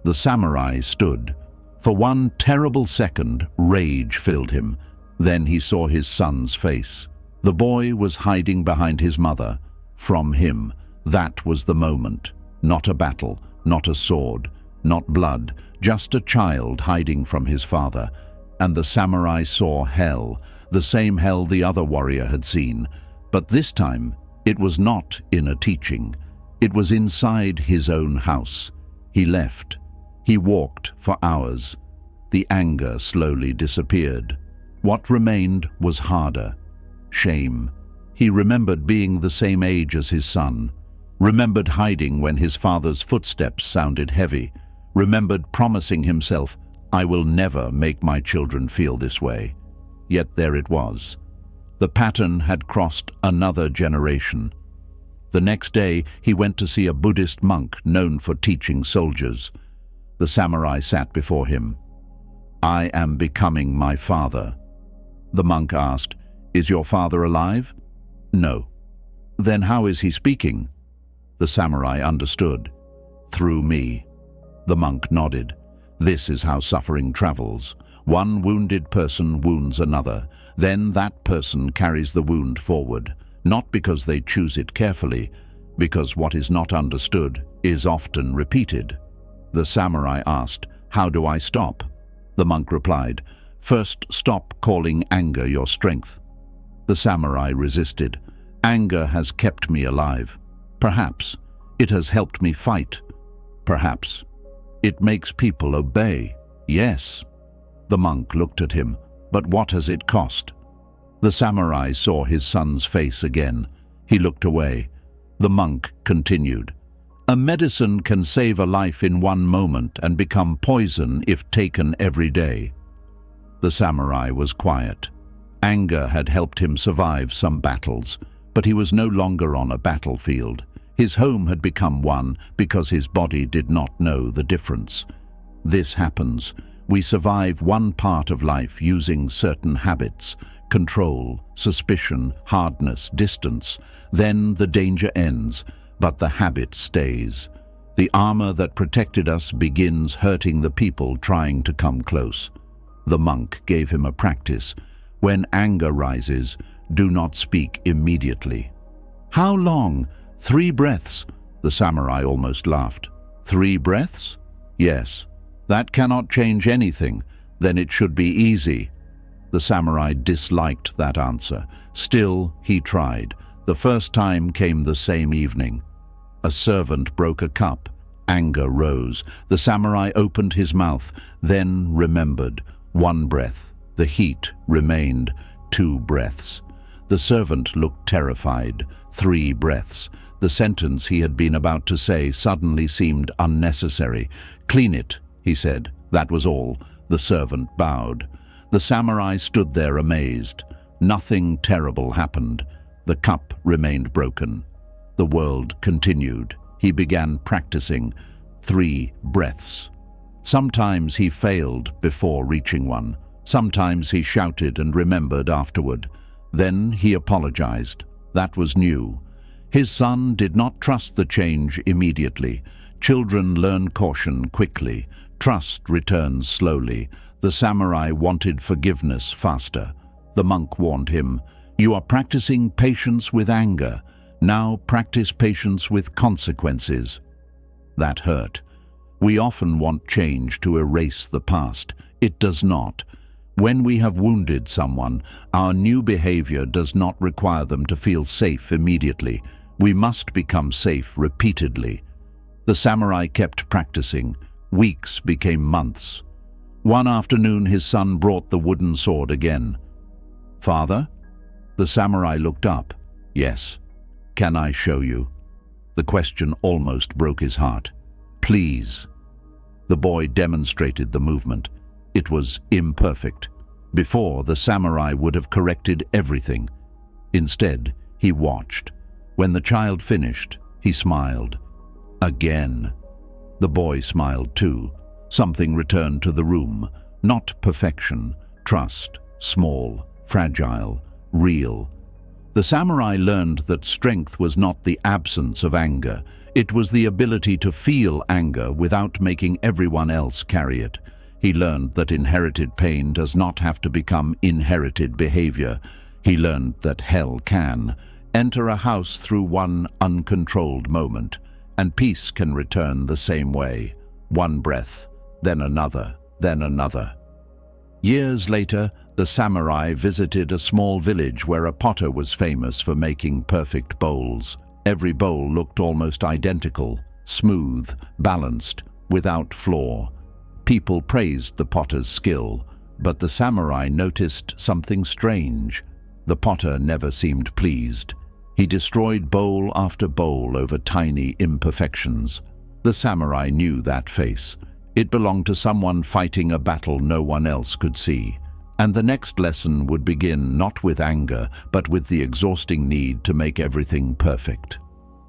The samurai stood. For one terrible second, rage filled him. Then he saw his son's face. The boy was hiding behind his mother. From him, that was the moment. Not a battle, not a sword, not blood, just a child hiding from his father. And the samurai saw hell, the same hell the other warrior had seen. But this time, it was not in a teaching. It was inside his own house. He left. He walked for hours. The anger slowly disappeared. What remained was harder. Shame. He remembered being the same age as his son, remembered hiding when his father's footsteps sounded heavy, remembered promising himself, "I will never make my children feel this way." Yet there it was. The pattern had crossed another generation. The next day, he went to see a Buddhist monk known for teaching soldiers. The samurai sat before him. "I am becoming my father." The monk asked, "Is your father alive?" "No." "Then how is he speaking?" The samurai understood. "Through me." The monk nodded. This is how suffering travels. One wounded person wounds another. Then that person carries the wound forward, not because they choose it carefully, because what is not understood is often repeated. The samurai asked, "How do I stop?" The monk replied, "First stop calling anger your strength." The samurai resisted. "Anger has kept me alive. Perhaps it has helped me fight. Perhaps it makes people obey. Yes." The monk looked at him. "But what has it cost?" The samurai saw his son's face again. He looked away. The monk continued, "A medicine can save a life in one moment and become poison if taken every day." The samurai was quiet. Anger had helped him survive some battles, but he was no longer on a battlefield. His home had become one because his body did not know the difference. This happens. We survive one part of life using certain habits, control, suspicion, hardness, distance. Then the danger ends, but the habit stays. The armor that protected us begins hurting the people trying to come close. The monk gave him a practice. When anger rises, do not speak immediately. "How long?" "3 breaths." The samurai almost laughed. "3 breaths?" "Yes. That cannot change anything. Then it should be easy." The samurai disliked that answer. Still, he tried. The first time came the same evening. A servant broke a cup. Anger rose. The samurai opened his mouth, then remembered. 1 breath. The heat remained. 2 breaths. The servant looked terrified. 3 breaths. The sentence he had been about to say suddenly seemed unnecessary. "Clean it," he said. That was all. The servant bowed. The samurai stood there amazed. Nothing terrible happened. The cup remained broken. The world continued. He began practicing 3 breaths. Sometimes he failed before reaching one. Sometimes he shouted and remembered afterward. Then he apologized. That was new. His son did not trust the change immediately. Children learn caution quickly. Trust returns slowly. The samurai wanted forgiveness faster. The monk warned him, "You are practicing patience with anger. Now practice patience with consequences." That hurt. We often want change to erase the past. It does not. When we have wounded someone, our new behavior does not require them to feel safe immediately. We must become safe repeatedly. The samurai kept practicing. Weeks became months. One afternoon, his son brought the wooden sword again. "Father?" The samurai looked up. "Yes." "Can I show you?" The question almost broke his heart. "Please." The boy demonstrated the movement. It was imperfect. Before, the samurai would have corrected everything. Instead, he watched. When the child finished, he smiled. Again. The boy smiled too. Something returned to the room. Not perfection. Trust. Small. Fragile. Real. The samurai learned that strength was not the absence of anger. It was the ability to feel anger without making everyone else carry it. He learned that inherited pain does not have to become inherited behavior. He learned that hell can enter a house through one uncontrolled moment, and peace can return the same way. 1 breath, then another, then another. Years later, the samurai visited a small village where a potter was famous for making perfect bowls. Every bowl looked almost identical, smooth, balanced, without flaw. People praised the potter's skill, but the samurai noticed something strange. The potter never seemed pleased. He destroyed bowl after bowl over tiny imperfections. The samurai knew that face. It belonged to someone fighting a battle no one else could see. And the next lesson would begin not with anger, but with the exhausting need to make everything perfect.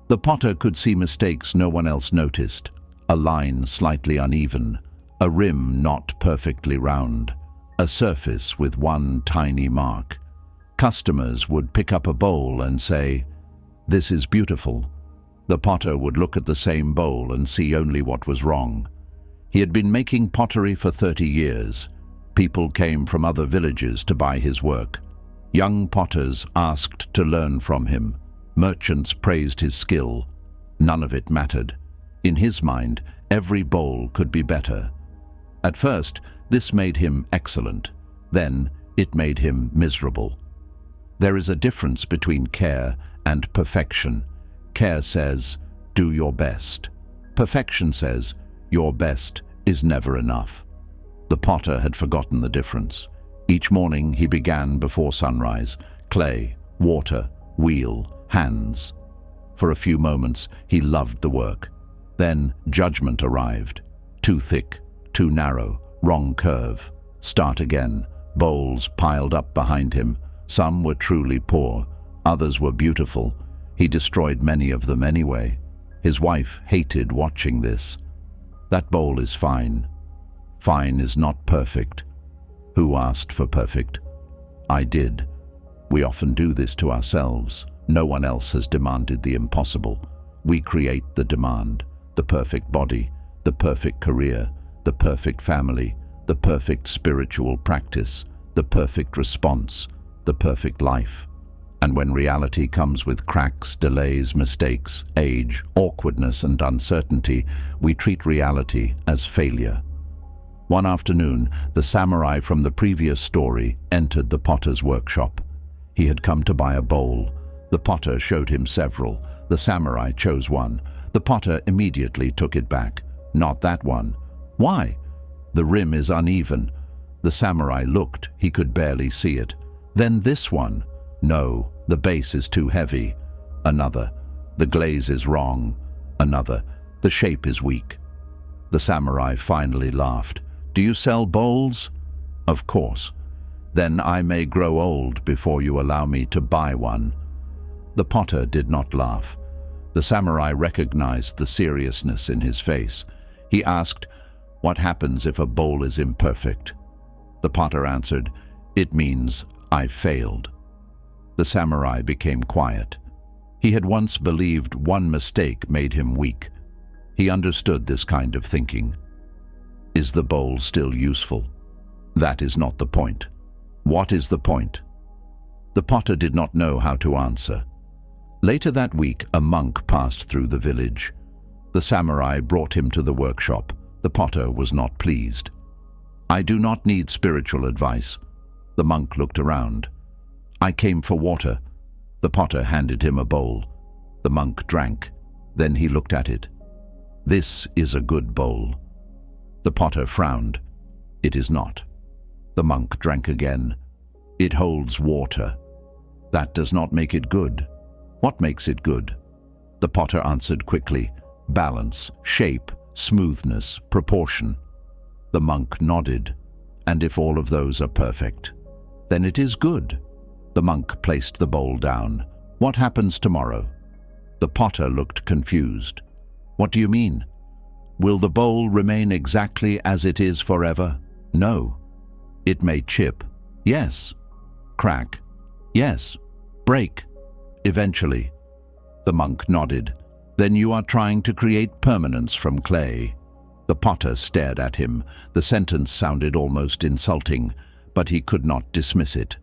The potter could see mistakes no one else noticed. A line slightly uneven, a rim not perfectly round, a surface with one tiny mark. Customers would pick up a bowl and say, "This is beautiful." The potter would look at the same bowl and see only what was wrong. He had been making pottery for 30 years. People came from other villages to buy his work. Young potters asked to learn from him. Merchants praised his skill. None of it mattered. In his mind, every bowl could be better. At first, this made him excellent. Then, it made him miserable. There is a difference between care and perfection. Care says, do your best. Perfection says, your best is never enough. The potter had forgotten the difference. Each morning he began before sunrise. Clay, water, wheel, hands. For a few moments he loved the work. Then judgment arrived. Too thick, too narrow, wrong curve. Start again. Bowls piled up behind him. Some were truly poor, others were beautiful. He destroyed many of them anyway. His wife hated watching this. That bowl is fine. Fine is not perfect. Who asked for perfect? I did. We often do this to ourselves. No one else has demanded the impossible. We create the demand. The perfect body, the perfect career, the perfect family, the perfect spiritual practice, the perfect response, the perfect life. And when reality comes with cracks, delays, mistakes, age, awkwardness, and uncertainty, we treat reality as failure. One afternoon, the samurai from the previous story entered the potter's workshop. He had come to buy a bowl. The potter showed him several. The samurai chose one. The potter immediately took it back. Not that one. Why? The rim is uneven. The samurai looked. He could barely see it. Then this one. No, the base is too heavy. Another. The glaze is wrong. Another. The shape is weak. The samurai finally laughed. Do you sell bowls? Of course. Then I may grow old before you allow me to buy one. The potter did not laugh. The samurai recognized the seriousness in his face. He asked, "What happens if a bowl is imperfect?" The potter answered, "It means I failed." The samurai became quiet. He had once believed one mistake made him weak. He understood this kind of thinking. Is the bowl still useful? That is not the point. What is the point? The potter did not know how to answer. Later that week, a monk passed through the village. The samurai brought him to the workshop. The potter was not pleased. "I do not need spiritual advice." The monk looked around. "I came for water." The potter handed him a bowl. The monk drank. Then he looked at it. "This is a good bowl." The potter frowned. "It is not." The monk drank again. "It holds water." "That does not make it good." "What makes it good?" The potter answered quickly. "Balance, shape, smoothness, proportion." The monk nodded. "And if all of those are perfect, then it is good." The monk placed the bowl down. "What happens tomorrow?" The potter looked confused. "What do you mean? Will the bowl remain exactly as it is forever?" "No." "It may chip." "Yes." "Crack." "Yes." "Break." "Eventually." The monk nodded. "Then you are trying to create permanence from clay." The potter stared at him. The sentence sounded almost insulting, but he could not dismiss it.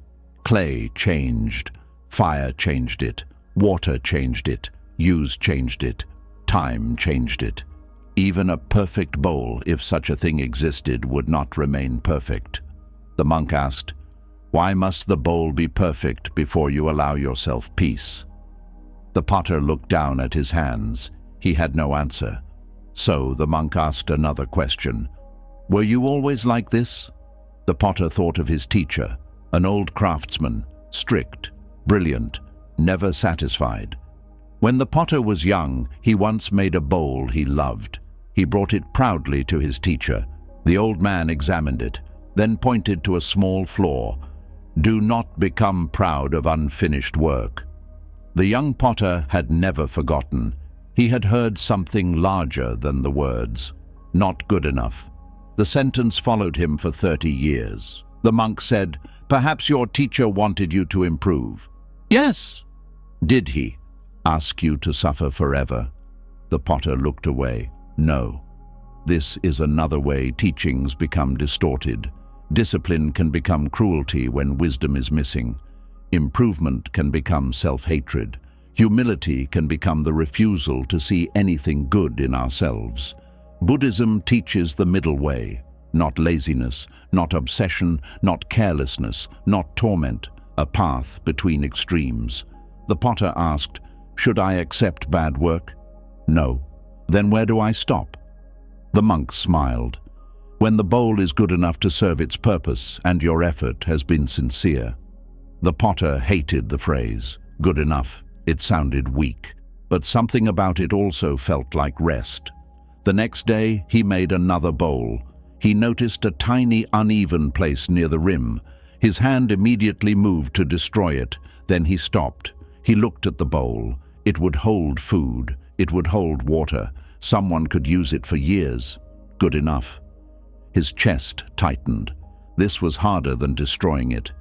Clay changed. Fire changed it. Water changed it. Use changed it. Time changed it. Even a perfect bowl, if such a thing existed, would not remain perfect. The monk asked, "Why must the bowl be perfect before you allow yourself peace?" The potter looked down at his hands. He had no answer. So the monk asked another question. "Were you always like this?" The potter thought of his teacher, an old craftsman, strict, brilliant, never satisfied. When the potter was young, he once made a bowl he loved. He brought it proudly to his teacher. The old man examined it, then pointed to a small flaw. "Do not become proud of unfinished work." The young potter had never forgotten. He had heard something larger than the words. Not good enough. The sentence followed him for 30 years. The monk said, "Perhaps your teacher wanted you to improve." "Yes." "Did he ask you to suffer forever?" The potter looked away. "No." This is another way teachings become distorted. Discipline can become cruelty when wisdom is missing. Improvement can become self-hatred. Humility can become the refusal to see anything good in ourselves. Buddhism teaches the middle way, not laziness, not obsession, not carelessness, not torment, a path between extremes. The potter asked, "Should I accept bad work?" "No." "Then where do I stop?" The monk smiled. "When the bowl is good enough to serve its purpose and your effort has been sincere." The potter hated the phrase, "good enough." It sounded weak, but something about it also felt like rest. The next day, he made another bowl. He noticed a tiny, uneven place near the rim. His hand immediately moved to destroy it. Then he stopped. He looked at the bowl. It would hold food. It would hold water. Someone could use it for years. Good enough. His chest tightened. This was harder than destroying it.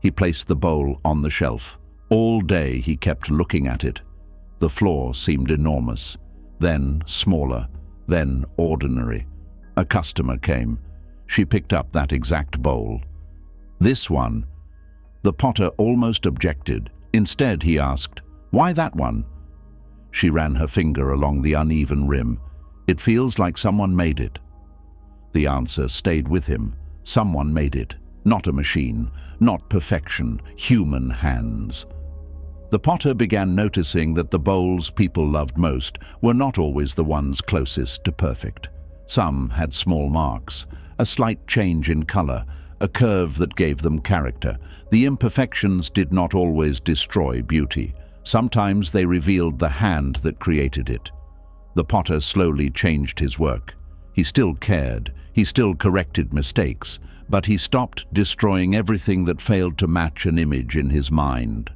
He placed the bowl on the shelf. All day he kept looking at it. The floor seemed enormous, then smaller, then ordinary. A customer came. She picked up that exact bowl. "This one?" The potter almost objected. Instead, he asked, "Why that one?" She ran her finger along the uneven rim. "It feels like someone made it." The answer stayed with him. Someone made it. Not a machine, not perfection, human hands. The potter began noticing that the bowls people loved most were not always the ones closest to perfect. Some had small marks, a slight change in color, a curve that gave them character. The imperfections did not always destroy beauty. Sometimes they revealed the hand that created it. The potter slowly changed his work. He still cared, he still corrected mistakes, but he stopped destroying everything that failed to match an image in his mind.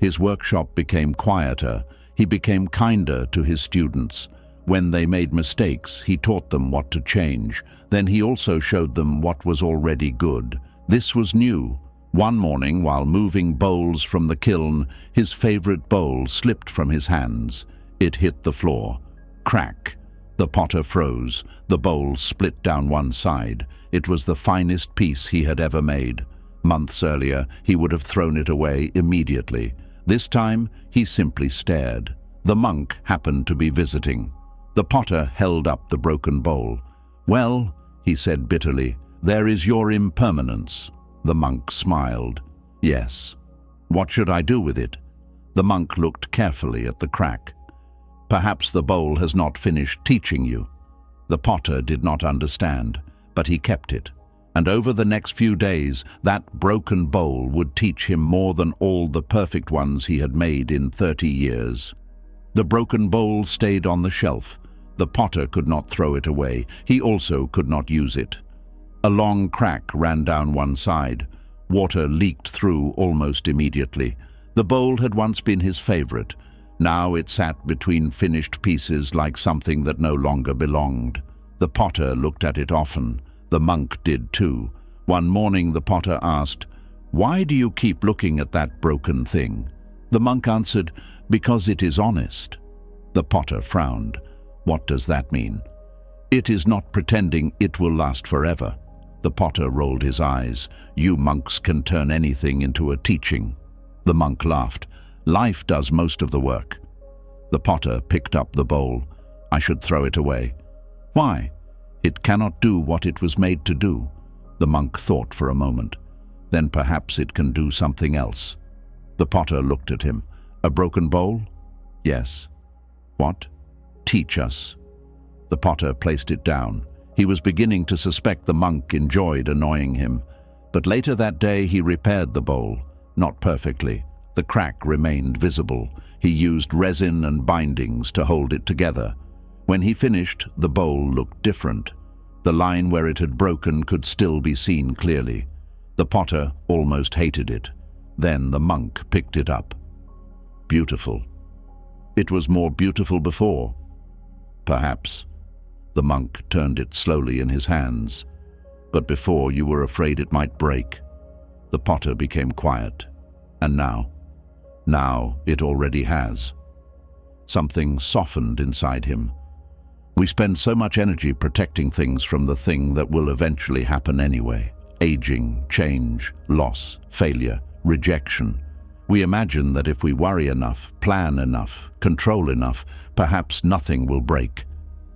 His workshop became quieter. He became kinder to his students. When they made mistakes, he taught them what to change. Then he also showed them what was already good. This was new. One morning, while moving bowls from the kiln, his favorite bowl slipped from his hands. It hit the floor. Crack. The potter froze. The bowl split down one side. It was the finest piece he had ever made. Months earlier, he would have thrown it away immediately. This time, he simply stared. The monk happened to be visiting. The potter held up the broken bowl. "Well," he said bitterly, "there is your impermanence." The monk smiled. "Yes." "What should I do with it?" The monk looked carefully at the crack. "Perhaps the bowl has not finished teaching you." The potter did not understand, but he kept it. And over the next few days, that broken bowl would teach him more than all the perfect ones he had made in 30 years. The broken bowl stayed on the shelf. The potter could not throw it away. He also could not use it. A long crack ran down one side. Water leaked through almost immediately. The bowl had once been his favorite. Now it sat between finished pieces like something that no longer belonged. The potter looked at it often. The monk did too. One morning the potter asked, "Why do you keep looking at that broken thing?" The monk answered, "Because it is honest." The potter frowned. "What does that mean?" "It is not pretending it will last forever." The potter rolled his eyes. "You monks can turn anything into a teaching." The monk laughed. "Life does most of the work." The potter picked up the bowl. "I should throw it away." "Why?" "It cannot do what it was made to do." The monk thought for a moment. "Then perhaps it can do something else." The potter looked at him. "A broken bowl?" "Yes." "What?" "Teach us." The potter placed it down. He was beginning to suspect the monk enjoyed annoying him. But later that day he repaired the bowl. Not perfectly. The crack remained visible. He used resin and bindings to hold it together. When he finished, the bowl looked different. The line where it had broken could still be seen clearly. The potter almost hated it. Then the monk picked it up. Beautiful. It was more beautiful before. Perhaps. The monk turned it slowly in his hands. But before you were afraid it might break. The potter became quiet. And now it already has. Something softened inside him. We spend so much energy protecting things from the thing that will eventually happen anyway. Aging, change, loss, failure, rejection. We imagine that if we worry enough, plan enough, control enough, perhaps nothing will break.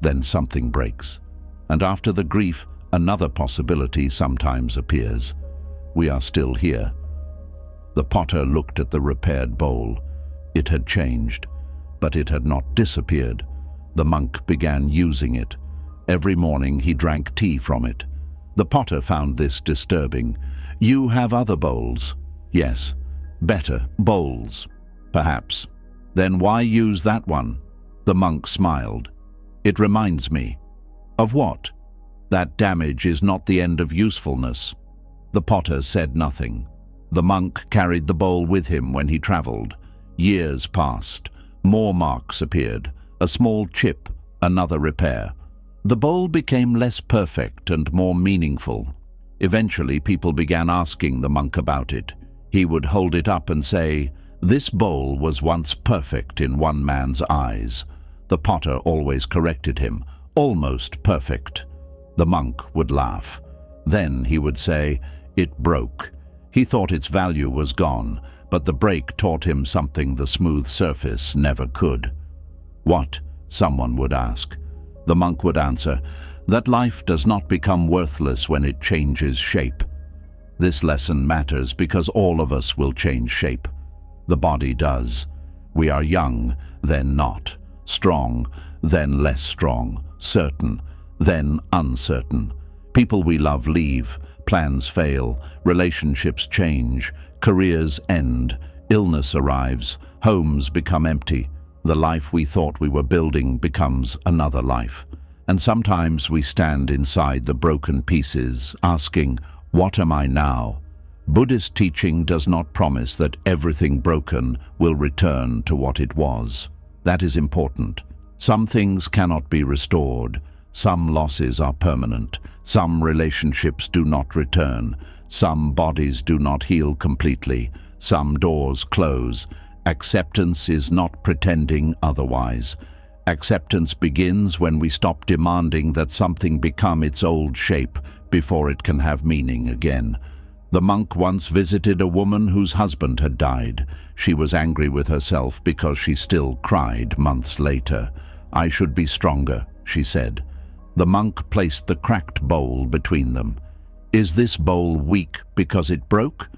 Then something breaks. And after the grief, another possibility sometimes appears. We are still here. The potter looked at the repaired bowl. It had changed, but it had not disappeared. The monk began using it. Every morning he drank tea from it. The potter found this disturbing. You have other bowls? Yes. Better bowls, perhaps. Then why use that one? The monk smiled. It reminds me. Of what? That damage is not the end of usefulness. The potter said nothing. The monk carried the bowl with him when he traveled. Years passed. More marks appeared. A small chip, another repair. The bowl became less perfect and more meaningful. Eventually, people began asking the monk about it. He would hold it up and say, "This bowl was once perfect in one man's eyes." The potter always corrected him, "Almost perfect." The monk would laugh. Then he would say, "It broke." He thought its value was gone, but the break taught him something the smooth surface never could. "What?" someone would ask. The monk would answer, "That life does not become worthless when it changes shape." This lesson matters because all of us will change shape. The body does. We are young, then not. Strong, then less strong. Certain, then uncertain. People we love leave. Plans fail. Relationships change. Careers end. Illness arrives. Homes become empty. The life we thought we were building becomes another life. And sometimes we stand inside the broken pieces, asking, "What am I now?" Buddhist teaching does not promise that everything broken will return to what it was. That is important. Some things cannot be restored. Some losses are permanent. Some relationships do not return. Some bodies do not heal completely. Some doors close. Acceptance is not pretending otherwise. Acceptance begins when we stop demanding that something become its old shape before it can have meaning again. The monk once visited a woman whose husband had died. She was angry with herself because she still cried months later. "I should be stronger," she said. The monk placed the cracked bowl between them. "Is this bowl weak because it broke?"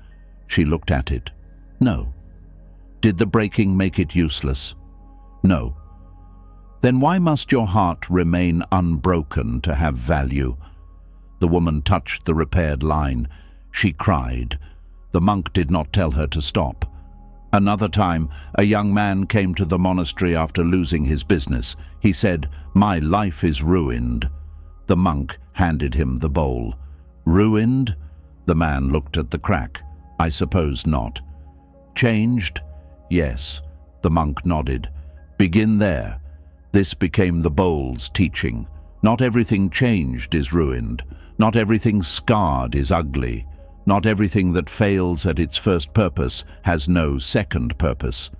She looked at it. "No." "Did the breaking make it useless?" "No." "Then why must your heart remain unbroken to have value?" The woman touched the repaired line. She cried. The monk did not tell her to stop. Another time, a young man came to the monastery after losing his business. He said, "My life is ruined." The monk handed him the bowl. "Ruined?" The man looked at the crack. "I suppose not." "Changed?" "Yes." The monk nodded. "Begin there." This became the bowl's teaching. Not everything changed is ruined. Not everything scarred is ugly. Not everything that fails at its first purpose has no second purpose.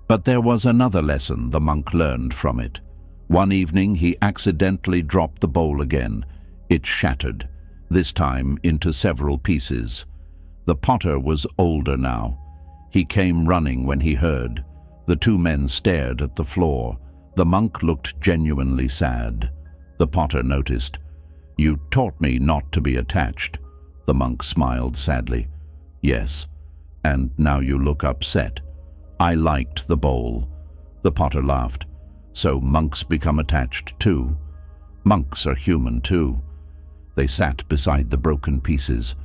But there was another lesson the monk learned from it. One evening he accidentally dropped the bowl again. It shattered, this time into several pieces. The potter was older now. He came running when he heard. The two men stared at the floor. The monk looked genuinely sad. The potter noticed. "You taught me not to be attached." The monk smiled sadly. "Yes, and now you look upset." "I liked the bowl." The potter laughed. "So monks become attached too?" "Monks are human too." They sat beside the broken pieces.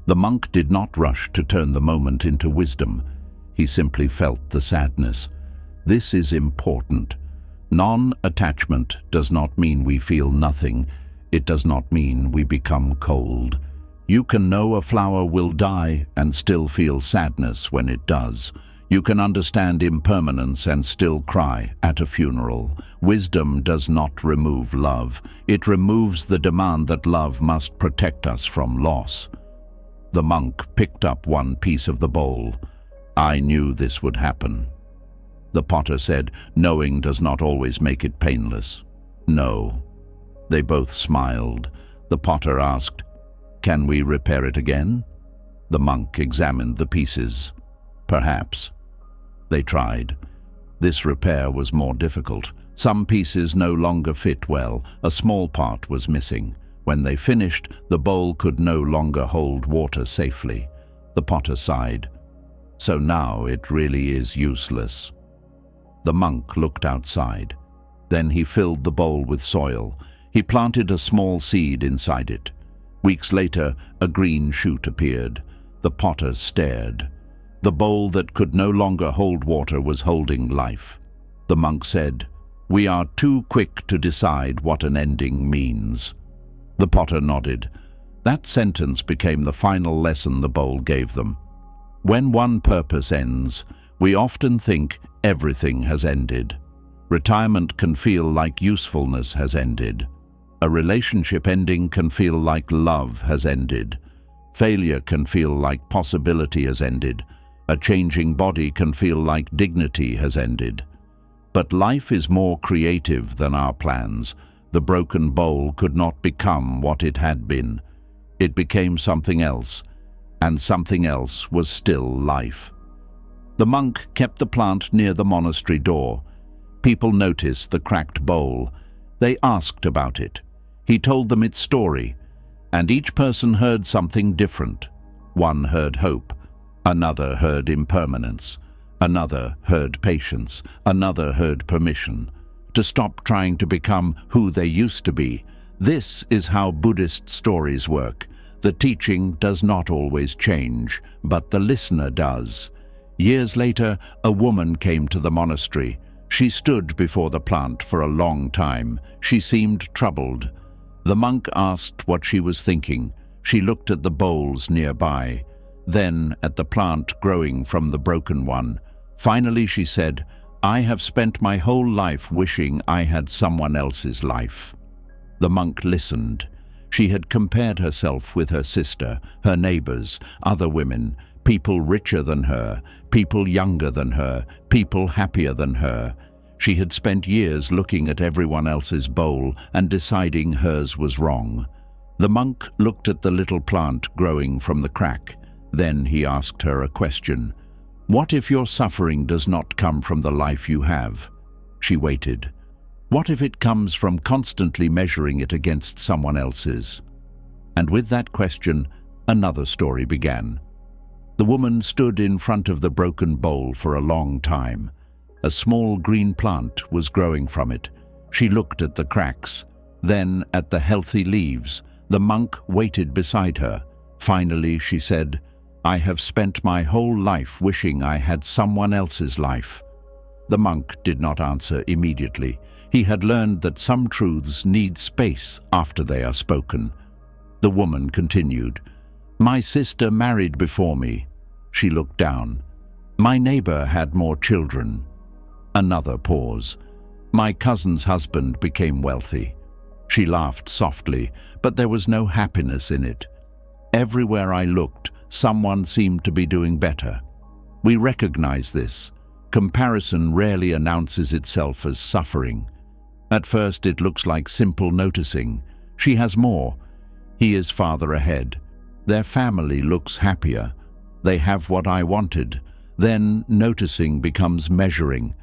The monk did not rush to turn the moment into wisdom. He simply felt the sadness. This is important. Non-attachment does not mean we feel nothing. It does not mean we become cold. You can know a flower will die and still feel sadness when it does. You can understand impermanence and still cry at a funeral. Wisdom does not remove love. It removes the demand that love must protect us from loss. The monk picked up one piece of the bowl. I knew this would happen. The potter said, knowing does not always make it painless. No. They both smiled. The potter asked, can we repair it again? The monk examined the pieces. Perhaps. They tried. This repair was more difficult. Some pieces no longer fit well. A small part was missing. When they finished, the bowl could no longer hold water safely. The potter sighed. So now it really is useless. The monk looked outside. Then he filled the bowl with soil. He planted a small seed inside it. Weeks later, a green shoot appeared. The potter stared. The bowl that could no longer hold water was holding life. The monk said, we are too quick to decide what an ending means. The potter nodded. That sentence became the final lesson the bowl gave them. When one purpose ends, we often think everything has ended. Retirement can feel like usefulness has ended. A relationship ending can feel like love has ended. Failure can feel like possibility has ended. A changing body can feel like dignity has ended. But life is more creative than our plans. The broken bowl could not become what it had been. It became something else, and something else was still life. The monk kept the plant near the monastery door. People noticed the cracked bowl. They asked about it. He told them its story, and each person heard something different. One heard hope. Another heard impermanence. Another heard patience. Another heard permission to stop trying to become who they used to be. This is how Buddhist stories work. The teaching does not always change, but the listener does. Years later, a woman came to the monastery. She stood before the plant for a long time. She seemed troubled. The monk asked what she was thinking. She looked at the bowls nearby, then at the plant growing from the broken one. Finally she said, I have spent my whole life wishing I had someone else's life. The monk listened. She had compared herself with her sister, her neighbors, other women, people richer than her, people younger than her, people happier than her. She had spent years looking at everyone else's bowl and deciding hers was wrong. The monk looked at the little plant growing from the crack. Then he asked her a question. What if your suffering does not come from the life you have? She waited. What if it comes from constantly measuring it against someone else's? And with that question, another story began. The woman stood in front of the broken bowl for a long time. A small green plant was growing from it. She looked at the cracks, then at the healthy leaves. The monk waited beside her. Finally, she said, I have spent my whole life wishing I had someone else's life. The monk did not answer immediately. He had learned that some truths need space after they are spoken. The woman continued, My sister married before me. She looked down. My neighbor had more children. Another pause. My cousin's husband became wealthy. She laughed softly, but there was no happiness in it. Everywhere I looked, someone seemed to be doing better. We recognize this. Comparison rarely announces itself as suffering. At first it looks like simple noticing. She has more. He is farther ahead. Their family looks happier. They have what I wanted. Then noticing becomes measuring,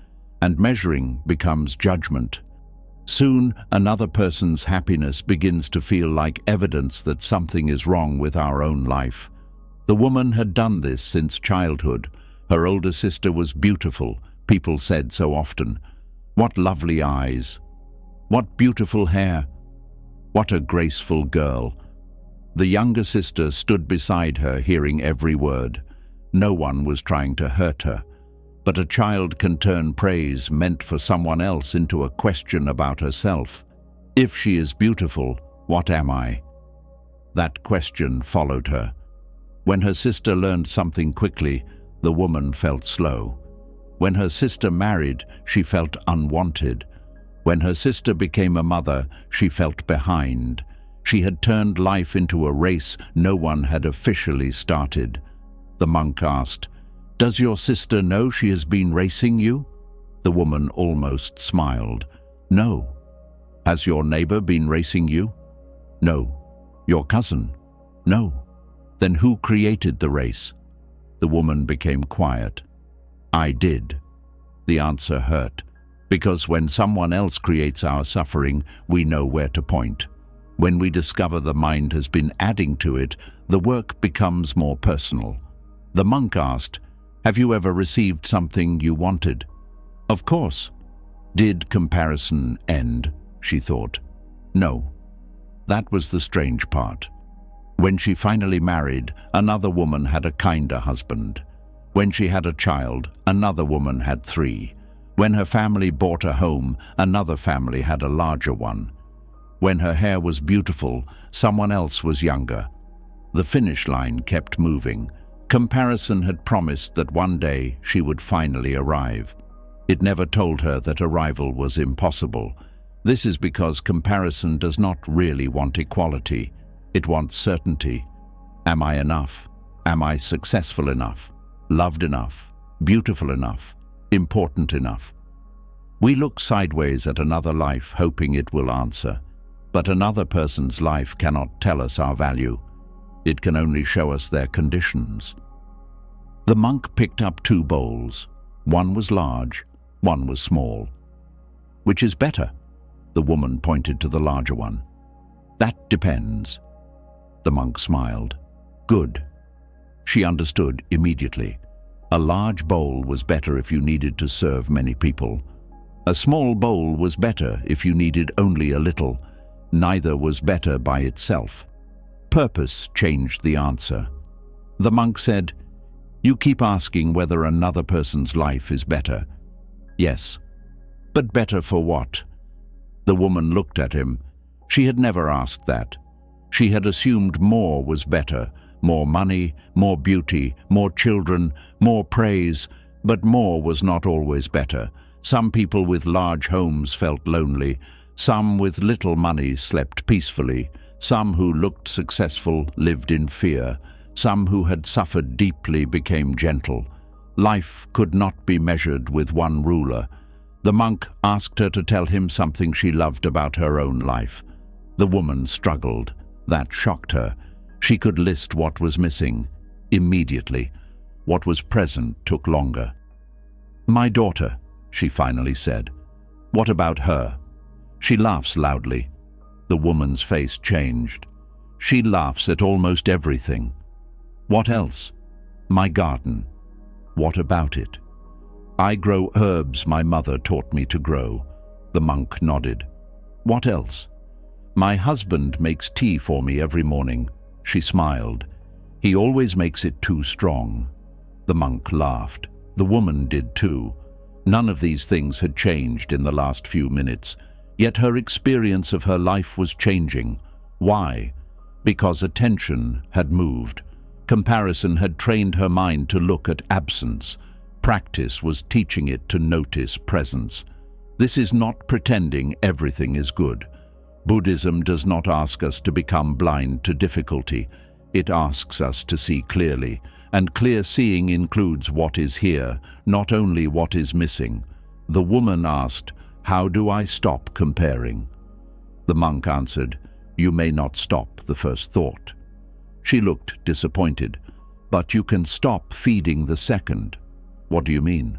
and measuring becomes judgment. Soon, another person's happiness begins to feel like evidence that something is wrong with our own life. The woman had done this since childhood. Her older sister was beautiful, people said so often. What lovely eyes! What beautiful hair! What a graceful girl! The younger sister stood beside her, hearing every word. No one was trying to hurt her, but a child can turn praise meant for someone else into a question about herself. If she is beautiful, what am I? That question followed her. When her sister learned something quickly, the woman felt slow. When her sister married, she felt unwanted. When her sister became a mother, she felt behind. She had turned life into a race no one had officially started. The monk asked, "Does your sister know she has been racing you?" The woman almost smiled. "No." "Has your neighbor been racing you?" "No." "Your cousin?" "No." "Then who created the race?" The woman became quiet. "I did." The answer hurt, because when someone else creates our suffering, we know where to point. When we discover the mind has been adding to it, the work becomes more personal. The monk asked, "Have you ever received something you wanted?" "Of course." "Did comparison end?" she thought. No. That was the strange part. When she finally married, another woman had a kinder husband. When she had a child, another woman had 3. When her family bought a home, another family had a larger one. When her hair was beautiful, someone else was younger. The finish line kept moving. Comparison had promised that one day she would finally arrive. It never told her that arrival was impossible. This is because comparison does not really want equality. It wants certainty. Am I enough? Am I successful enough? Loved enough? Beautiful enough? Important enough? We look sideways at another life, hoping it will answer. But another person's life cannot tell us our value. It can only show us their conditions. The monk picked up 2 bowls. One was large, one was small. "Which is better?" The woman pointed to the larger one. "That depends." The monk smiled. "Good." She understood immediately. A large bowl was better if you needed to serve many people. A small bowl was better if you needed only a little. Neither was better by itself. Purpose changed the answer. The monk said, "You keep asking whether another person's life is better." "Yes." "But better for what?" The woman looked at him. She had never asked that. She had assumed more was better. More money, more beauty, more children, more praise. But more was not always better. Some people with large homes felt lonely. Some with little money slept peacefully. Some who looked successful lived in fear. Some who had suffered deeply became gentle. Life could not be measured with one ruler. The monk asked her to tell him something she loved about her own life. The woman struggled. That shocked her. She could list what was missing immediately. What was present took longer. "My daughter," she finally said. "What about her?" "She laughs loudly." The woman's face changed. "She laughs at almost everything." "What else?" "My garden." "What about it?" "I grow herbs my mother taught me to grow." The monk nodded. "What else?" "My husband makes tea for me every morning." She smiled. "He always makes it too strong." The monk laughed. The woman did too. None of these things had changed in the last few minutes. Yet her experience of her life was changing. Why? Because attention had moved. Comparison had trained her mind to look at absence. Practice was teaching it to notice presence. This is not pretending everything is good. Buddhism does not ask us to become blind to difficulty. It asks us to see clearly, and clear seeing includes what is here, not only what is missing. The woman asked, "How do I stop comparing?" The monk answered, "You may not stop the first thought." She looked disappointed. "But you can stop feeding the second." "What do you mean?"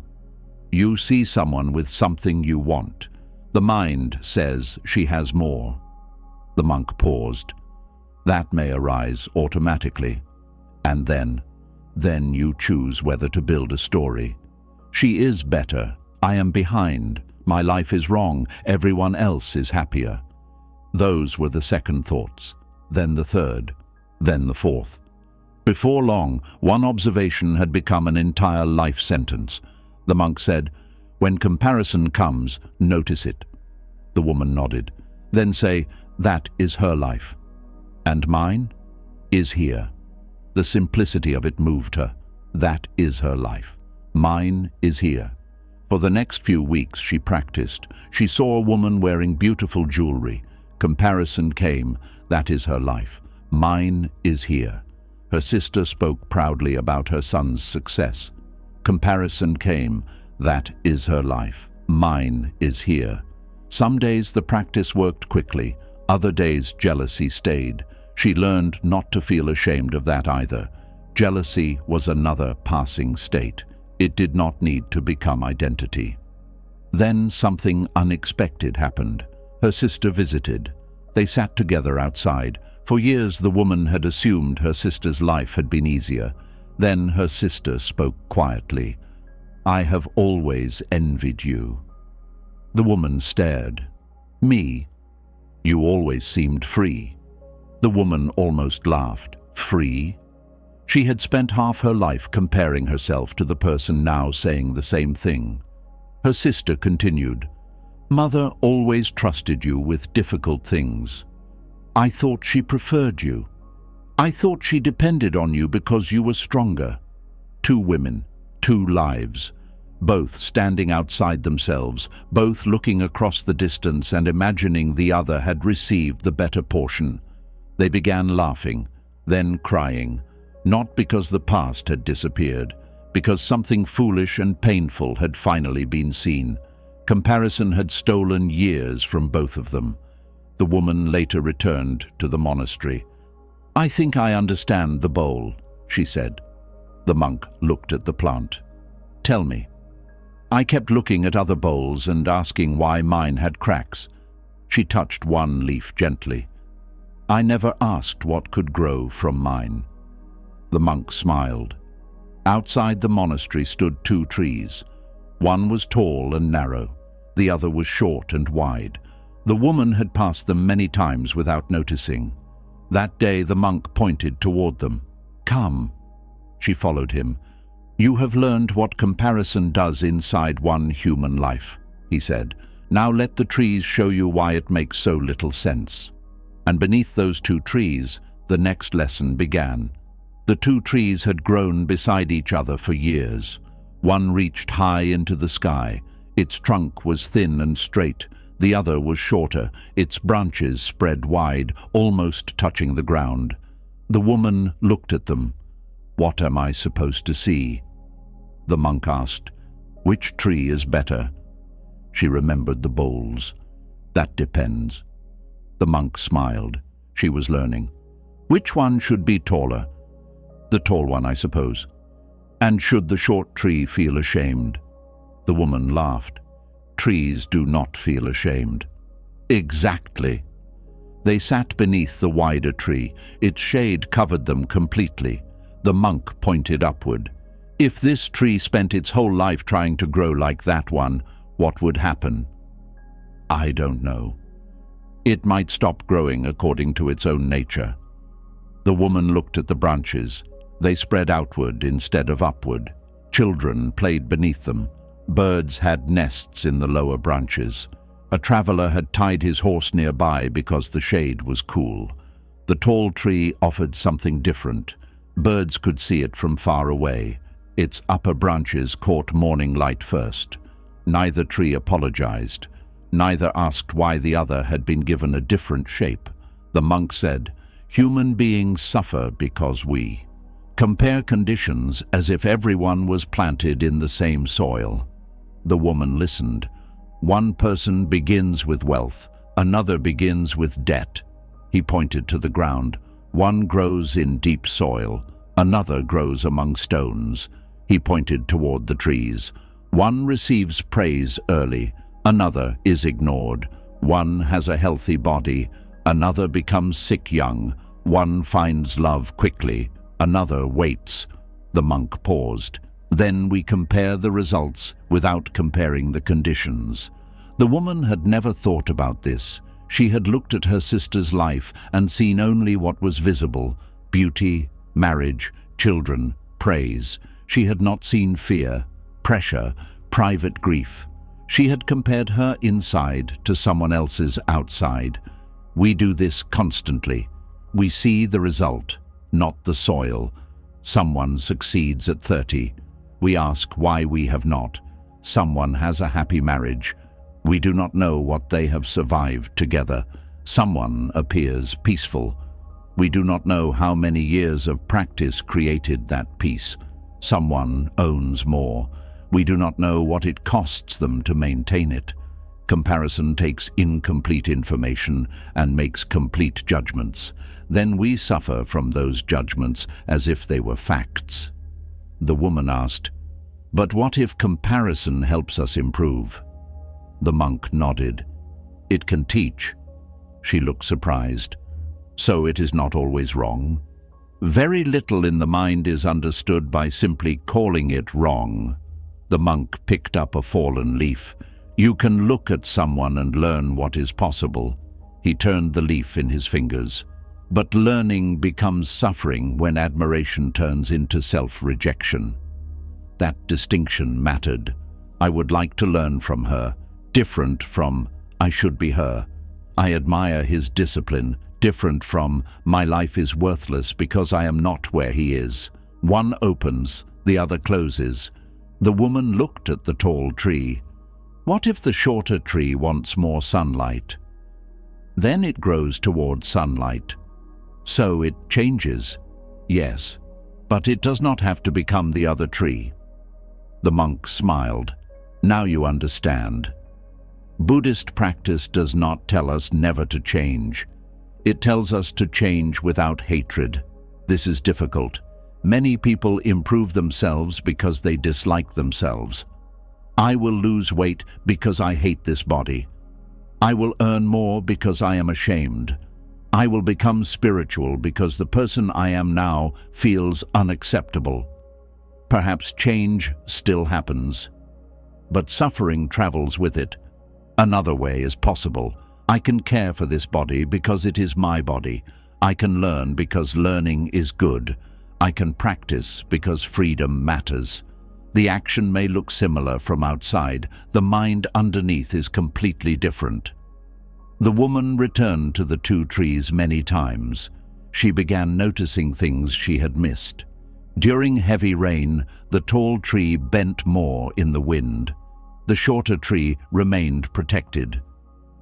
"You see someone with something you want. The mind says she has more." The monk paused. "That may arise automatically. And then you choose whether to build a story. She is better. I am behind. My life is wrong. Everyone else is happier." Those were the second thoughts. Then the third. then the fourth. Before long, one observation had become an entire life sentence. The monk said, "When comparison comes, notice it." The woman nodded. "Then say, that is her life. And mine is here." The simplicity of it moved her. That is her life. Mine is here. For the next few weeks she practiced. She saw a woman wearing beautiful jewelry. Comparison came. That is her life. Mine is here. Her sister spoke proudly about her son's success. Comparison came. That is her life. Mine is here. Some days the practice worked quickly. Other days jealousy stayed. She learned not to feel ashamed of that either. Jealousy was another passing state. It did not need to become identity. Then something unexpected happened. Her sister visited. They sat together outside. For years the woman had assumed her sister's life had been easier. Then her sister spoke quietly. "I have always envied you." The woman stared. "Me? You always seemed free." The woman almost laughed. Free? She had spent half her life comparing herself to the person now saying the same thing. Her sister continued, "Mother always trusted you with difficult things. I thought she preferred you. I thought she depended on you because you were stronger." Two women, two lives, both standing outside themselves, both looking across the distance and imagining the other had received the better portion. They began laughing, then crying, not because the past had disappeared, because something foolish and painful had finally been seen. Comparison had stolen years from both of them. The woman later returned to the monastery. "I think I understand the bowl," she said. The monk looked at the plant. "Tell me." "I kept looking at other bowls and asking why mine had cracks." She touched one leaf gently. "I never asked what could grow from mine." The monk smiled. Outside the monastery stood two trees. One was tall and narrow. The other was short and wide. The woman had passed them many times without noticing. That day the monk pointed toward them. "Come." She followed him. "You have learned what comparison does inside one human life," he said. "Now let the trees show you why it makes so little sense." And beneath those two trees, the next lesson began. The two trees had grown beside each other for years. One reached high into the sky. Its trunk was thin and straight. The other was shorter, its branches spread wide, almost touching the ground. The woman looked at them. "What am I supposed to see?" The monk asked, "Which tree is better?" She remembered the bowls. "That depends." The monk smiled. She was learning. "Which one should be taller?" "The tall one, I suppose." "And should the short tree feel ashamed?" The woman laughed. "Trees do not feel ashamed." "Exactly." They sat beneath the wider tree. Its shade covered them completely. The monk pointed upward. "If this tree spent its whole life trying to grow like that one, what would happen?" "I don't know." "It might stop growing according to its own nature." The woman looked at the branches. They spread outward instead of upward. Children played beneath them. Birds had nests in the lower branches. A traveler had tied his horse nearby because the shade was cool. The tall tree offered something different. Birds could see it from far away. Its upper branches caught morning light first. Neither tree apologized. Neither asked why the other had been given a different shape. The monk said, "Human beings suffer because we compare conditions as if everyone was planted in the same soil." The woman listened. "One person begins with wealth, another begins with debt." He pointed to the ground. "One grows in deep soil, another grows among stones." He pointed toward the trees. "One receives praise early, another is ignored. One has a healthy body, another becomes sick young. One finds love quickly, another waits." The monk paused. "Then we compare the results without comparing the conditions." The woman had never thought about this. She had looked at her sister's life and seen only what was visible, beauty, marriage, children, praise. She had not seen fear, pressure, private grief. She had compared her inside to someone else's outside. We do this constantly. We see the result, not the soil. Someone succeeds at 30. We ask why we have not. Someone has a happy marriage. We do not know what they have survived together. Someone appears peaceful. We do not know how many years of practice created that peace. Someone owns more. We do not know what it costs them to maintain it. Comparison takes incomplete information and makes complete judgments. Then we suffer from those judgments as if they were facts. The woman asked, "But what if comparison helps us improve?" The monk nodded. "It can teach." She looked surprised. "So it is not always wrong?" "Very little in the mind is understood by simply calling it wrong." The monk picked up a fallen leaf. "You can look at someone and learn what is possible." He turned the leaf in his fingers. But learning becomes suffering when admiration turns into self-rejection. That distinction mattered. I would like to learn from her, different from I should be her. I admire his discipline, different from my life is worthless because I am not where he is. One opens, the other closes. The woman looked at the tall tree. What if the shorter tree wants more sunlight? Then it grows toward sunlight. So it changes. Yes, but it does not have to become the other tree. The monk smiled. Now you understand. Buddhist practice does not tell us never to change. It tells us to change without hatred. This is difficult. Many people improve themselves because they dislike themselves. I will lose weight because I hate this body. I will earn more because I am ashamed. I will become spiritual because the person I am now feels unacceptable. Perhaps change still happens, but suffering travels with it. Another way is possible. I can care for this body because it is my body. I can learn because learning is good. I can practice because freedom matters. The action may look similar from outside. The mind underneath is completely different. The woman returned to the two trees many times. She began noticing things she had missed. During heavy rain, the tall tree bent more in the wind. The shorter tree remained protected.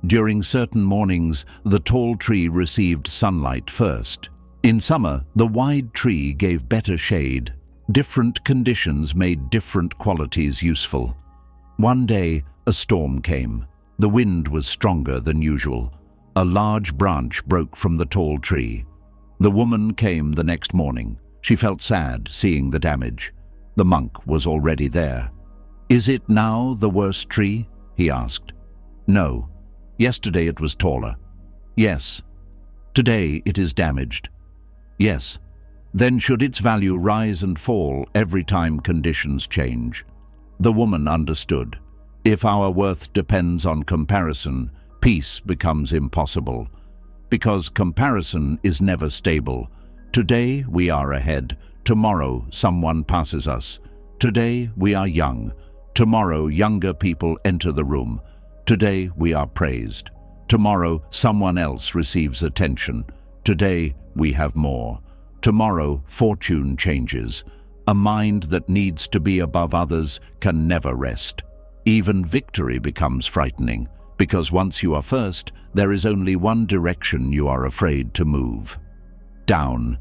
During certain mornings, the tall tree received sunlight first. In summer, the wide tree gave better shade. Different conditions made different qualities useful. One day, a storm came. The wind was stronger than usual. A large branch broke from the tall tree. The woman came the next morning. She felt sad seeing the damage. The monk was already there. "Is it now the worst tree?" he asked. "No. Yesterday it was taller." "Yes. Today it is damaged." "Yes. Then should its value rise and fall every time conditions change?" The woman understood. If our worth depends on comparison, peace becomes impossible. Because comparison is never stable. Today we are ahead. Tomorrow someone passes us. Today we are young. Tomorrow younger people enter the room. Today we are praised. Tomorrow someone else receives attention. Today we have more. Tomorrow fortune changes. A mind that needs to be above others can never rest. Even victory becomes frightening, because once you are first, there is only one direction you are afraid to move. Down.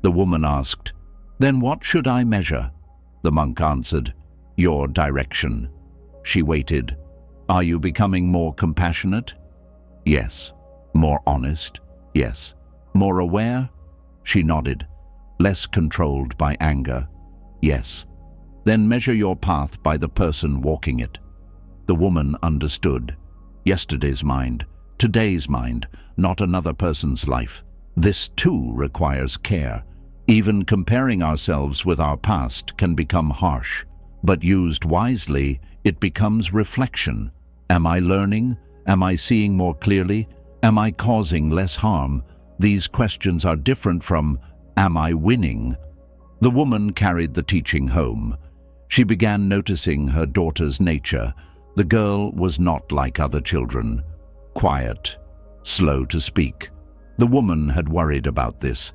The woman asked, "Then what should I measure?" The monk answered, "Your direction." She waited. "Are you becoming more compassionate?" "Yes." "More honest?" "Yes." "More aware?" She nodded. "Less controlled by anger?" "Yes." "Then measure your path by the person walking it." The woman understood. Yesterday's mind, today's mind, not another person's life. This too requires care. Even comparing ourselves with our past can become harsh, but used wisely, it becomes reflection. Am I learning? Am I seeing more clearly? Am I causing less harm? These questions are different from, Am I winning? The woman carried the teaching home. She began noticing her daughter's nature. The girl was not like other children. Quiet, slow to speak. The woman had worried about this.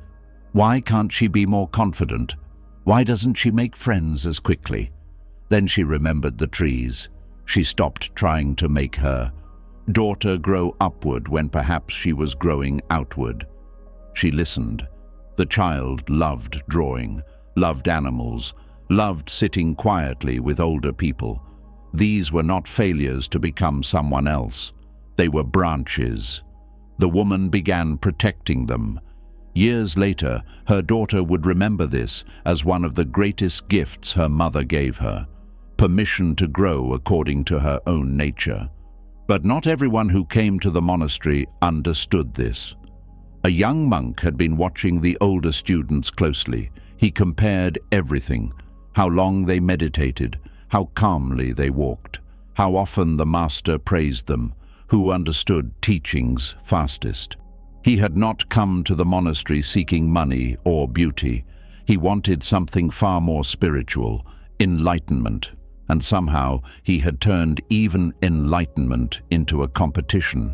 Why can't she be more confident? Why doesn't she make friends as quickly? Then she remembered the trees. She stopped trying to make her daughter grow upward when perhaps she was growing outward. She listened. The child loved drawing, loved animals, loved sitting quietly with older people. These were not failures to become someone else. They were branches. The woman began protecting them. Years later, her daughter would remember this as one of the greatest gifts her mother gave her, permission to grow according to her own nature. But not everyone who came to the monastery understood this. A young monk had been watching the older students closely. He compared everything: how long they meditated, how calmly they walked, how often the master praised them, who understood teachings fastest. He had not come to the monastery seeking money or beauty. He wanted something far more spiritual, enlightenment, and somehow he had turned even enlightenment into a competition.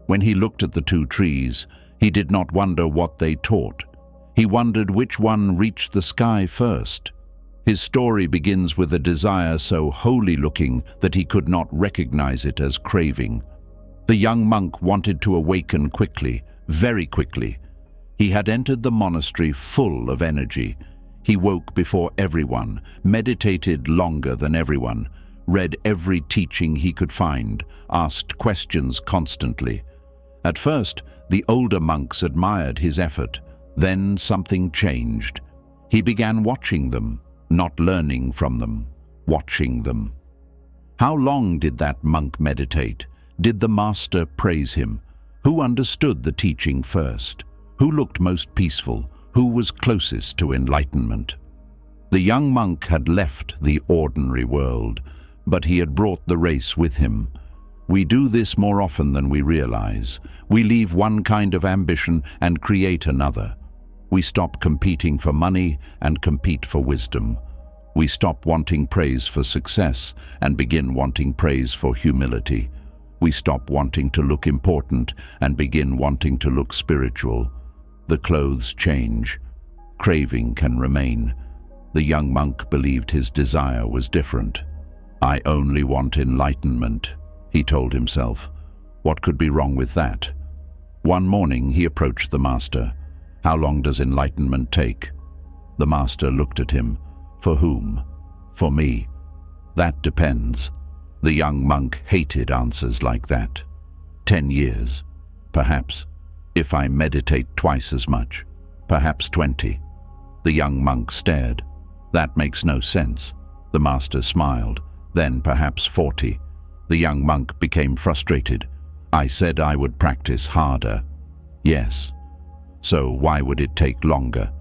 When he looked at the two trees, he did not wonder what they taught. He wondered which one reached the sky first. His story begins with a desire so holy-looking that he could not recognize it as craving. The young monk wanted to awaken quickly, very quickly. He had entered the monastery full of energy. He woke before everyone, meditated longer than everyone, read every teaching he could find, asked questions constantly. At first, the older monks admired his effort. Then something changed. He began watching them, not learning from them, watching them. How long did that monk meditate? Did the master praise him? Who understood the teaching first? Who looked most peaceful? Who was closest to enlightenment? The young monk had left the ordinary world, but he had brought the race with him. We do this more often than we realize. We leave one kind of ambition and create another. We stop competing for money and compete for wisdom. We stop wanting praise for success and begin wanting praise for humility. We stop wanting to look important and begin wanting to look spiritual. The clothes change. Craving can remain. The young monk believed his desire was different. I only want enlightenment, he told himself. What could be wrong with that? One morning he approached the master. How long does enlightenment take? The master looked at him. For whom? For me. That depends. The young monk hated answers like that. 10 years, perhaps. If I meditate twice as much, perhaps 20. The young monk stared. That makes no sense. The master smiled. Then perhaps 40. The young monk became frustrated. I said I would practice harder. Yes. So why would it take longer?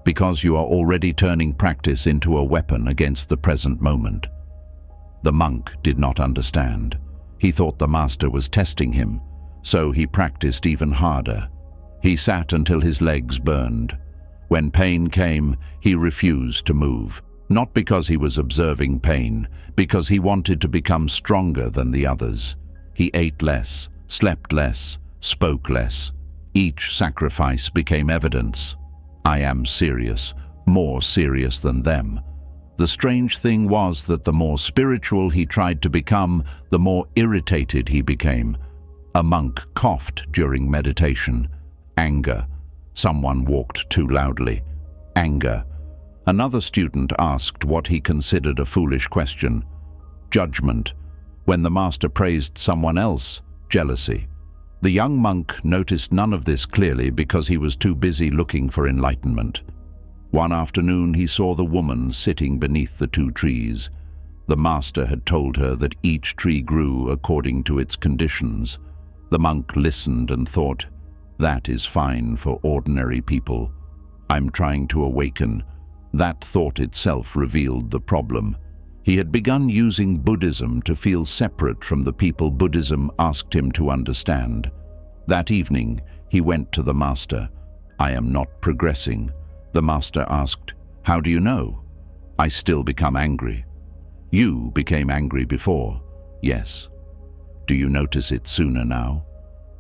Because you are already turning practice into a weapon against the present moment. The monk did not understand. He thought the master was testing him, so he practiced even harder. He sat until his legs burned. When pain came, he refused to move, not because he was observing pain, because he wanted to become stronger than the others. He ate less, slept less, spoke less. Each sacrifice became evidence. I am serious, more serious than them. The strange thing was that the more spiritual he tried to become, the more irritated he became. A monk coughed during meditation. Anger. Someone walked too loudly. Anger. Another student asked what he considered a foolish question. Judgment. When the master praised someone else, jealousy. The young monk noticed none of this clearly because he was too busy looking for enlightenment. One afternoon he saw the woman sitting beneath the two trees. The master had told her that each tree grew according to its conditions. The monk listened and thought, that is fine for ordinary people. I'm trying to awaken. That thought itself revealed the problem. He had begun using Buddhism to feel separate from the people Buddhism asked him to understand. That evening, he went to the master. I am not progressing. The master asked, "How do you know?" "I still become angry." "You became angry before." "Yes." "Do you notice it sooner now?"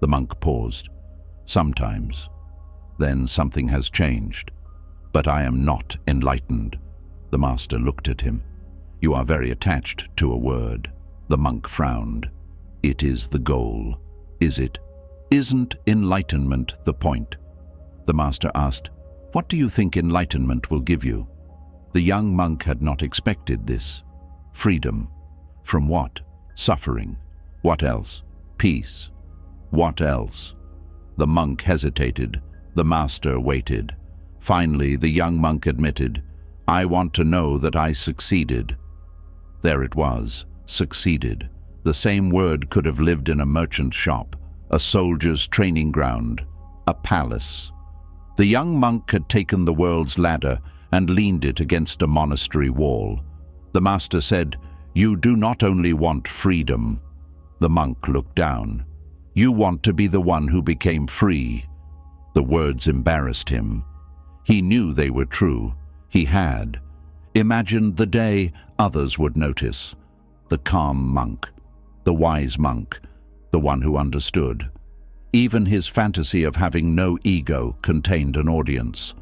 The monk paused. "Sometimes." "Then something has changed." "But I am not enlightened." The master looked at him. "You are very attached to a word." The monk frowned. "It is the goal, is it? Isn't enlightenment the point?" The master asked, "What do you think enlightenment will give you?" The young monk had not expected this. Freedom. From what? Suffering. What else? Peace. What else? The monk hesitated. The master waited. Finally, the young monk admitted, "I want to know that I succeeded." There it was, succeeded. The same word could have lived in a merchant's shop, a soldier's training ground, a palace. The young monk had taken the world's ladder and leaned it against a monastery wall. The master said, "You do not only want freedom." The monk looked down. "You want to be the one who became free." The words embarrassed him. He knew they were true. He had imagined the day others would notice. The calm monk, the wise monk, the one who understood. Even his fantasy of having no ego contained an audience.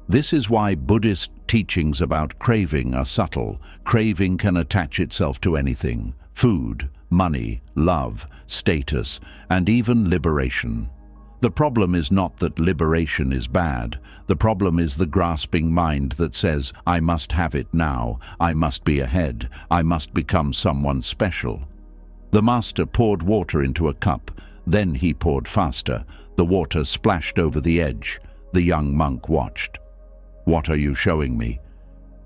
This is why Buddhist teachings about craving are subtle. Craving can attach itself to anything: food, money, love, status, and even liberation. The problem is not that liberation is bad. The problem is the grasping mind that says, "I must have it now, I must be ahead, I must become someone special." The master poured water into a cup. Then he poured faster. The water splashed over the edge. The young monk watched. "What are you showing me?"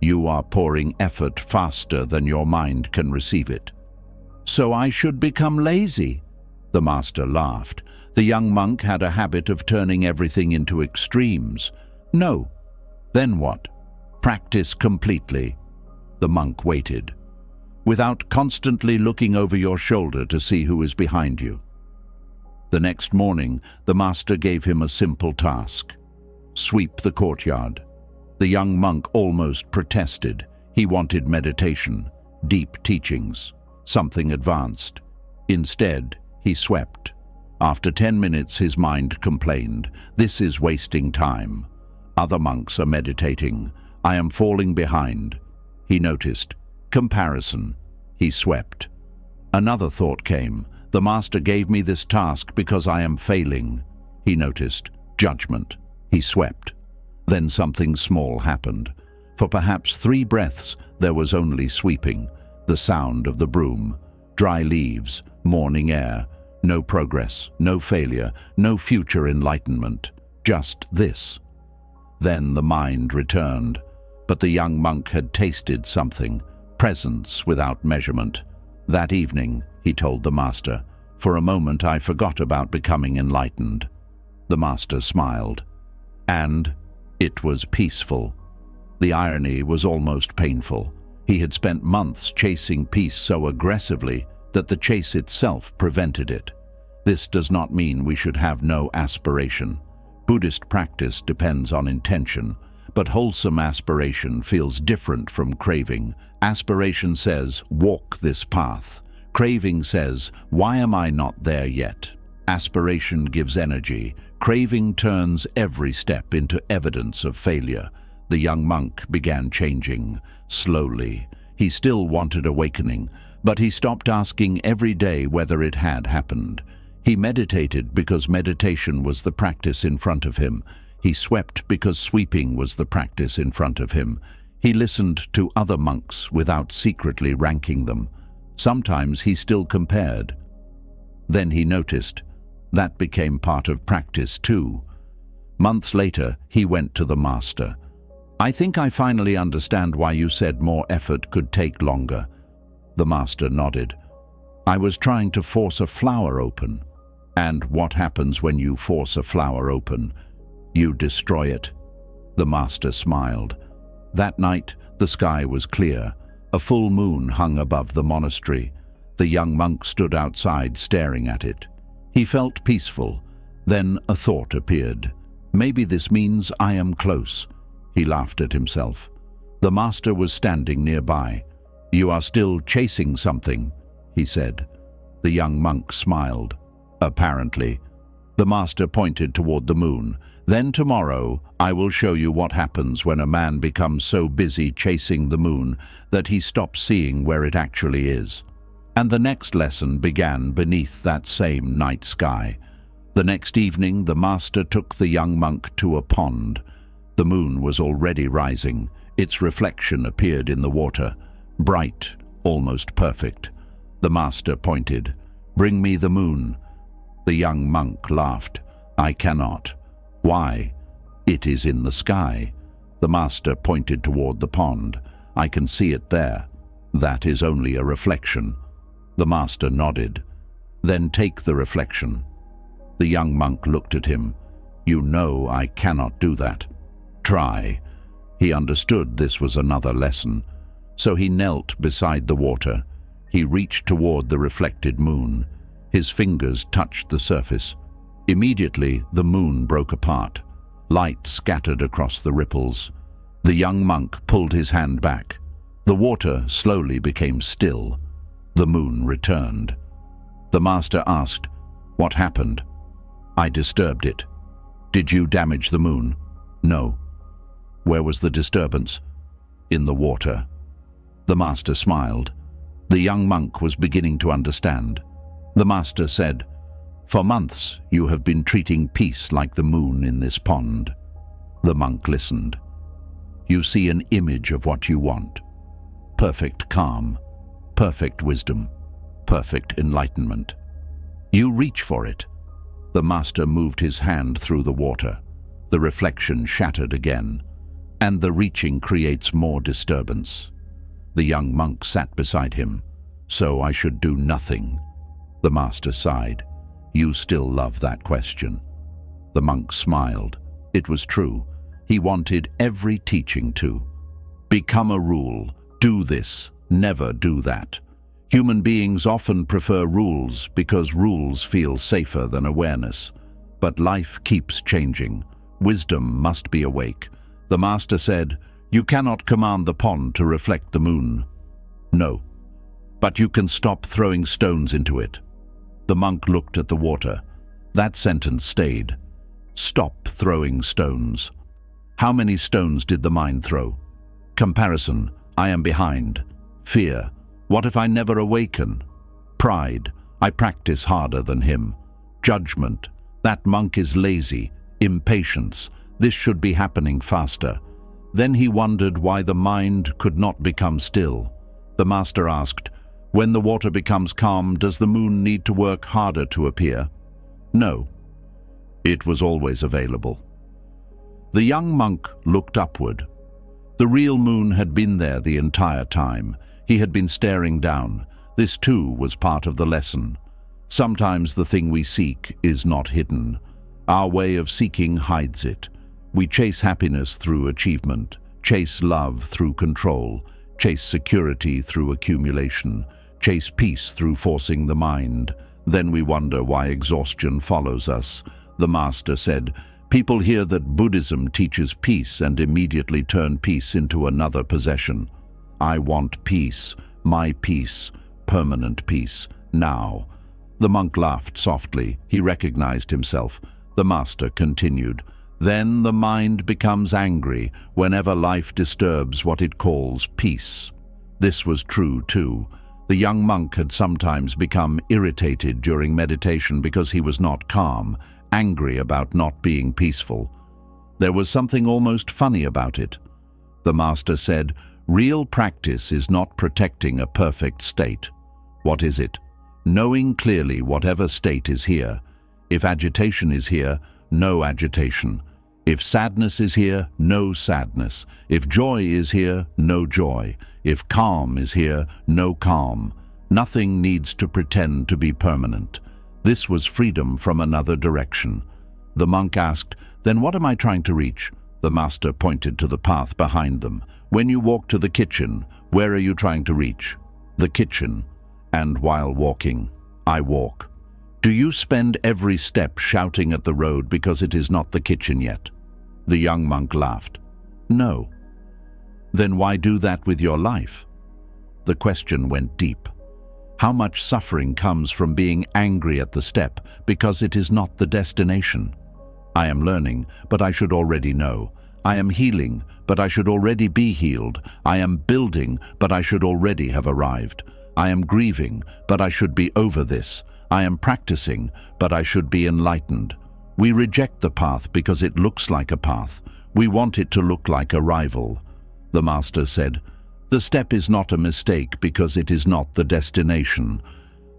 "You are pouring effort faster than your mind can receive it." "So I should become lazy?" The master laughed. The young monk had a habit of turning everything into extremes. "No." "Then what?" "Practice completely." The monk waited, without constantly looking over your shoulder to see who is behind you. The next morning, the master gave him a simple task: sweep the courtyard. The young monk almost protested. He wanted meditation, deep teachings, something advanced. Instead, he swept. After 10 minutes, his mind complained, "This is wasting time. Other monks are meditating. I am falling behind." He noticed. Comparison. He swept. Another thought came. "The master gave me this task because I am failing." He noticed. Judgment. He swept. Then something small happened. For perhaps 3 breaths, there was only sweeping. The sound of the broom. Dry leaves. Morning air. No progress. No failure. No future enlightenment. Just this. Then the mind returned. But the young monk had tasted something. Presence without measurement. That evening, he told the master, "For a moment I forgot about becoming enlightened." The master smiled. And it was peaceful. The irony was almost painful. He had spent months chasing peace so aggressively that the chase itself prevented it. This does not mean we should have no aspiration. Buddhist practice depends on intention, but wholesome aspiration feels different from craving. Aspiration says, "Walk this path." Craving says, "Why am I not there yet?" Aspiration gives energy. Craving turns every step into evidence of failure. The young monk began changing, slowly. He still wanted awakening, but he stopped asking every day whether it had happened. He meditated because meditation was the practice in front of him. He swept because sweeping was the practice in front of him. He listened to other monks without secretly ranking them. Sometimes he still compared. Then he noticed. That became part of practice too. Months later, he went to the master. "I think I finally understand why you said more effort could take longer." The master nodded. "I was trying to force a flower open." "And what happens when you force a flower open?" "You destroy it." The master smiled. That night, the sky was clear. A full moon hung above the monastery. The young monk stood outside staring at it. He felt peaceful. Then a thought appeared. Maybe this means I am close. He laughed at himself. The master was standing nearby. You are still chasing something, he said. The young monk smiled. Apparently. The master pointed toward the moon. Then tomorrow I will show you what happens when a man becomes so busy chasing the moon that he stops seeing where it actually is. And the next lesson began beneath that same night sky. The next evening the master took the young monk to a pond. The moon was already rising. Its reflection appeared in the water, bright, almost perfect. The master pointed. Bring me the moon. The young monk laughed. I cannot. Why? It is in the sky. The master pointed toward the pond. I can see it there. That is only a reflection. The master nodded. Then take the reflection. The young monk looked at him. You know I cannot do that. Try. He understood this was another lesson. So he knelt beside the water. He reached toward the reflected moon. His fingers touched the surface. Immediately, the moon broke apart. Light scattered across the ripples. The young monk pulled his hand back. The water slowly became still. The moon returned. The master asked, What happened? I disturbed it. Did you damage the moon? No. Where was the disturbance? In the water. The master smiled. The young monk was beginning to understand. The master said, For months you have been treating peace like the moon in this pond. The monk listened. You see an image of what you want. Perfect calm, perfect wisdom, perfect enlightenment. You reach for it. The master moved his hand through the water. The reflection shattered again, and the reaching creates more disturbance. The young monk sat beside him. So I should do nothing. The master sighed. You still love that question. The monk smiled. It was true. He wanted every teaching to become a rule. Do this, never do that. Human beings often prefer rules because rules feel safer than awareness. But life keeps changing. Wisdom must be awake. The master said, You cannot command the pond to reflect the moon. No, but you can stop throwing stones into it. The monk looked at the water. That sentence stayed. Stop throwing stones. How many stones did the mind throw? Comparison. I am behind. Fear. What if I never awaken? Pride. I practice harder than him. Judgment. That monk is lazy. Impatience. This should be happening faster. Then he wondered why the mind could not become still. The master asked, When the water becomes calm, does the moon need to work harder to appear? No. It was always available. The young monk looked upward. The real moon had been there the entire time. He had been staring down. This too was part of the lesson. Sometimes the thing we seek is not hidden. Our way of seeking hides it. We chase happiness through achievement, chase love through control, chase security through accumulation, chase peace through forcing the mind. Then we wonder why exhaustion follows us. The master said, People hear that Buddhism teaches peace and immediately turn peace into another possession. I want peace, my peace, permanent peace, now. The monk laughed softly. He recognized himself. The master continued, Then the mind becomes angry whenever life disturbs what it calls peace. This was true too. The young monk had sometimes become irritated during meditation because he was not calm, angry about not being peaceful. There was something almost funny about it. The master said, Real practice is not protecting a perfect state. What is it? Knowing clearly whatever state is here. If agitation is here, no agitation. If sadness is here, no sadness. If joy is here, no joy. If calm is here, no calm. Nothing needs to pretend to be permanent. This was freedom from another direction. The monk asked, Then what am I trying to reach? The master pointed to the path behind them. When you walk to the kitchen, where are you trying to reach? The kitchen. And while walking, I walk. Do you spend every step shouting at the road because it is not the kitchen yet? The young monk laughed. No. Then why do that with your life? The question went deep. How much suffering comes from being angry at the step because it is not the destination? I am learning, but I should already know. I am healing, but I should already be healed. I am building, but I should already have arrived. I am grieving, but I should be over this. I am practicing, but I should be enlightened. We reject the path because it looks like a path. We want it to look like arrival. The master said, "The step is not a mistake because it is not the destination."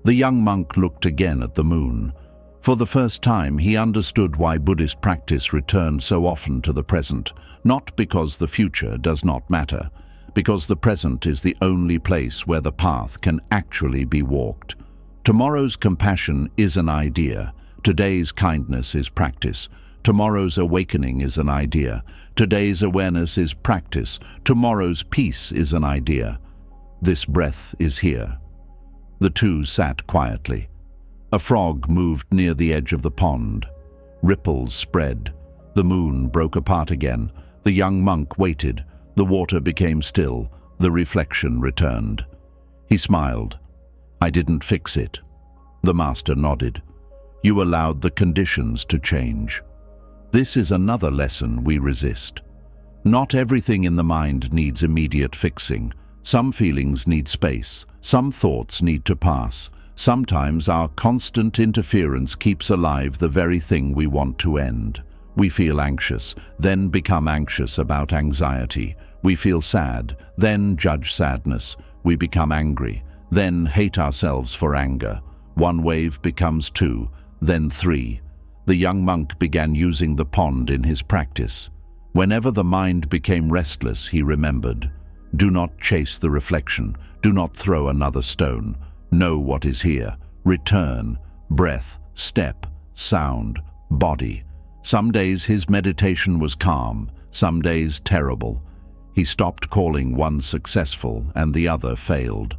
The young monk looked again at the moon. For the first time, he understood why Buddhist practice returned so often to the present, not because the future does not matter, because the present is the only place where the path can actually be walked. Tomorrow's compassion is an idea. Today's kindness is practice. Tomorrow's awakening is an idea. Today's awareness is practice. Tomorrow's peace is an idea. This breath is here. The two sat quietly. A frog moved near the edge of the pond. Ripples spread. The moon broke apart again. The young monk waited. The water became still. The reflection returned. He smiled. "I didn't fix it." The master nodded. "You allowed the conditions to change." This is another lesson we resist. Not everything in the mind needs immediate fixing. Some feelings need space. Some thoughts need to pass. Sometimes our constant interference keeps alive the very thing we want to end. We feel anxious, then become anxious about anxiety. We feel sad, then judge sadness. We become angry, then hate ourselves for anger. One wave becomes two, then three. The young monk began using the pond in his practice. Whenever the mind became restless, he remembered, "Do not chase the reflection. Do not throw another stone. Know what is here. Return. Breath, step, sound, body." Some days his meditation was calm, some days terrible. He stopped calling one successful and the other failed.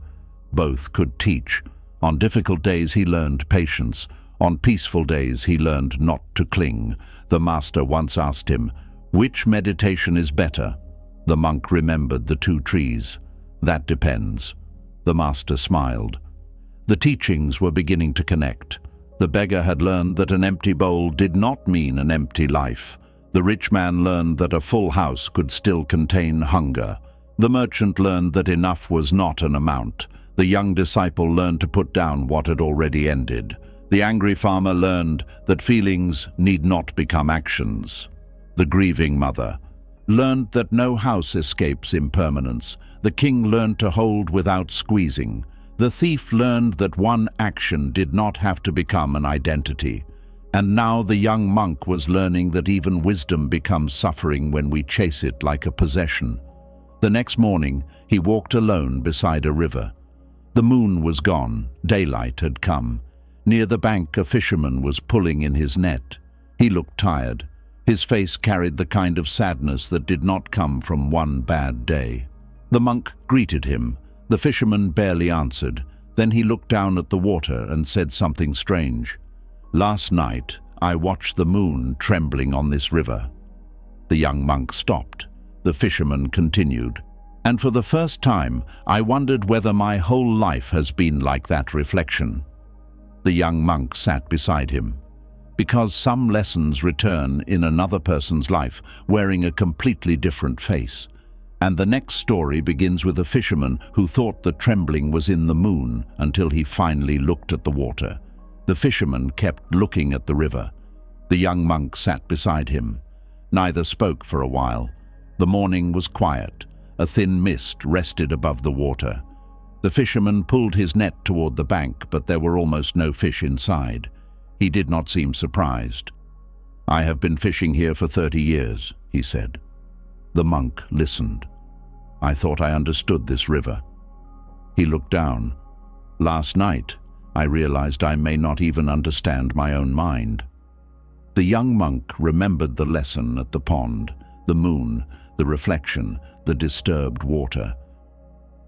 Both could teach. On difficult days he learned patience. On peaceful days he learned not to cling. The master once asked him, "Which meditation is better?" The monk remembered the two trees. "That depends." The master smiled. The teachings were beginning to connect. The beggar had learned that an empty bowl did not mean an empty life. The rich man learned that a full house could still contain hunger. The merchant learned that enough was not an amount. The young disciple learned to put down what had already ended. The angry farmer learned that feelings need not become actions. The grieving mother learned that no house escapes impermanence. The king learned to hold without squeezing. The thief learned that one action did not have to become an identity. And now the young monk was learning that even wisdom becomes suffering when we chase it like a possession. The next morning, he walked alone beside a river. The moon was gone, daylight had come. Near the bank, a fisherman was pulling in his net. He looked tired. His face carried the kind of sadness that did not come from one bad day. The monk greeted him. The fisherman barely answered. Then he looked down at the water and said something strange. "Last night, I watched the moon trembling on this river." The young monk stopped. The fisherman continued. "And for the first time, I wondered whether my whole life has been like that reflection." The young monk sat beside him. Because some lessons return in another person's life, wearing a completely different face. And the next story begins with a fisherman who thought the trembling was in the moon until he finally looked at the water. The fisherman kept looking at the river. The young monk sat beside him. Neither spoke for a while. The morning was quiet. A thin mist rested above the water. The fisherman pulled his net toward the bank, but there were almost no fish inside. He did not seem surprised. "I have been fishing here for 30 years, he said. The monk listened. "I thought I understood this river." He looked down. "Last night, I realized I may not even understand my own mind." The young monk remembered the lesson at the pond, the moon, the reflection, the disturbed water.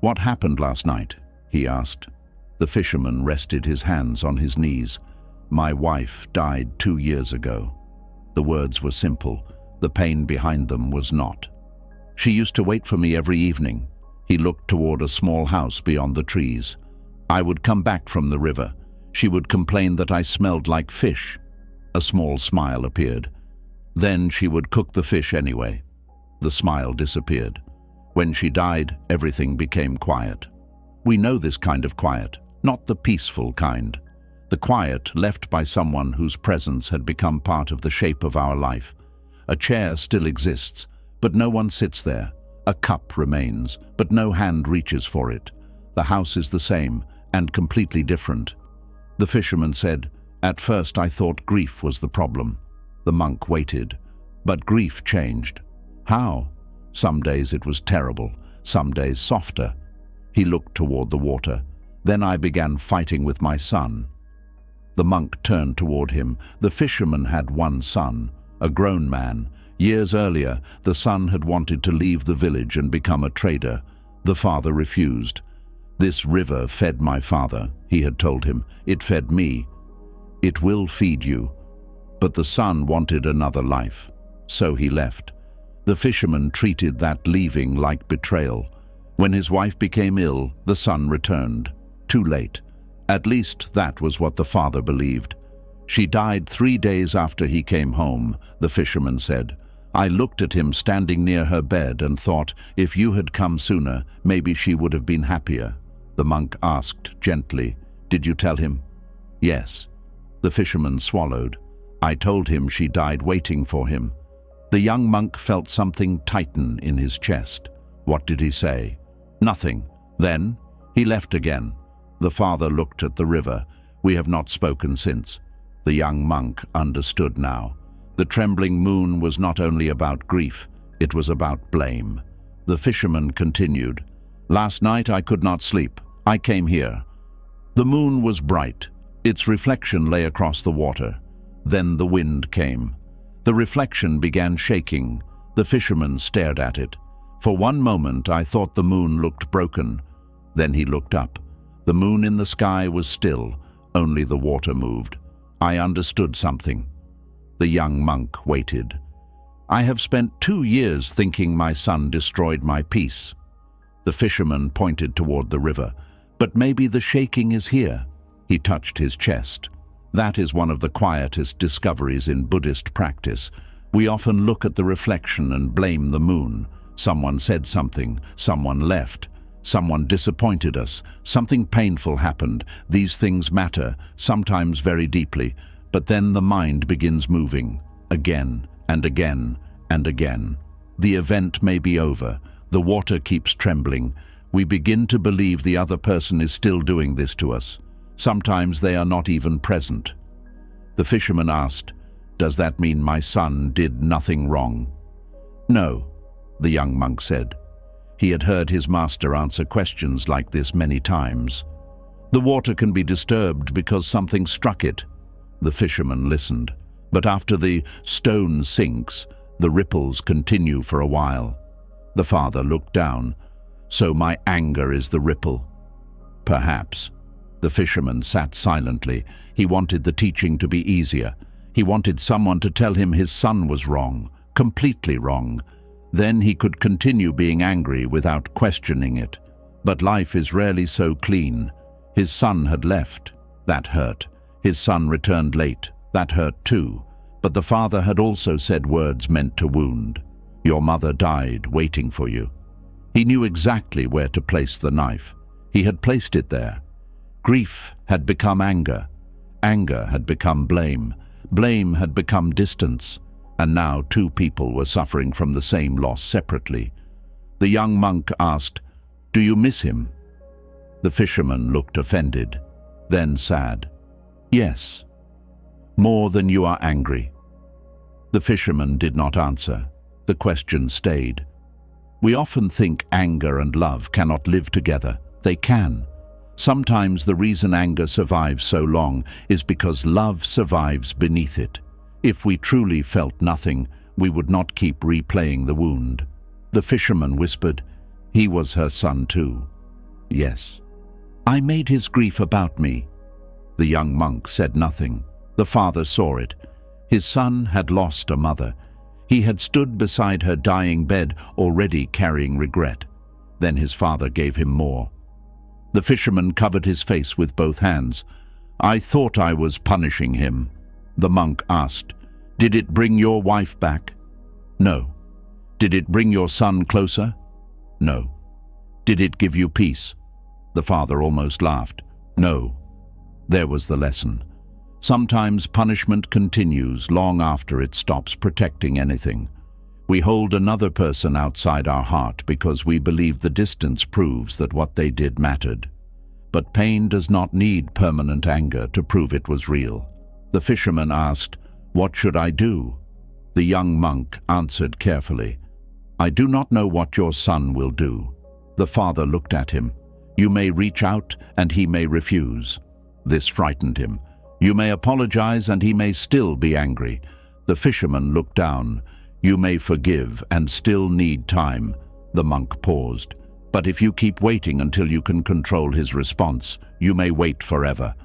"What happened last night?" he asked. The fisherman rested his hands on his knees. "My wife died 2 years ago." The words were simple. The pain behind them was not. "She used to wait for me every evening." He looked toward a small house beyond the trees. "I would come back from the river. She would complain that I smelled like fish." A small smile appeared. "Then she would cook the fish anyway." The smile disappeared. "When she died, everything became quiet." We know this kind of quiet, not the peaceful kind. The quiet left by someone whose presence had become part of the shape of our life. A chair still exists, but no one sits there. A cup remains, but no hand reaches for it. The house is the same, and completely different. The fisherman said, "At first I thought grief was the problem." The monk waited, but grief changed. How? Some days it was terrible, some days softer. He looked toward the water. "Then I began fighting with my son." The monk turned toward him. The fisherman had one son, a grown man. Years earlier, the son had wanted to leave the village and become a trader. The father refused. "This river fed my father," he had told him. "It fed me. It will feed you." But the son wanted another life, so he left. The fisherman treated that leaving like betrayal. When his wife became ill, the son returned. Too late. At least that was what the father believed. "She died 3 days after he came home," the fisherman said. "I looked at him standing near her bed and thought, if you had come sooner, maybe she would have been happier." The monk asked gently, "Did you tell him?" "Yes." The fisherman swallowed. "I told him she died waiting for him." The young monk felt something tighten in his chest. What did he say? Nothing. Then he left again. The father looked at the river. "We have not spoken since." The young monk understood now. The trembling moon was not only about grief, it was about blame. The fisherman continued, "Last night I could not sleep. I came here. The moon was bright. Its reflection lay across the water. Then the wind came. The reflection began shaking. The fisherman stared at it. For one moment I thought the moon looked broken. Then he looked up. The moon in the sky was still, only the water moved. I understood something." The young monk waited. "I have spent 2 years thinking my son destroyed my peace." The fisherman pointed toward the river. "But maybe the shaking is here." He touched his chest. That is one of the quietest discoveries in Buddhist practice. We often look at the reflection and blame the moon. Someone said something, someone left, someone disappointed us, something painful happened. These things matter, sometimes very deeply, but then the mind begins moving, again and again and again. The event may be over, the water keeps trembling. We begin to believe the other person is still doing this to us. Sometimes they are not even present. The fisherman asked, "Does that mean my son did nothing wrong?" "No," the young monk said. He had heard his master answer questions like this many times. "The water can be disturbed because something struck it." The fisherman listened. "But after the stone sinks, the ripples continue for a while." The father looked down. "So my anger is the ripple?" "Perhaps." The fisherman sat silently. He wanted the teaching to be easier. He wanted someone to tell him his son was wrong, completely wrong. Then he could continue being angry without questioning it. But life is rarely so clean. His son had left. That hurt. His son returned late. That hurt too. But the father had also said words meant to wound. "Your mother died waiting for you." He knew exactly where to place the knife. He had placed it there. Grief had become anger. Anger had become blame. Blame had become distance. And now 2 people were suffering from the same loss separately. The young monk asked, "Do you miss him?" The fisherman looked offended, then sad. "Yes." "More than you are angry?" The fisherman did not answer. The question stayed. We often think anger and love cannot live together. They can. Sometimes the reason anger survives so long is because love survives beneath it. If we truly felt nothing, we would not keep replaying the wound. The fisherman whispered, "He was her son too." "Yes." "I made his grief about me." The young monk said nothing. The father saw it. His son had lost a mother. He had stood beside her dying bed, already carrying regret. Then his father gave him more. The fisherman covered his face with both hands. "I thought I was punishing him." The monk asked, "Did it bring your wife back?" "No." "Did it bring your son closer?" "No." "Did it give you peace?" The father almost laughed. "No." There was the lesson. Sometimes punishment continues long after it stops protecting anything. We hold another person outside our heart because we believe the distance proves that what they did mattered. But pain does not need permanent anger to prove it was real. The fisherman asked, "What should I do?" The young monk answered carefully, "I do not know what your son will do." The father looked at him. "You may reach out and he may refuse." This frightened him. "You may apologize and he may still be angry." The fisherman looked down. "You may forgive and still need time." The monk paused. "But if you keep waiting until you can control his response, you may wait forever."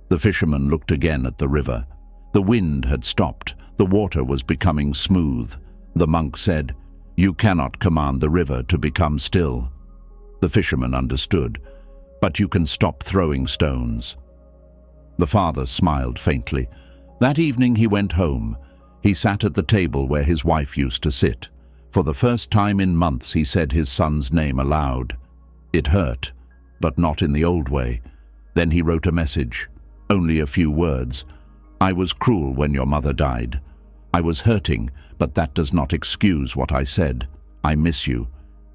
The fisherman looked again at the river. The wind had stopped. The water was becoming smooth. The monk said, "You cannot command the river to become still." The fisherman understood. "But you can stop throwing stones." The father smiled faintly. That evening he went home. He sat at the table where his wife used to sit. For the first time in months he said his son's name aloud. It hurt, but not in the old way. Then he wrote a message. Only a few words. "I was cruel when your mother died. I was hurting, but that does not excuse what I said. I miss you.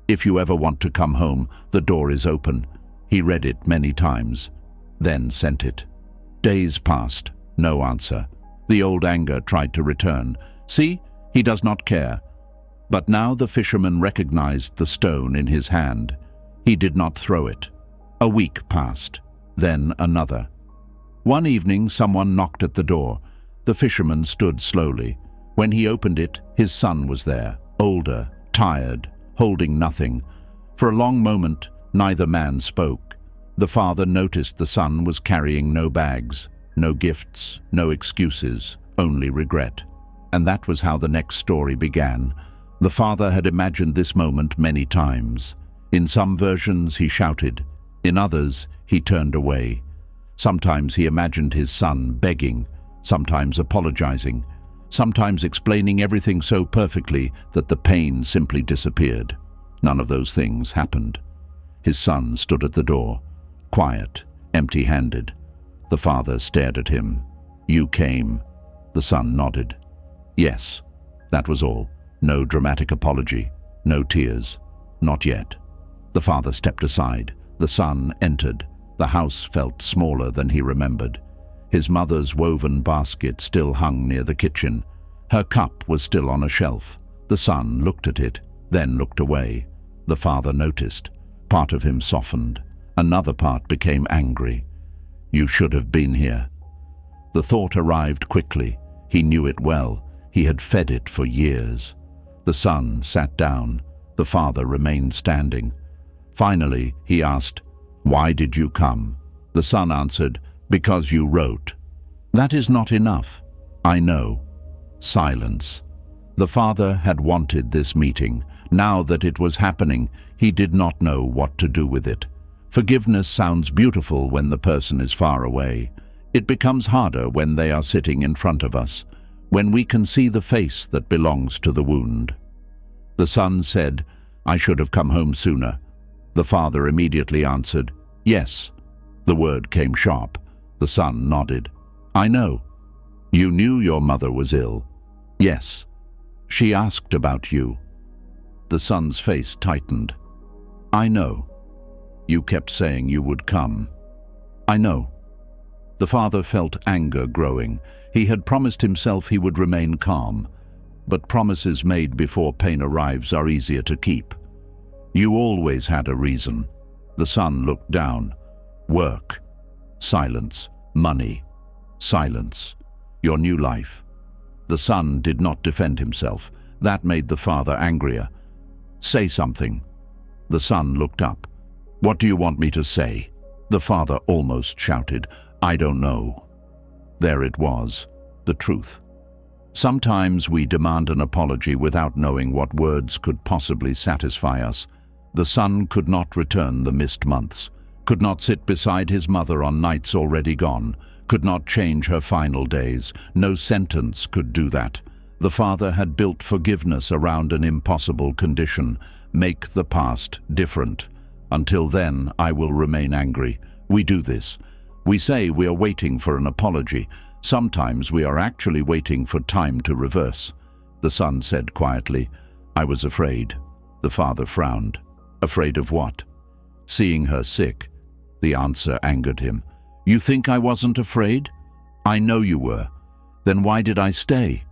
If you ever want to come home, the door is open." He read it many times, then sent it. Days passed, no answer. The old anger tried to return. "See, he does not care." But now the fisherman recognized the stone in his hand. He did not throw it. A week passed, then another. One evening someone knocked at the door. The fisherman stood slowly. When he opened it, his son was there, older, tired, holding nothing. For a long moment, neither man spoke. The father noticed the son was carrying no bags, no gifts, no excuses, only regret. And that was how the next story began. The father had imagined this moment many times. In some versions he shouted, in others he turned away. Sometimes he imagined his son begging, sometimes apologizing, sometimes explaining everything so perfectly that the pain simply disappeared. None of those things happened. His son stood at the door, quiet, empty-handed. The father stared at him. "You came." The son nodded. "Yes." That was all. No dramatic apology, no tears. Not yet. The father stepped aside. The son entered. The house felt smaller than he remembered. His mother's woven basket still hung near the kitchen. Her cup was still on a shelf. The son looked at it, then looked away. The father noticed. Part of him softened. Another part became angry. "You should have been here." The thought arrived quickly. He knew it well. He had fed it for years. The son sat down. The father remained standing. Finally, he asked, "Why did you come?" The son answered, "Because you wrote." "That is not enough." "I know." Silence. The father had wanted this meeting. Now that it was happening, he did not know what to do with it. Forgiveness sounds beautiful when the person is far away. It becomes harder when they are sitting in front of us, when we can see the face that belongs to the wound. The son said, "I should have come home sooner." The father immediately answered, "Yes." The word came sharp. The son nodded. "I know." "You knew your mother was ill?" "Yes." "She asked about you." The son's face tightened. "I know." "You kept saying you would come." "I know." The father felt anger growing. He had promised himself he would remain calm. But promises made before pain arrives are easier to keep. "You always had a reason." The son looked down. "Work." Silence. "Money." Silence. "Your new life." The son did not defend himself. That made the father angrier. "Say something." The son looked up. "What do you want me to say?" The father almost shouted, "I don't know." There it was, the truth. Sometimes we demand an apology without knowing what words could possibly satisfy us. The son could not return the missed months, could not sit beside his mother on nights already gone, could not change her final days. No sentence could do that. The father had built forgiveness around an impossible condition: make the past different. Until then, I will remain angry. We do this. We say we are waiting for an apology. Sometimes we are actually waiting for time to reverse. The son said quietly, "I was afraid." The father frowned. Afraid of what? Seeing her sick. The answer angered him. "You think I wasn't afraid? I know you were. Then why did I stay?"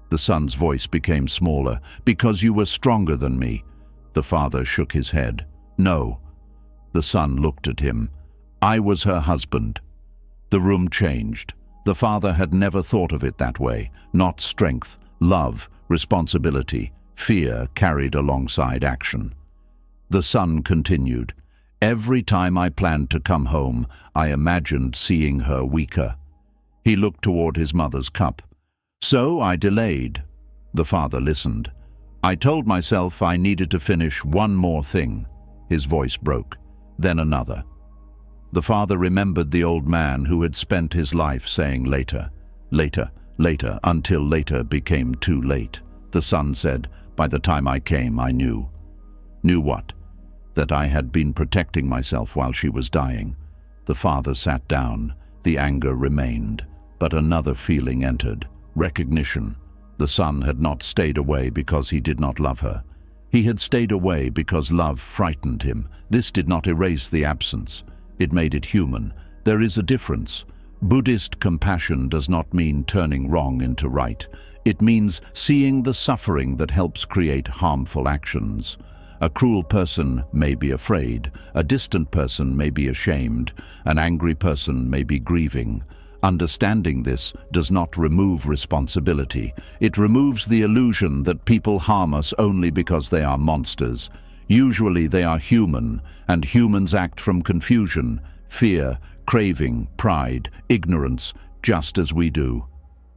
The son's voice became smaller. "Because you were stronger than me." The father shook his head. "No." The son looked at him. "I was her husband." The room changed. The father had never thought of it that way. Not strength, love, responsibility, fear carried alongside action. The son continued, "Every time I planned to come home, I imagined seeing her weaker." He looked toward his mother's cup. "So I delayed." The father listened. "I told myself I needed to finish one more thing." His voice broke. Then another. The father remembered the old man who had spent his life saying later, later, later, until later became too late. The son said, "By the time I came, I knew." Knew what? That I had been protecting myself while she was dying. The father sat down. The anger remained, but another feeling entered. Recognition. The son had not stayed away because he did not love her. He had stayed away because love frightened him. This did not erase the absence. It made it human. There is a difference. Buddhist compassion does not mean turning wrong into right. It means seeing the suffering that helps create harmful actions. A cruel person may be afraid. A distant person may be ashamed. An angry person may be grieving. Understanding this does not remove responsibility. It removes the illusion that people harm us only because they are monsters. Usually they are human, and humans act from confusion, fear, craving, pride, ignorance, just as we do.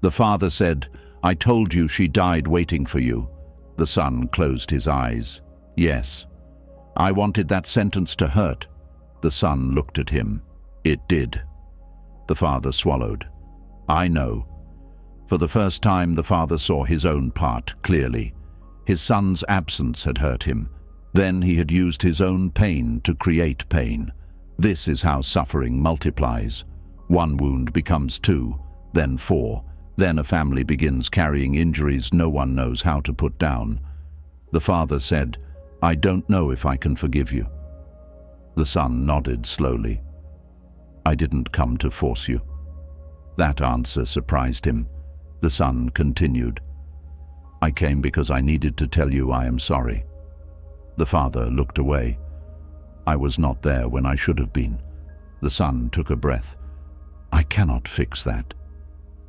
The father said, "I told you she died waiting for you." The son closed his eyes. "Yes. I wanted that sentence to hurt." The son looked at him. "It did." The father swallowed. "I know." For the first time, the father saw his own part clearly. His son's absence had hurt him. Then he had used his own pain to create pain. This is how suffering multiplies. One wound becomes 2, then 4. Then a family begins carrying injuries no one knows how to put down. The father said, "I don't know if I can forgive you." The son nodded slowly. "I didn't come to force you." That answer surprised him. The son continued, "I came because I needed to tell you I am sorry." The father looked away. "I was not there when I should have been." The son took a breath. "I cannot fix that."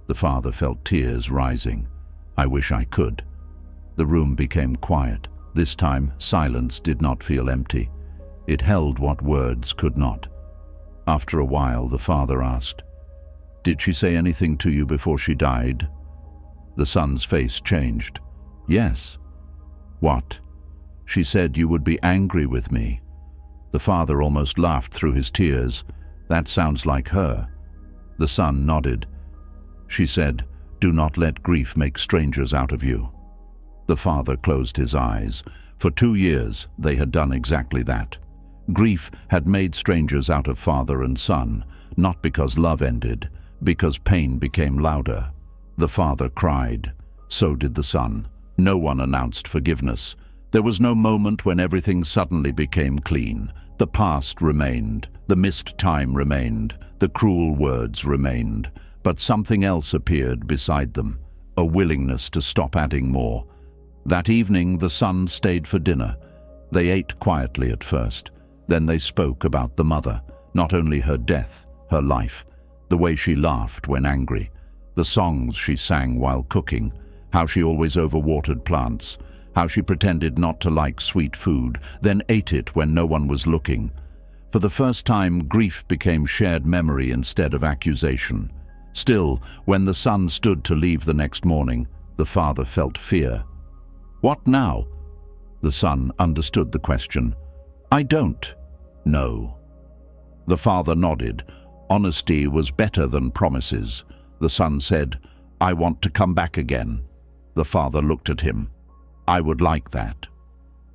The father felt tears rising. "I wish I could." The room became quiet. This time, silence did not feel empty. It held what words could not. After a while, the father asked, "Did she say anything to you before she died?" The son's face changed. "Yes." "What?" "She said you would be angry with me." The father almost laughed through his tears. "That sounds like her." The son nodded. "She said, 'Do not let grief make strangers out of you.'" The father closed his eyes. For 2 years, they had done exactly that. Grief had made strangers out of father and son, not because love ended, because pain became louder. The father cried. So did the son. No one announced forgiveness. There was no moment when everything suddenly became clean. The past remained. The missed time remained. The cruel words remained. But something else appeared beside them, a willingness to stop adding more. That evening, the son stayed for dinner. They ate quietly at first. Then they spoke about the mother, not only her death, her life, the way she laughed when angry, the songs she sang while cooking, how she always overwatered plants, how she pretended not to like sweet food, then ate it when no one was looking. For the first time, grief became shared memory instead of accusation. Still, when the son stood to leave the next morning, the father felt fear. "What now?" The son understood the question. "I don't know." The father nodded. Honesty was better than promises. The son said, "I want to come back again." The father looked at him. "I would like that."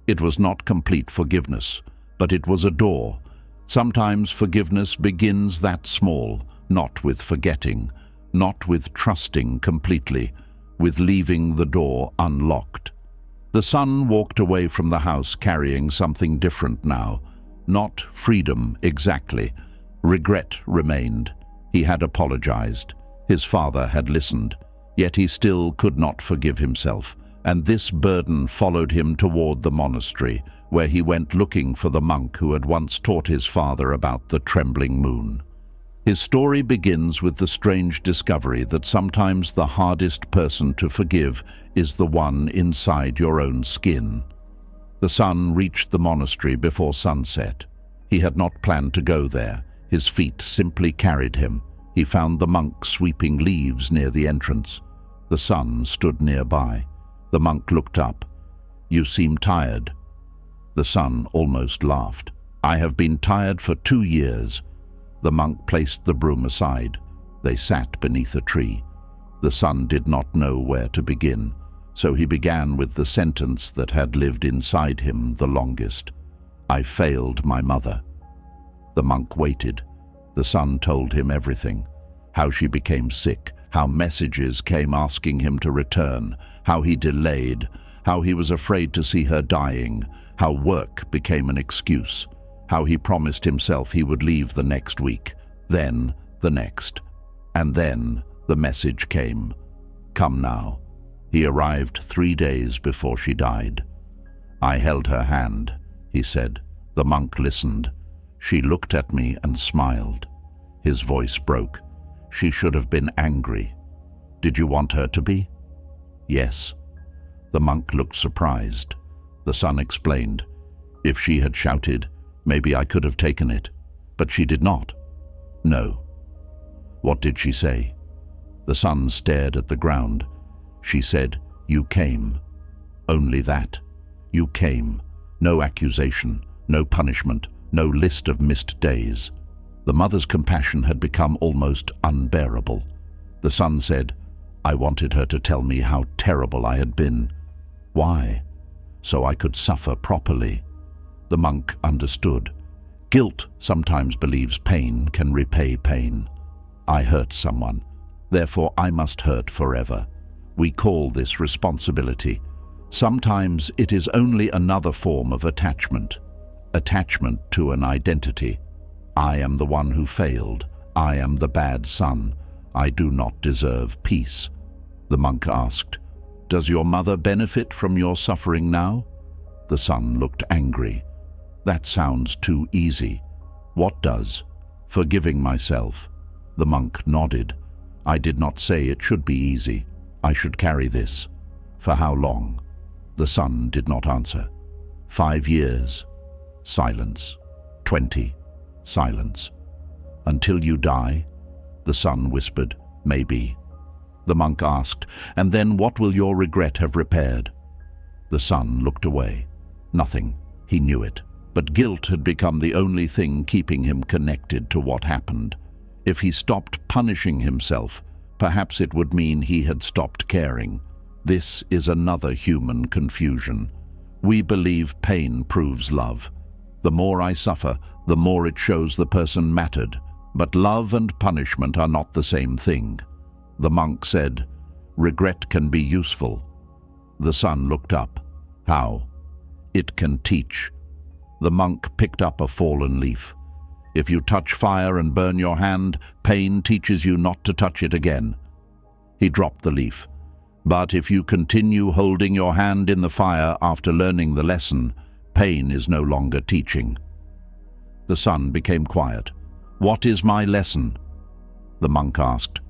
It was not complete forgiveness, but it was a door. Sometimes forgiveness begins that small, not with forgetting, not with trusting completely, with leaving the door unlocked. The son walked away from the house carrying something different now. Not freedom exactly. Regret remained. He had apologized. His father had listened. Yet he still could not forgive himself, and this burden followed him toward the monastery, where he went looking for the monk who had once taught his father about the trembling moon. His story begins with the strange discovery that sometimes the hardest person to forgive is the one inside your own skin. The son reached the monastery before sunset. He had not planned to go there. His feet simply carried him. He found the monk sweeping leaves near the entrance. The son stood nearby. The monk looked up. "You seem tired." The son almost laughed. "I have been tired for 2 years." The monk placed the broom aside. They sat beneath a tree. The son did not know where to begin, so he began with the sentence that had lived inside him the longest. "I failed my mother." The monk waited. The son told him everything. How she became sick, how messages came asking him to return, how he delayed, how he was afraid to see her dying, how work became an excuse, how he promised himself he would leave the next week, then the next. And then the message came. "Come now." He arrived 3 days before she died. "I held her hand," he said. The monk listened. "She looked at me and smiled." His voice broke. "She should have been angry. Did you want her to be?" "Yes." The monk looked surprised. The son explained. "If she had shouted, maybe I could have taken it. But she did not." "No." "What did she say?" The son stared at the ground. "She said, 'You came.' Only that. You came. No accusation, no punishment, no list of missed days." The mother's compassion had become almost unbearable. The son said, "I wanted her to tell me how terrible I had been." "Why?" "So I could suffer properly." The monk understood. Guilt sometimes believes pain can repay pain. "I hurt someone. Therefore I must hurt forever." We call this responsibility. Sometimes it is only another form of attachment. Attachment to an identity. I am the one who failed. I am the bad son. I do not deserve peace. The monk asked, "Does your mother benefit from your suffering now?" The son looked angry. "That sounds too easy." "What does?" "Forgiving myself." The monk nodded. "I did not say it should be easy. I should carry this." "For how long?" The son did not answer. 5 years. Silence. 20. Silence. "Until you die?" The son whispered, "Maybe." The monk asked, "And then what will your regret have repaired?" The son looked away. Nothing. He knew it. But guilt had become the only thing keeping him connected to what happened. If he stopped punishing himself, perhaps it would mean he had stopped caring. This is another human confusion. We believe pain proves love. The more I suffer, the more it shows the person mattered. But love and punishment are not the same thing. The monk said, "Regret can be useful." The son looked up. "How?" "It can teach." The monk picked up a fallen leaf. If you touch fire and burn your hand, pain teaches you not to touch it again. He dropped the leaf. But if you continue holding your hand in the fire after learning the lesson, pain is no longer teaching. The son became quiet. "What is my lesson?" The monk asked.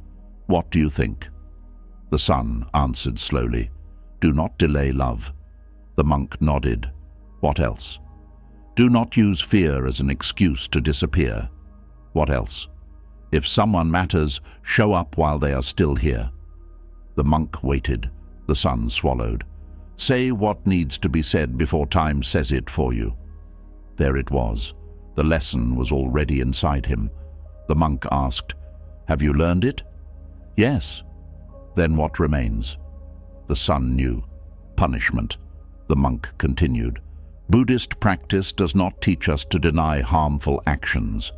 "What do you think?" The son answered slowly. "Do not delay love." The monk nodded. "What else?" "Do not use fear as an excuse to disappear." "What else?" If someone matters, show up while they are still here." The monk waited. The son swallowed. "Say what needs to be said before time says it for you." There it was. The lesson was already inside him. The monk asked, "Have you learned it?" "Yes." "Then what remains?" The son knew. Punishment. The monk continued. "Buddhist practice does not teach us to deny harmful actions."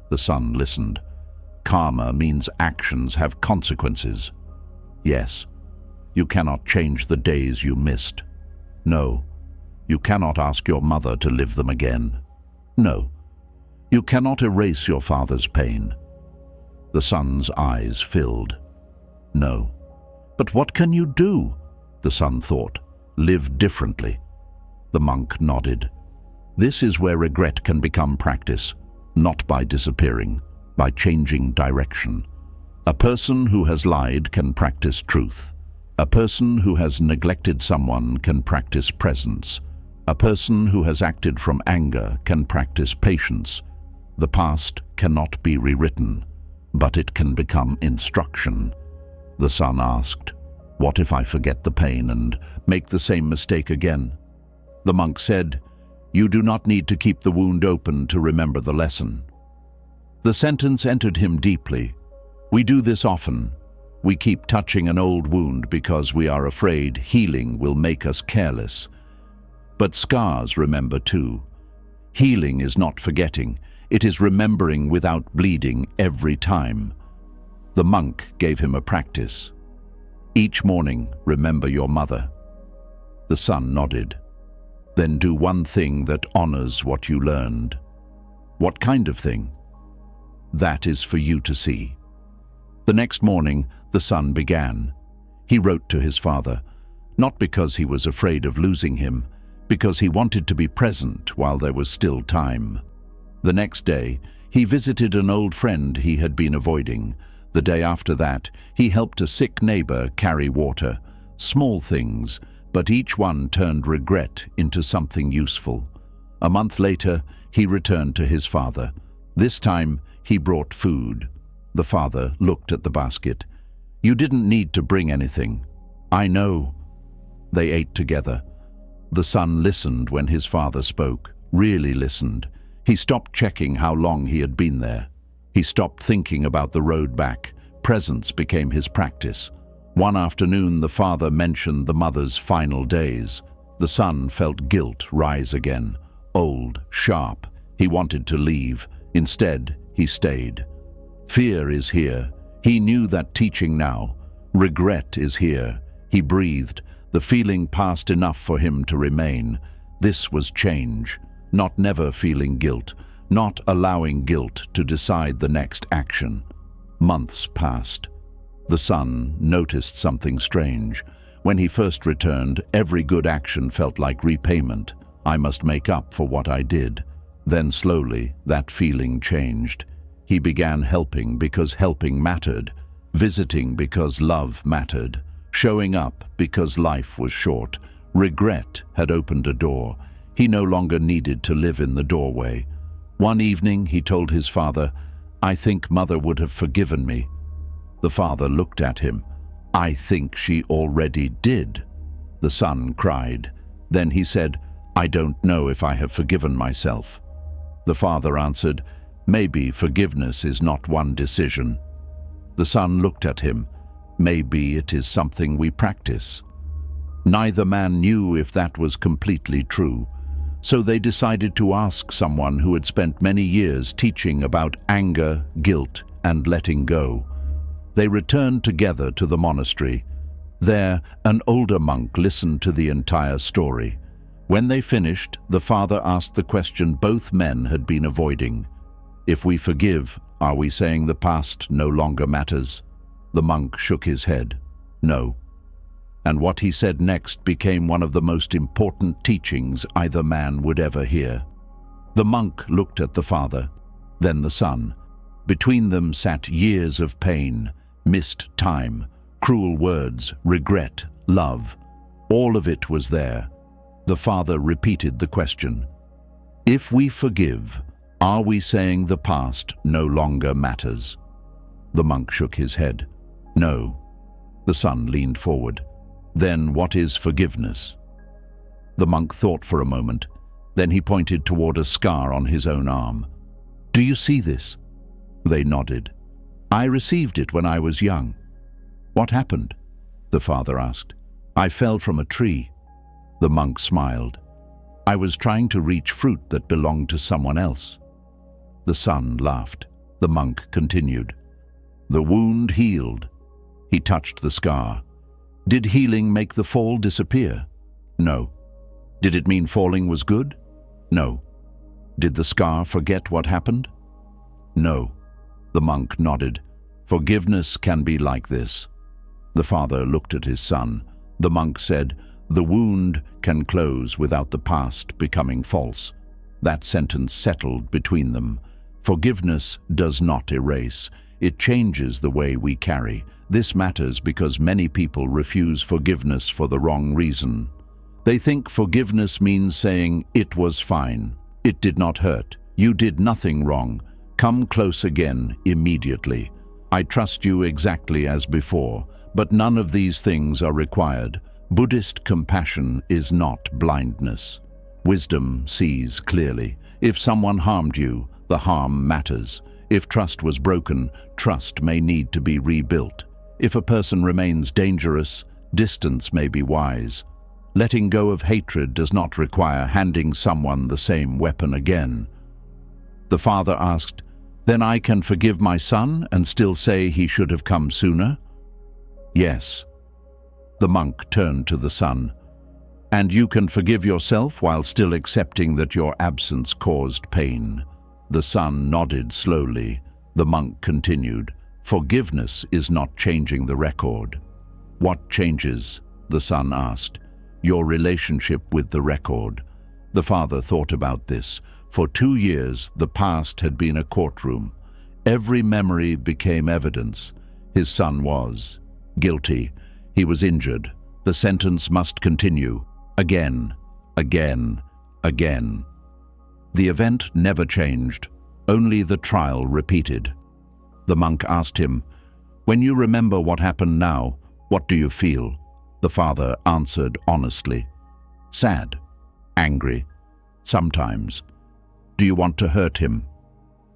The son listened. "Karma means actions have consequences." "Yes. You cannot change the days you missed." "No. You cannot ask your mother to live them again." "No. You cannot erase your father's pain." The son's eyes filled. "No. But what can you do?" the son thought. "Live differently." The monk nodded. "This is where regret can become practice, not by disappearing, by changing direction. A person who has lied can practice truth. A person who has neglected someone can practice presence. A person who has acted from anger can practice patience. The past cannot be rewritten, but it can become instruction." The son asked, "What if I forget the pain and make the same mistake again?" The monk said, "You do not need to keep the wound open to remember the lesson." The sentence entered him deeply. We do this often. We keep touching an old wound because we are afraid healing will make us careless. But scars remember too. Healing is not forgetting. It is remembering without bleeding every time. The monk gave him a practice. Each morning, remember your mother. The son nodded. Then do one thing that honors what you learned. What kind of thing? That is for you to see. The next morning, the son began. He wrote to his father, not because he was afraid of losing him, because he wanted to be present while there was still time. The next day, he visited an old friend he had been avoiding. The day after that, he helped a sick neighbor carry water. Small things, but each one turned regret into something useful. A month later, he returned to his father. This time, he brought food. The father looked at the basket. "You didn't need to bring anything." "I know." They ate together. The son listened when his father spoke, really listened. He stopped checking how long he had been there. He stopped thinking about the road back. Presence became his practice. One afternoon, the father mentioned the mother's final days. The son felt guilt rise again. Old, sharp. He wanted to leave. Instead, he stayed. Fear is here. He knew that teaching now. Regret is here. He breathed. The feeling passed enough for him to remain. This was change. Not never feeling guilt. Not allowing guilt to decide the next action. Months passed. The son noticed something strange. When he first returned, every good action felt like repayment. I must make up for what I did. Then slowly, that feeling changed. He began helping because helping mattered, visiting because love mattered, showing up because life was short. Regret had opened a door. He no longer needed to live in the doorway. One evening, he told his father, "I think Mother would have forgiven me." The father looked at him. "I think she already did." The son cried. Then he said, "I don't know if I have forgiven myself." The father answered, "Maybe forgiveness is not one decision." The son looked at him. "Maybe it is something we practice." Neither man knew if that was completely true. So they decided to ask someone who had spent many years teaching about anger, guilt, and letting go. They returned together to the monastery. There, an older monk listened to the entire story. When they finished, the father asked the question both men had been avoiding. If we forgive, are we saying the past no longer matters? The monk shook his head. No. And what he said next became one of the most important teachings either man would ever hear. The monk looked at the father, then the son. Between them sat years of pain, missed time, cruel words, regret, love. All of it was there. The father repeated the question. If we forgive, are we saying the past no longer matters? The monk shook his head. No. The son leaned forward. Then what is forgiveness? The monk thought for a moment. Then he pointed toward a scar on his own arm. Do you see this? They nodded. I received it when I was young. What happened? The father asked. I fell from a tree. The monk smiled. I was trying to reach fruit that belonged to someone else. The son laughed. The monk continued. The wound healed. He touched the scar. Did healing make the fall disappear? No. Did it mean falling was good? No. Did the scar forget what happened? No. The monk nodded. Forgiveness can be like this. The father looked at his son. The monk said, the wound can close without the past becoming false. That sentence settled between them. Forgiveness does not erase. It changes the way we carry. This matters because many people refuse forgiveness for the wrong reason. They think forgiveness means saying, it was fine. It did not hurt. You did nothing wrong. Come close again immediately. I trust you exactly as before. But none of these things are required. Buddhist compassion is not blindness. Wisdom sees clearly. If someone harmed you, the harm matters. If trust was broken, trust may need to be rebuilt. If a person remains dangerous, distance may be wise. Letting go of hatred does not require handing someone the same weapon again. The father asked, then I can forgive my son and still say he should have come sooner? Yes. The monk turned to the son. And you can forgive yourself while still accepting that your absence caused pain. The son nodded slowly. The monk continued. Forgiveness is not changing the record. What changes? The son asked. Your relationship with the record. The father thought about this. For 2 years, the past had been a courtroom. Every memory became evidence. His son was guilty. He was injured. The sentence must continue. Again, again, again. The event never changed. Only the trial repeated. The monk asked him, when you remember what happened now, what do you feel? The father answered honestly. Sad. Angry. Sometimes. Do you want to hurt him?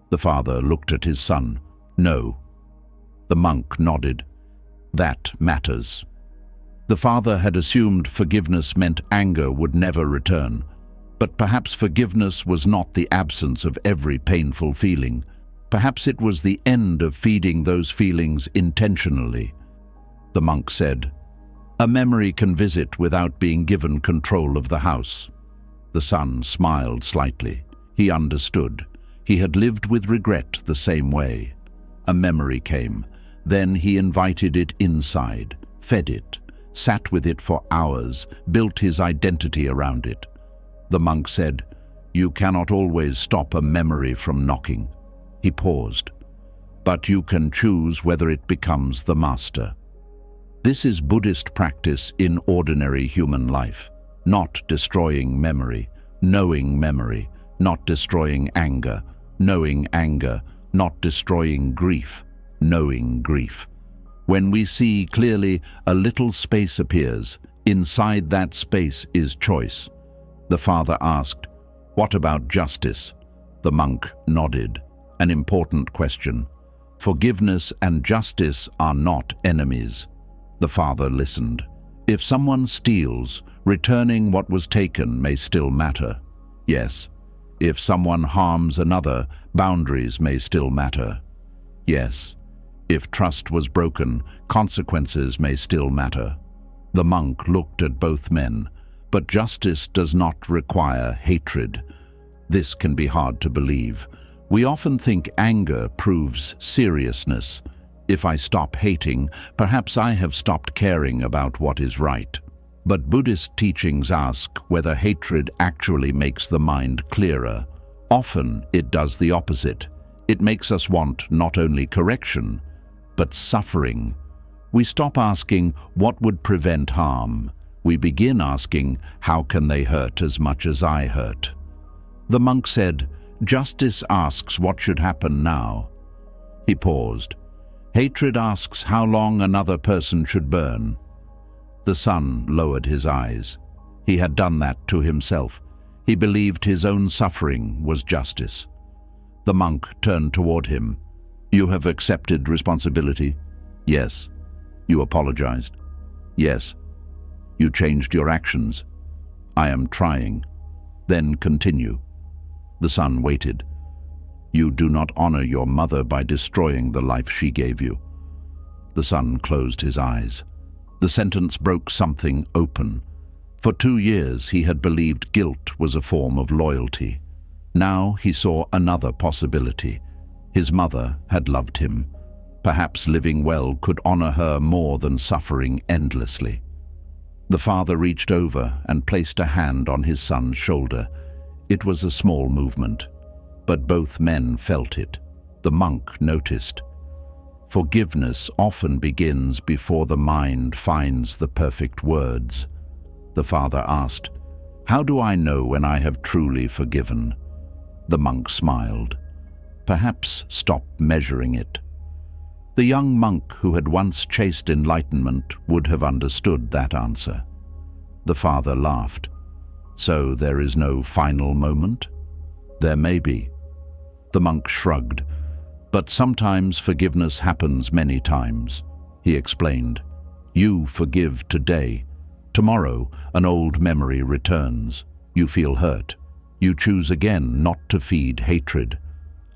The father looked at his son. No. The monk nodded. That matters. The father had assumed forgiveness meant anger would never return. But perhaps forgiveness was not the absence of every painful feeling. Perhaps it was the end of feeding those feelings intentionally. The monk said, a memory can visit without being given control of the house. The son smiled slightly. He understood. He had lived with regret the same way. A memory came. Then he invited it inside, fed it, sat with it for hours, built his identity around it. The monk said, you cannot always stop a memory from knocking. He paused. But you can choose whether it becomes the master. This is Buddhist practice in ordinary human life. Not destroying memory, knowing memory, not destroying anger, knowing anger, not destroying grief, knowing grief. When we see clearly, a little space appears. Inside that space is choice. The father asked, what about justice? The monk nodded. An important question. Forgiveness and justice are not enemies. The father listened. If someone steals, returning what was taken may still matter. Yes. If someone harms another, boundaries may still matter. Yes. If trust was broken, consequences may still matter. The monk looked at both men. But justice does not require hatred. This can be hard to believe. We often think anger proves seriousness. If I stop hating, perhaps I have stopped caring about what is right. But Buddhist teachings ask whether hatred actually makes the mind clearer. Often it does the opposite. It makes us want not only correction, but suffering. We stop asking what would prevent harm. We begin asking, how can they hurt as much as I hurt? The monk said, justice asks what should happen now. He paused. Hatred asks how long another person should burn. The son lowered his eyes. He had done that to himself. He believed his own suffering was justice. The monk turned toward him. You have accepted responsibility? Yes. You apologized? Yes. You changed your actions? I am trying. Then continue. The son waited. You do not honor your mother by destroying the life she gave you. The son closed his eyes. The sentence broke something open. For 2 years he had believed guilt was a form of loyalty. Now he saw another possibility. His mother had loved him. Perhaps living well could honor her more than suffering endlessly. The father reached over and placed a hand on his son's shoulder. It was a small movement, but both men felt it. The monk noticed. Forgiveness often begins before the mind finds the perfect words. The father asked, How do I know when I have truly forgiven? The monk smiled. Perhaps stop measuring it. The young monk who had once chased enlightenment would have understood that answer. The father laughed. So there is no final moment? There may be. The monk shrugged. But sometimes forgiveness happens many times. He explained. You forgive today. Tomorrow, an old memory returns. You feel hurt. You choose again not to feed hatred.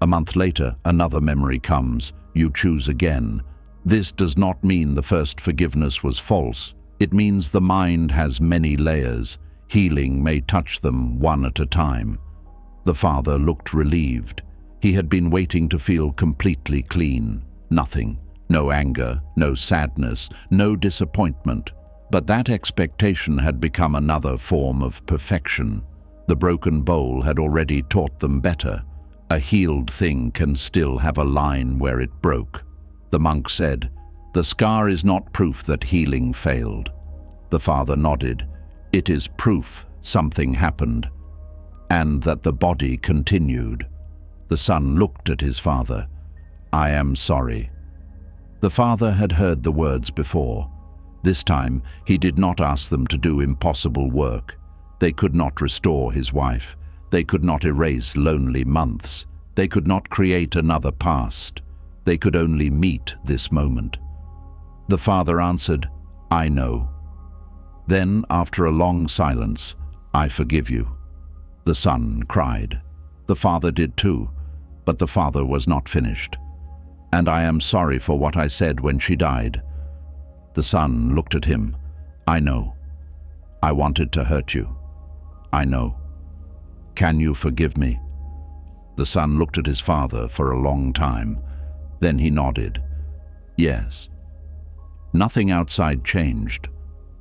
A month later, another memory comes. You choose again. This does not mean the first forgiveness was false. It means the mind has many layers. Healing may touch them one at a time. The father looked relieved. He had been waiting to feel completely clean. Nothing. No anger, no sadness, no disappointment. But that expectation had become another form of perfection. The broken bowl had already taught them better. A healed thing can still have a line where it broke. The monk said, The scar is not proof that healing failed. The father nodded. It is proof something happened, and that the body continued. The son looked at his father. I am sorry. The father had heard the words before. This time, he did not ask them to do impossible work. They could not restore his wife. They could not erase lonely months. They could not create another past. They could only meet this moment. The father answered, I know. Then, after a long silence, I forgive you. The son cried. The father did too, but the father was not finished. And I am sorry for what I said when she died. The son looked at him. I know. I wanted to hurt you. I know. Can you forgive me? The son looked at his father for a long time. Then he nodded. Yes. Nothing outside changed.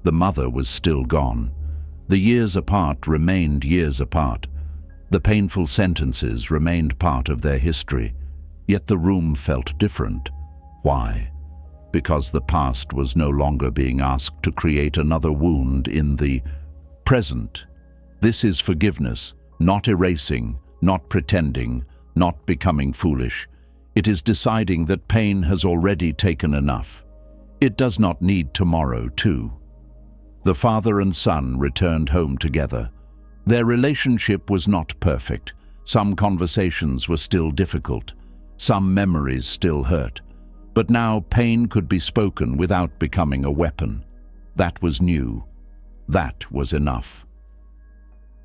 The mother was still gone. The years apart remained years apart. The painful sentences remained part of their history. Yet the room felt different. Why? Because the past was no longer being asked to create another wound in the present. This is forgiveness, not erasing, not pretending, not becoming foolish. It is deciding that pain has already taken enough. It does not need tomorrow, too. The father and son returned home together. Their relationship was not perfect. Some conversations were still difficult. Some memories still hurt. But now pain could be spoken without becoming a weapon. That was new. That was enough.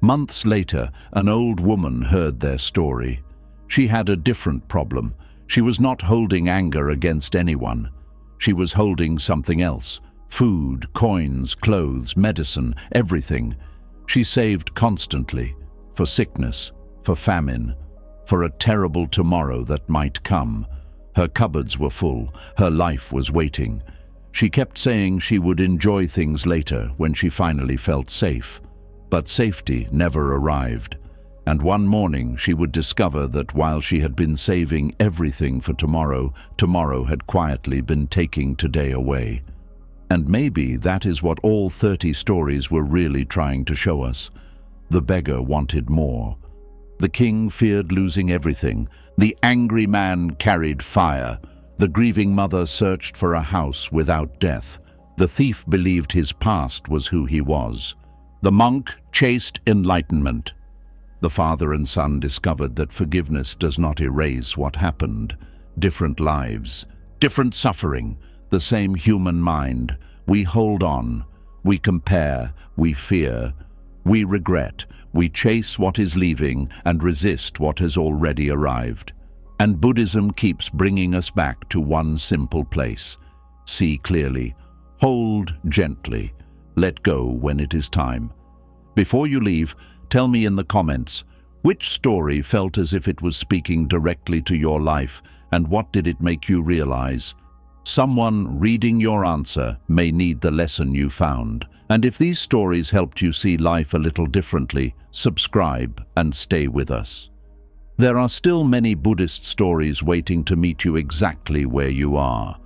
Months later, an old woman heard their story. She had a different problem. She was not holding anger against anyone. She was holding something else. Food, coins, clothes, medicine, everything. She saved constantly, for sickness, for famine, for a terrible tomorrow that might come. Her cupboards were full. Her life was waiting. She kept saying she would enjoy things later when she finally felt safe. But safety never arrived. And one morning she would discover that while she had been saving everything for tomorrow, tomorrow had quietly been taking today away. And maybe that is what all 30 stories were really trying to show us. The beggar wanted more. The king feared losing everything. The angry man carried fire. The grieving mother searched for a house without death. The thief believed his past was who he was. The monk chased enlightenment. The father and son discovered that forgiveness does not erase what happened. Different lives, different suffering, the same human mind. We hold on, we compare, we fear, we regret, we chase what is leaving and resist what has already arrived. And Buddhism keeps bringing us back to one simple place. See clearly, hold gently, let go when it is time. Before you leave, tell me in the comments, which story felt as if it was speaking directly to your life, and what did it make you realize? Someone reading your answer may need the lesson you found. And if these stories helped you see life a little differently, subscribe and stay with us. There are still many Buddhist stories waiting to meet you exactly where you are.